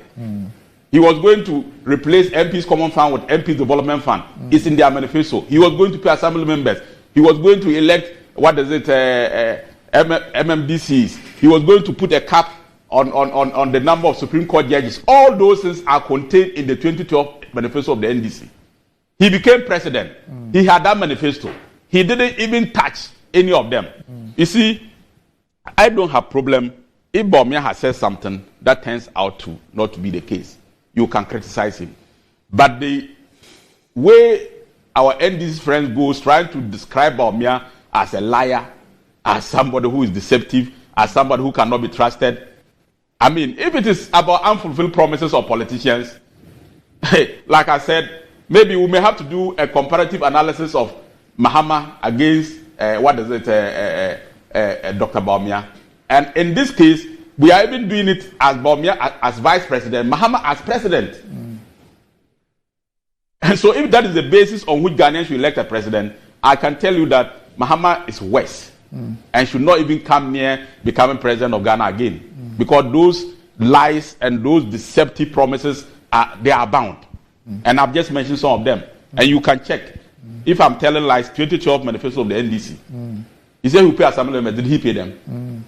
He was going to replace MP's Common Fund with MP's Development Fund. It's in their manifesto. He was going to pay assembly members. He was going to elect, MMDCs. He was going to put a cap on the number of Supreme Court judges. All those things are contained in the 2012 manifesto of the NDC. He became president. He had that manifesto. He didn't even touch any of them. You see, I don't have problem if Bawumia has said something that turns out to not to be the case. You can criticize him. But the way our NDC friends goes trying to describe Bawumia as a liar, as somebody who is deceptive, as somebody who cannot be trusted. I mean, if it is about unfulfilled promises of politicians, like I said, maybe we may have to do a comparative analysis of Mahama against Dr. Bawumia. And in this case, we are even doing it as Bawumia as vice president, Mahama as president. And so if that is the basis on which Ghanaians should elect a president, I can tell you that Mahama is worse and should not even come near becoming president of Ghana again. Because those lies and those deceptive promises, they are bound. And I've just mentioned some of them. And you can check. If I'm telling lies, 2012 manifesto of the NDC. He said he will pay assembly members. Did he pay them?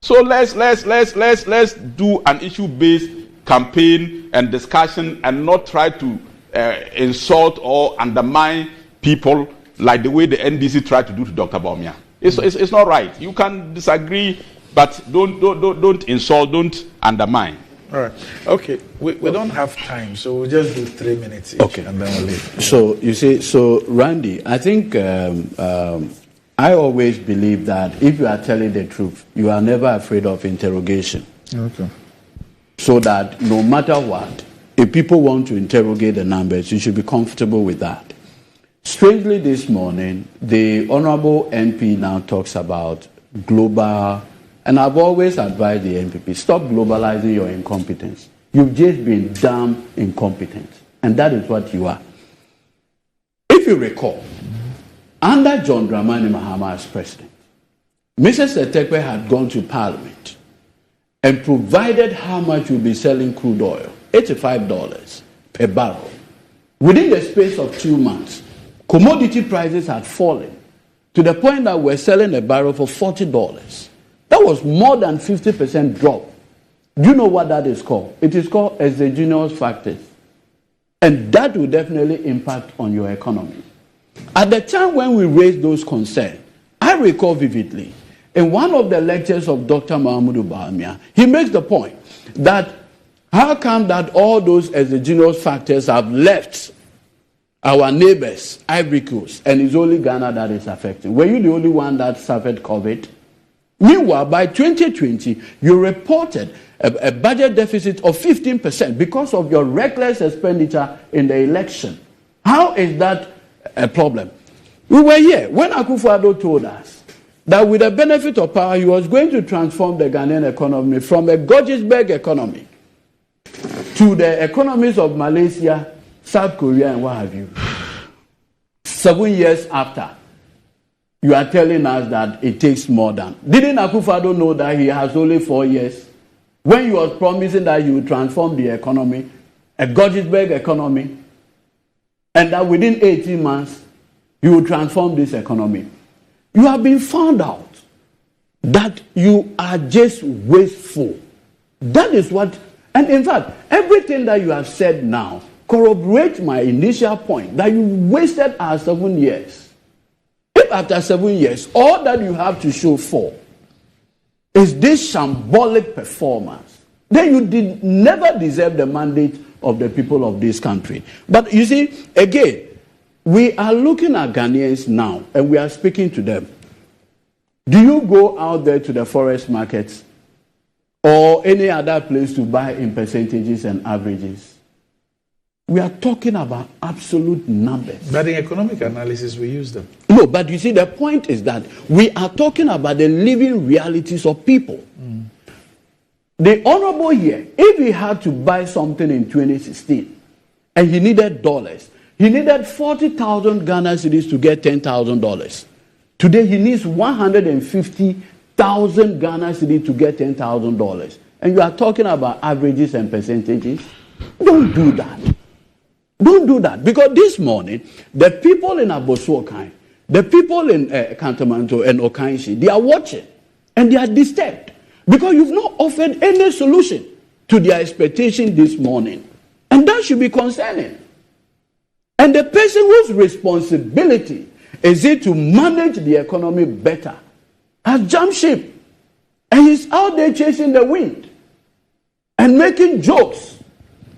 So let's do an issue-based campaign and discussion and not try to insult or undermine people like the way the NDC tried to do to Dr. Bawumia. It's not right. You can disagree, but don't insult, don't undermine. All right. Okay. We don't have time, so we'll just do 3 minutes each, okay, and then we'll leave. So you see, Randy, I think I always believe that if you are telling the truth, you are never afraid of interrogation. Okay. So that no matter what, if people want to interrogate the numbers, you should be comfortable with that. Strangely, this morning, the Honorable NP now talks about global, and I've always advised the NPP, stop globalizing your incompetence. You've just been damn incompetent, and that is what you are. If you recall, under John Dramani Mahama as president, Mrs. Etekwe had gone to Parliament and provided how much we'll be selling crude oil, $85 per barrel. Within the space of 2 months, commodity prices had fallen to the point that we're selling a barrel for $40. That was more than 50% drop. Do you know what that is called? It is called exogenous factors. And that will definitely impact on your economy. At the time when we raised those concerns, I recall vividly, in one of the lectures of Dr. Mahamudu Bawumia, he makes the point that how come that all those exogenous factors have left our neighbors, Ivory Coast, and it's only Ghana that is affected? Were you the only one that suffered COVID? Meanwhile, by 2020, you reported a budget deficit of 15% because of your reckless expenditure in the election. How is that a problem? We were here when Akufo-Addo told us that with the benefit of power, he was going to transform the Ghanaian economy from a Georgesburg economy to the economies of Malaysia, South Korea, and what have you. 7 years after, you are telling us that it takes more than. Didn't Akufo-Addo know that he has only 4 years? When he was promising that he would transform the economy, a Georgesburg economy, and that within 18 months, you will transform this economy. You have been found out that you are just wasteful. That is what, and in fact, everything that you have said now corroborates my initial point that you wasted our 7 years. If after 7 years, all that you have to show for is this shambolic performance, then you did never deserve the mandate of the people of this country. But you see, again, we are looking at Ghanaians now and we are speaking to them. Do you go out there to the forest markets or any other place to buy in percentages and averages? We are talking about absolute numbers. But in economic analysis, we use them. No, but you see, the point is that we are talking about the living realities of people. The honorable here, if he had to buy something in 2016 and he needed dollars, he needed 40,000 Ghana cedis to get $10,000. Today he needs 150,000 Ghana cedis to get $10,000. And you are talking about averages and percentages? Don't do that. Don't do that. Because this morning, the people in Abosuokai, the people in Kantamanto and Okainshi, they are watching and they are disturbed. Because you've not offered any solution to their expectation this morning. And that should be concerning. And the person whose responsibility is it to manage the economy better has jumped ship. And he's out there chasing the wind and making jokes.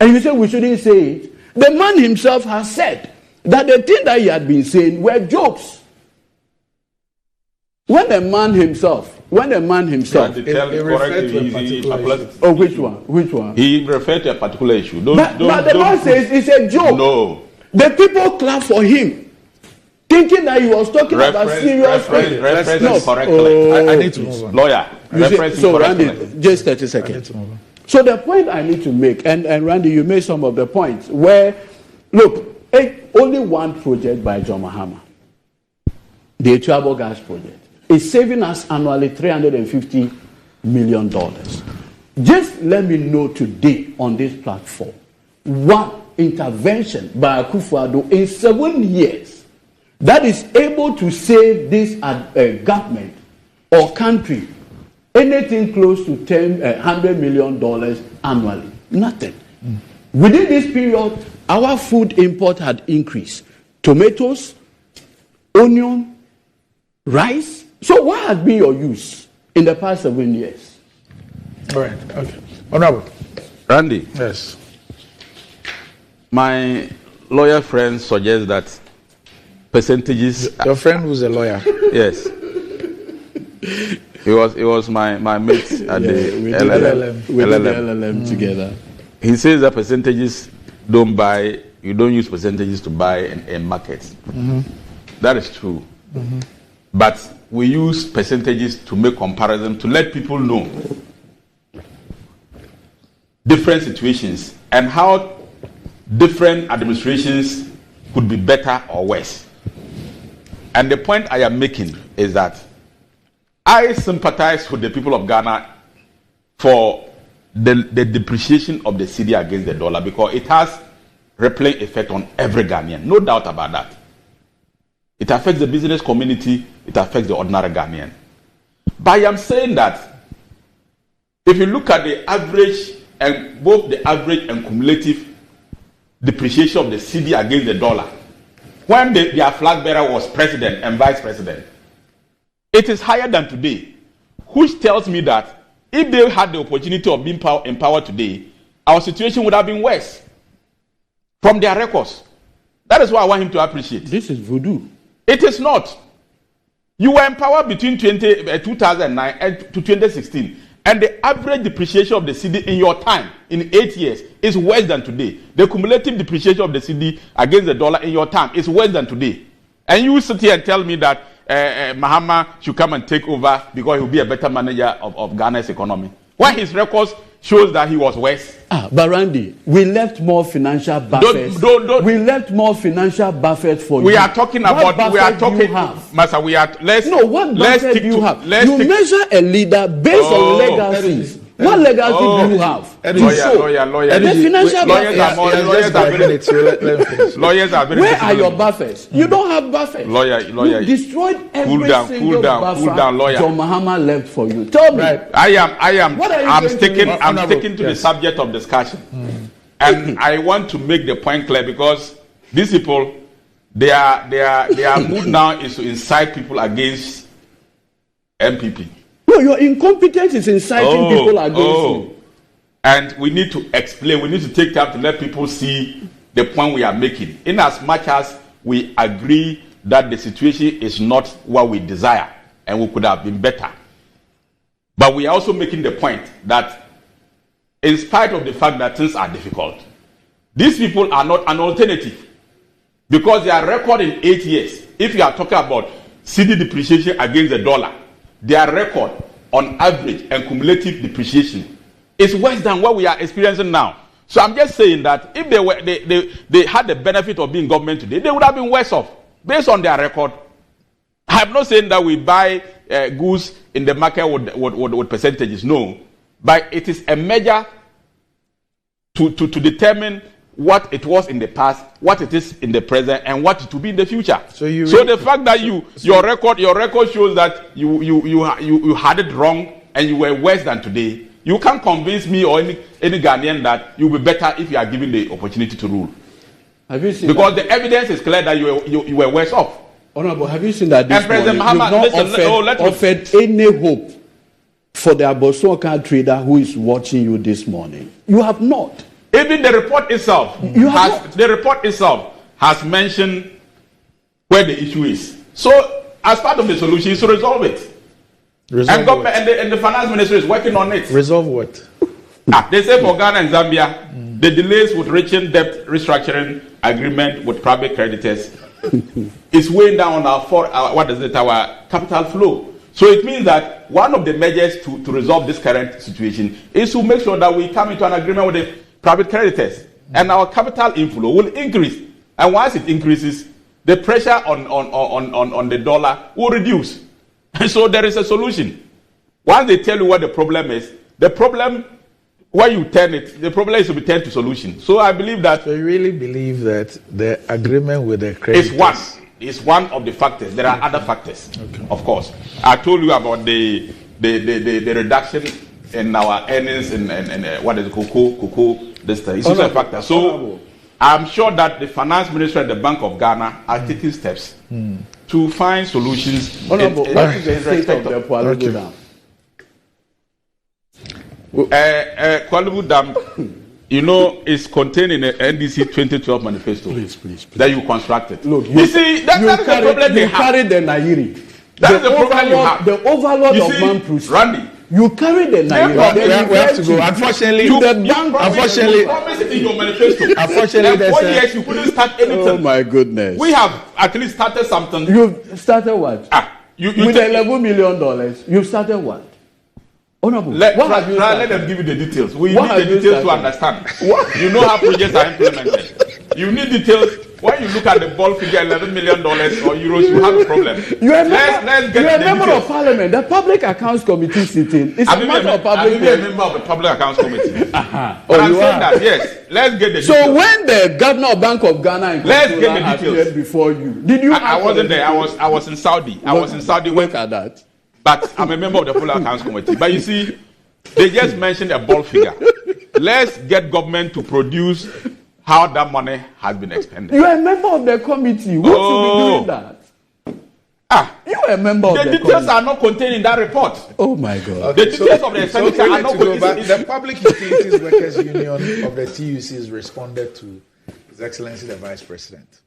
And you say we shouldn't say it. The man himself has said that the thing that he had been saying were jokes. When the man himself, he referred to which one? He referred to a particular issue. But the man says it's a joke. No. The people clap for him, thinking that he was talking about serious things. Reference correctly. I need to move on. Lawyer, reference correctly. Randy, just 30 seconds. So the point I need to make, and Randy, you made some of the points, where, look, only one project by John Mahama, the Electoral gas project, is saving us annually $350 million. Just let me know today on this platform, one intervention by Akufo-Addo in 7 years that is able to save this government or country anything close to $100 million annually. Nothing. Within this period, our food import had increased. Tomatoes, onion, rice. So what has been your use in the past 7 years? All right. Okay. Honorable. Randy. Yes. My lawyer friend suggests that percentages. Your friend who's a lawyer. Yes. He was my mate at the LLM together. He says that percentages you don't use percentages to buy in markets. That is true. But we use percentages to make comparison, to let people know different situations and how different administrations could be better or worse. And the point I am making is that I sympathize with the people of Ghana for the depreciation of the cedi against the dollar, because it has rippling effect on every Ghanaian. No doubt about that. It affects the business community, it affects the ordinary Ghanaian. But I am saying that if you look at the average, and both the average and cumulative depreciation of the cedi against the dollar, when their flag bearer was president and vice president, it is higher than today, which tells me that if they had the opportunity of being in power today, our situation would have been worse from their records. That is why I want him to appreciate. This is voodoo. It is not. You were in power between 2009 and to 2016, and the average depreciation of the cedi in your time, in 8 years, is worse than today. The cumulative depreciation of the cedi against the dollar in your time is worse than today. And you sit here and tell me that Mahama should come and take over because he will be a better manager of Ghana's economy. Why his records shows that he was worse. But Randy, we left more financial buffers. We left more financial buffers for you. We are talking about. Master, what buffet do you have? You measure a leader based on legacies. What legacy do you have? Lawyer. The financial Lawyers are very. Where are your buffers? You don't have buffers. Lawyer. You destroyed every single buffer cool down, lawyer. John Mahama left for you. Tell me. I'm sticking to the subject of discussion, and I want to make the point clear, because these people, their mood now is to incite people against MPP. No, your incompetence is inciting people against you. And we need to explain, we need to take time to let people see the point we are making. In as much as we agree that the situation is not what we desire and we could have been better. But we are also making the point that in spite of the fact that things are difficult, these people are not an alternative. Because their record in 8 years, if you are talking about cedi depreciation against the dollar, their record on average and cumulative depreciation is worse than what we are experiencing now. So I'm just saying that if they had the benefit of being government today, they would have been worse off based on their record. I'm not saying that we buy goods in the market with percentages, no. But it is a measure to determine what it was in the past, what it is in the present, and what it will be in the future. So the fact that your record shows that you had it wrong and you were worse than today, you can't convince me or any Ghanaian that you'll be better if you are given the opportunity to rule. Have you seen because the evidence is clear that you were worse off. Honorable, have you seen that this President morning Mahama, you've not offered any hope for the Abosoka trader who is watching you this morning? You have not. Even the report itself has mentioned where the issue is. So, as part of the solution is to resolve it. And government and the finance minister is working on it. Resolve what? They say for Ghana and Zambia, the delays with reaching debt restructuring agreement with private creditors is weighing down our capital flow. So it means that one of the measures to resolve this current situation is to make sure that we come into an agreement with the private creditors, and our capital inflow will increase. And once it increases, the pressure on the dollar will reduce. And so there is a solution. Once they tell you what the problem is, the problem, when you turn it, the problem is to be turned to solution. So I believe that. So you really believe that the agreement with the creditors is one of the factors. There are other factors, of course. I told you about the reduction in our earnings and what is it, cocoa. This is also a factor. So I'm sure that the finance minister and the Bank of Ghana are taking steps to find solutions. Honorable, what is the state of the Kuala Dam? Kuala Dam, you know, is contained in the NDC 2012 manifesto. Please. That you constructed. Look, you see, that's the problem they have. You carried the Nairi. That's the problem you have. The overlord of Mampus. Randy. You carry the Naira. We have to go. Unfortunately, you promised it in your manifesto. Unfortunately, 4 years you couldn't start anything. Oh my goodness. We have at least started something. You've started what? You with $11 million, you've started what? Honorable. Let them give you the details. We need the details to understand. You know how projects are implemented. You need details. When you look at the ball figure, $11 million or euros, you have a problem. You're a member of parliament. The Public Accounts Committee sitting. It's a matter of public. I'm a member of the Public Accounts Committee. But I'm saying that, yes, let's get the details. So when the governor of Bank of Ghana and let's get the details before you, did you? I wasn't there. I was in Saudi. I was in Saudi. Look at that. But I'm a member of the Public Accounts Committee. But you see, they just mentioned a ball figure. Let's get government to produce how that money has been expended. You are a member of the committee. What should be doing that? You are a member of the committee. The details are not contained in that report. Oh my God. The details of the expenditure are not contained. The Public Utilities Workers Union of the TUCs responded to His Excellency the Vice President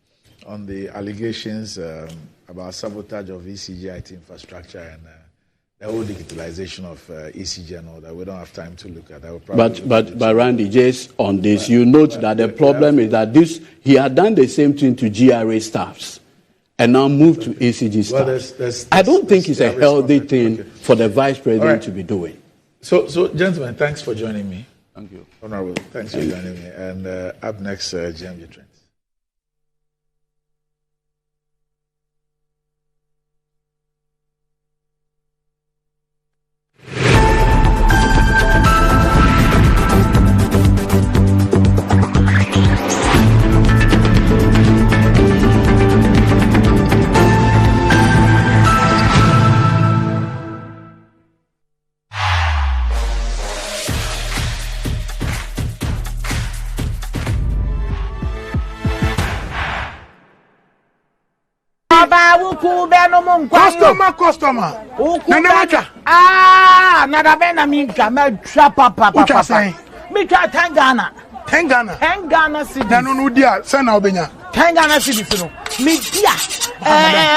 on the allegations about sabotage of ECG IT infrastructure and the whole digitalization of ECG and all that. We don't have time to look at that. But Randy, just on this, you note that the problem is that he had done the same thing to GRA staffs and now moved to ECG staffs. I don't think it's a healthy thing for the Vice President to be doing. So, gentlemen, thanks for joining me. Thank you. Honorable, thanks for joining me. And up next, GMG Trent. Customer. Nada bena minka me papa. Me try 10 Ghana. 10 Ghana. 10 Ghana cedis. No dia, send na obenya. 10 Ghana cedis no. Me dia.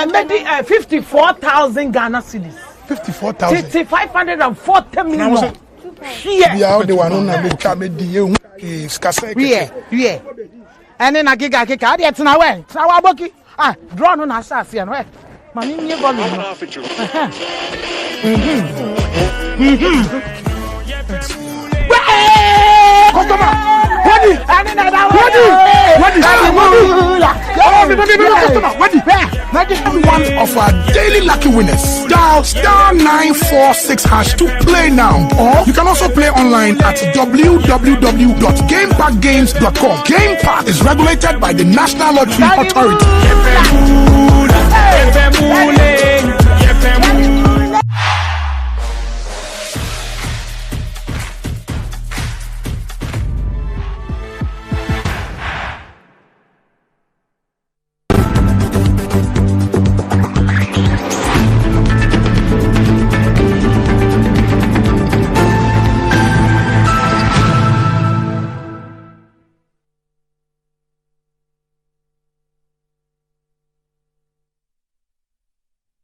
Me 54,000 Ghana cedis. 54,000. 540 million. Yeah, the one na me try me di e skase. Yeah. And then I giga ade tina we. Tina wa boki. Draw no na asase no e. Mami nye volume. Customer. One of our daily lucky winners. Dial *946# to play now. Or you can also play online at www.gamepackgames.com. Game Park is regulated by the National Lottery Authority.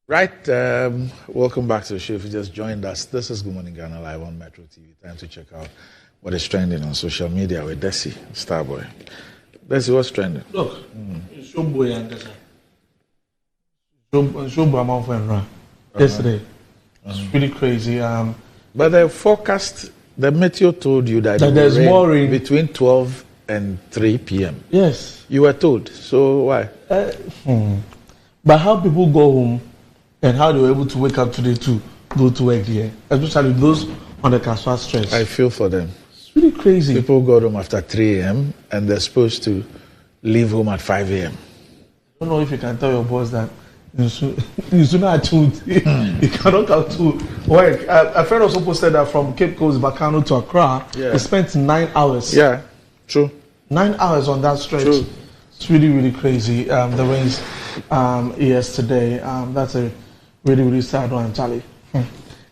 Right, welcome back to the show. If you just joined us, this is Good Morning Ghana live on Metro TV. Time to check out what is trending on social media with Desi, Starboy. Desi, what's trending? Look, Showboy and Desi. Showboy amount for yesterday. It's really crazy. But the forecast, the meteor told you that there's more rain between 12 and 3 p.m. Yes. You were told. So why? But how people go home and how they were able to wake up today to go to work here, especially those on the Kaswa stretch. I feel for them. It's really crazy. People go home after 3 a.m. and they're supposed to leave home at 5 a.m. I don't know if you can tell your boss that you cannot come to work. A friend also posted that from Cape Coast, Bacano to Accra, they spent 9 hours. Yeah, true. 9 hours on that stretch. True. It's really, really crazy. The rains yesterday. That's a really, really sad one, Charlie.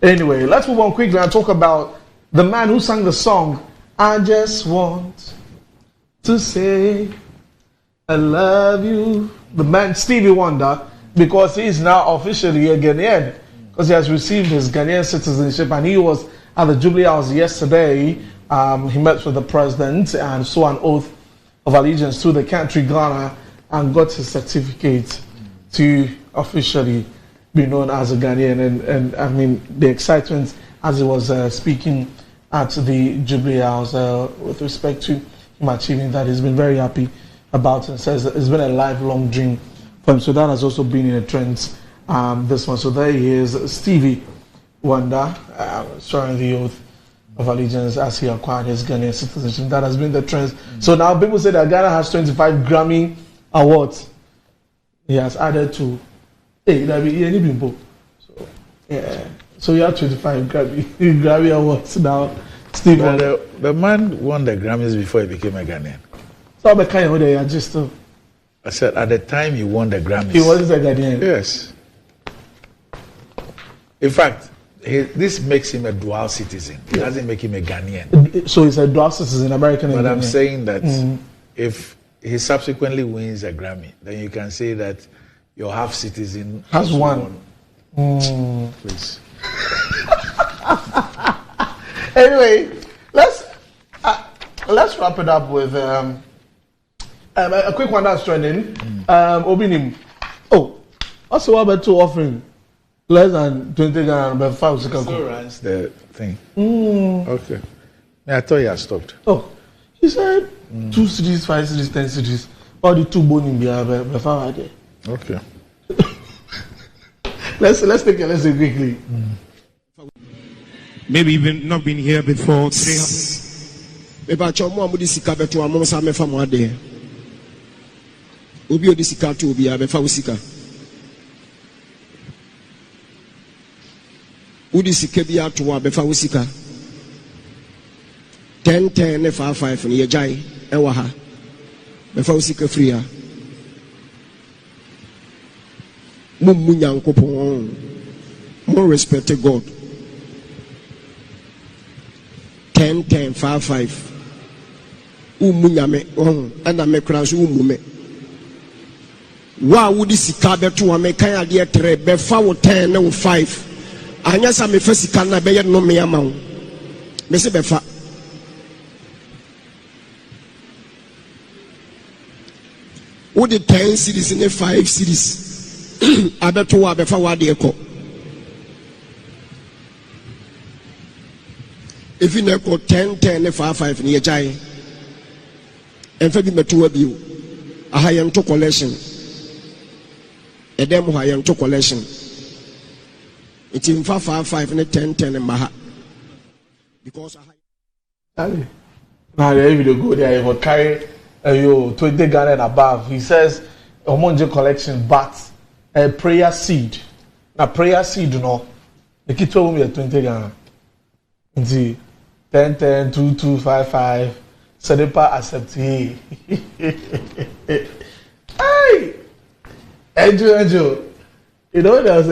Anyway, let's move on quickly and talk about the man who sang the song, I Just Want to Say I Love You. The man, Stevie Wonder, because he is now officially a Ghanaian, because he has received his Ghanaian citizenship, and he was at the Jubilee House yesterday. He met with the president and swore an oath of allegiance to the country, Ghana, and got his certificate to officially be known as a Ghanaian. And I mean, the excitement as he was speaking at the Jubilee House with respect to him achieving that, he's been very happy about it. Says it's been a lifelong dream for him. So that has also been in a trend this one. So there he is, Stevie Wonder, swearing the oath of allegiance as he acquired his Ghanaian citizenship. That has been the trend. So now people say that Ghana has 25 Grammy Awards. He has added to any people. So yeah. So you have 25 Grammy Awards now. Steve, the man won the Grammys before he became a Ghanaian. So the kind of they just. I said at the time he won the Grammys. He wasn't a Ghanaian. Yes. In fact, this makes him a dual citizen. It doesn't make him a Ghanaian. So he's a dual citizen, American and But I'm Ghanaian. saying that if he subsequently wins a Grammy, then you can say that your half citizen has won. Please. Anyway, let's wrap it up with a quick one that's trending. Obinim. Oh, also what about 2 offering? Less than 20 Ghana, but 5 seconds. Still runs the thing. Okay. I thought you had stopped. Oh, he said 2 cities, 5 cities, 10 cities. All the 2 bone in the far there. Okay. Let's take a lesson quickly. Maybe even not been here before. Eba chomo amudi sika beto amon sa mefa mo ade. Obi odi sika to obi abefa usika. Udi sika bi ato abefa usika. 10 ne 5 ne yejai ewa ha. Befa usika free ha. more respect God. 10, 10, 5, 5. Umunyame, and I make crash umume. Why would this cabe to a mechanic dear trade, be 10 or 5? I guess I'm a first can be no me amount. Mr. Befa. What the 10 cities in the 5 cities? I bet to have a forward echo. If you know 10, 10, 5, 5 near Jai, and for the two of you, a high end to collection, a demo high end to collection. It's in 5, 5, 5, and 10, 10 and Maha. Because I now the video go there, you will carry 20 Ghana and above. He says, Omonje collection, but a prayer seed. Now, prayer seed, you know, the kid told me 20 Ghana. See, 10, 10, 2, 2, 5, 5. Sedepa accept. Hey, Angel. You know, there was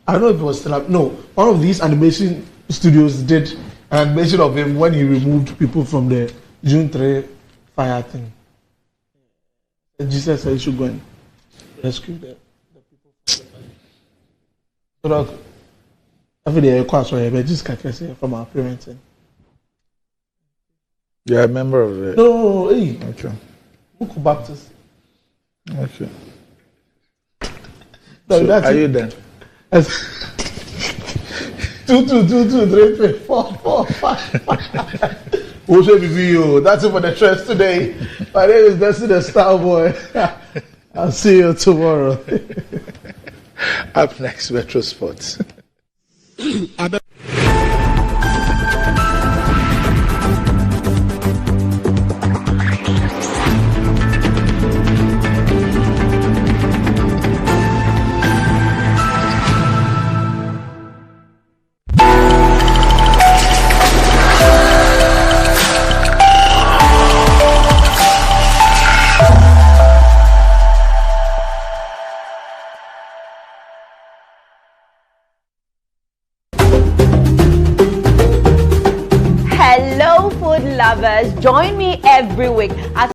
I don't know if it was still up. No, one of these animation studios did an animation of him when he removed people from the June 3 fire thing. And Jesus said he should go and rescue the people from the fire. So that every day, but just from our parenting. You're a member of it? No, hey. Okay. Book Baptist. Okay. No, so that's are it. you then? 2, 2, 2, 2, 3, 4, 4, 5. That's it for the trust today. My name is Destiny the Starboy. I'll see you tomorrow. Up next, Metro Sports. Hello, food lovers. Join me every week as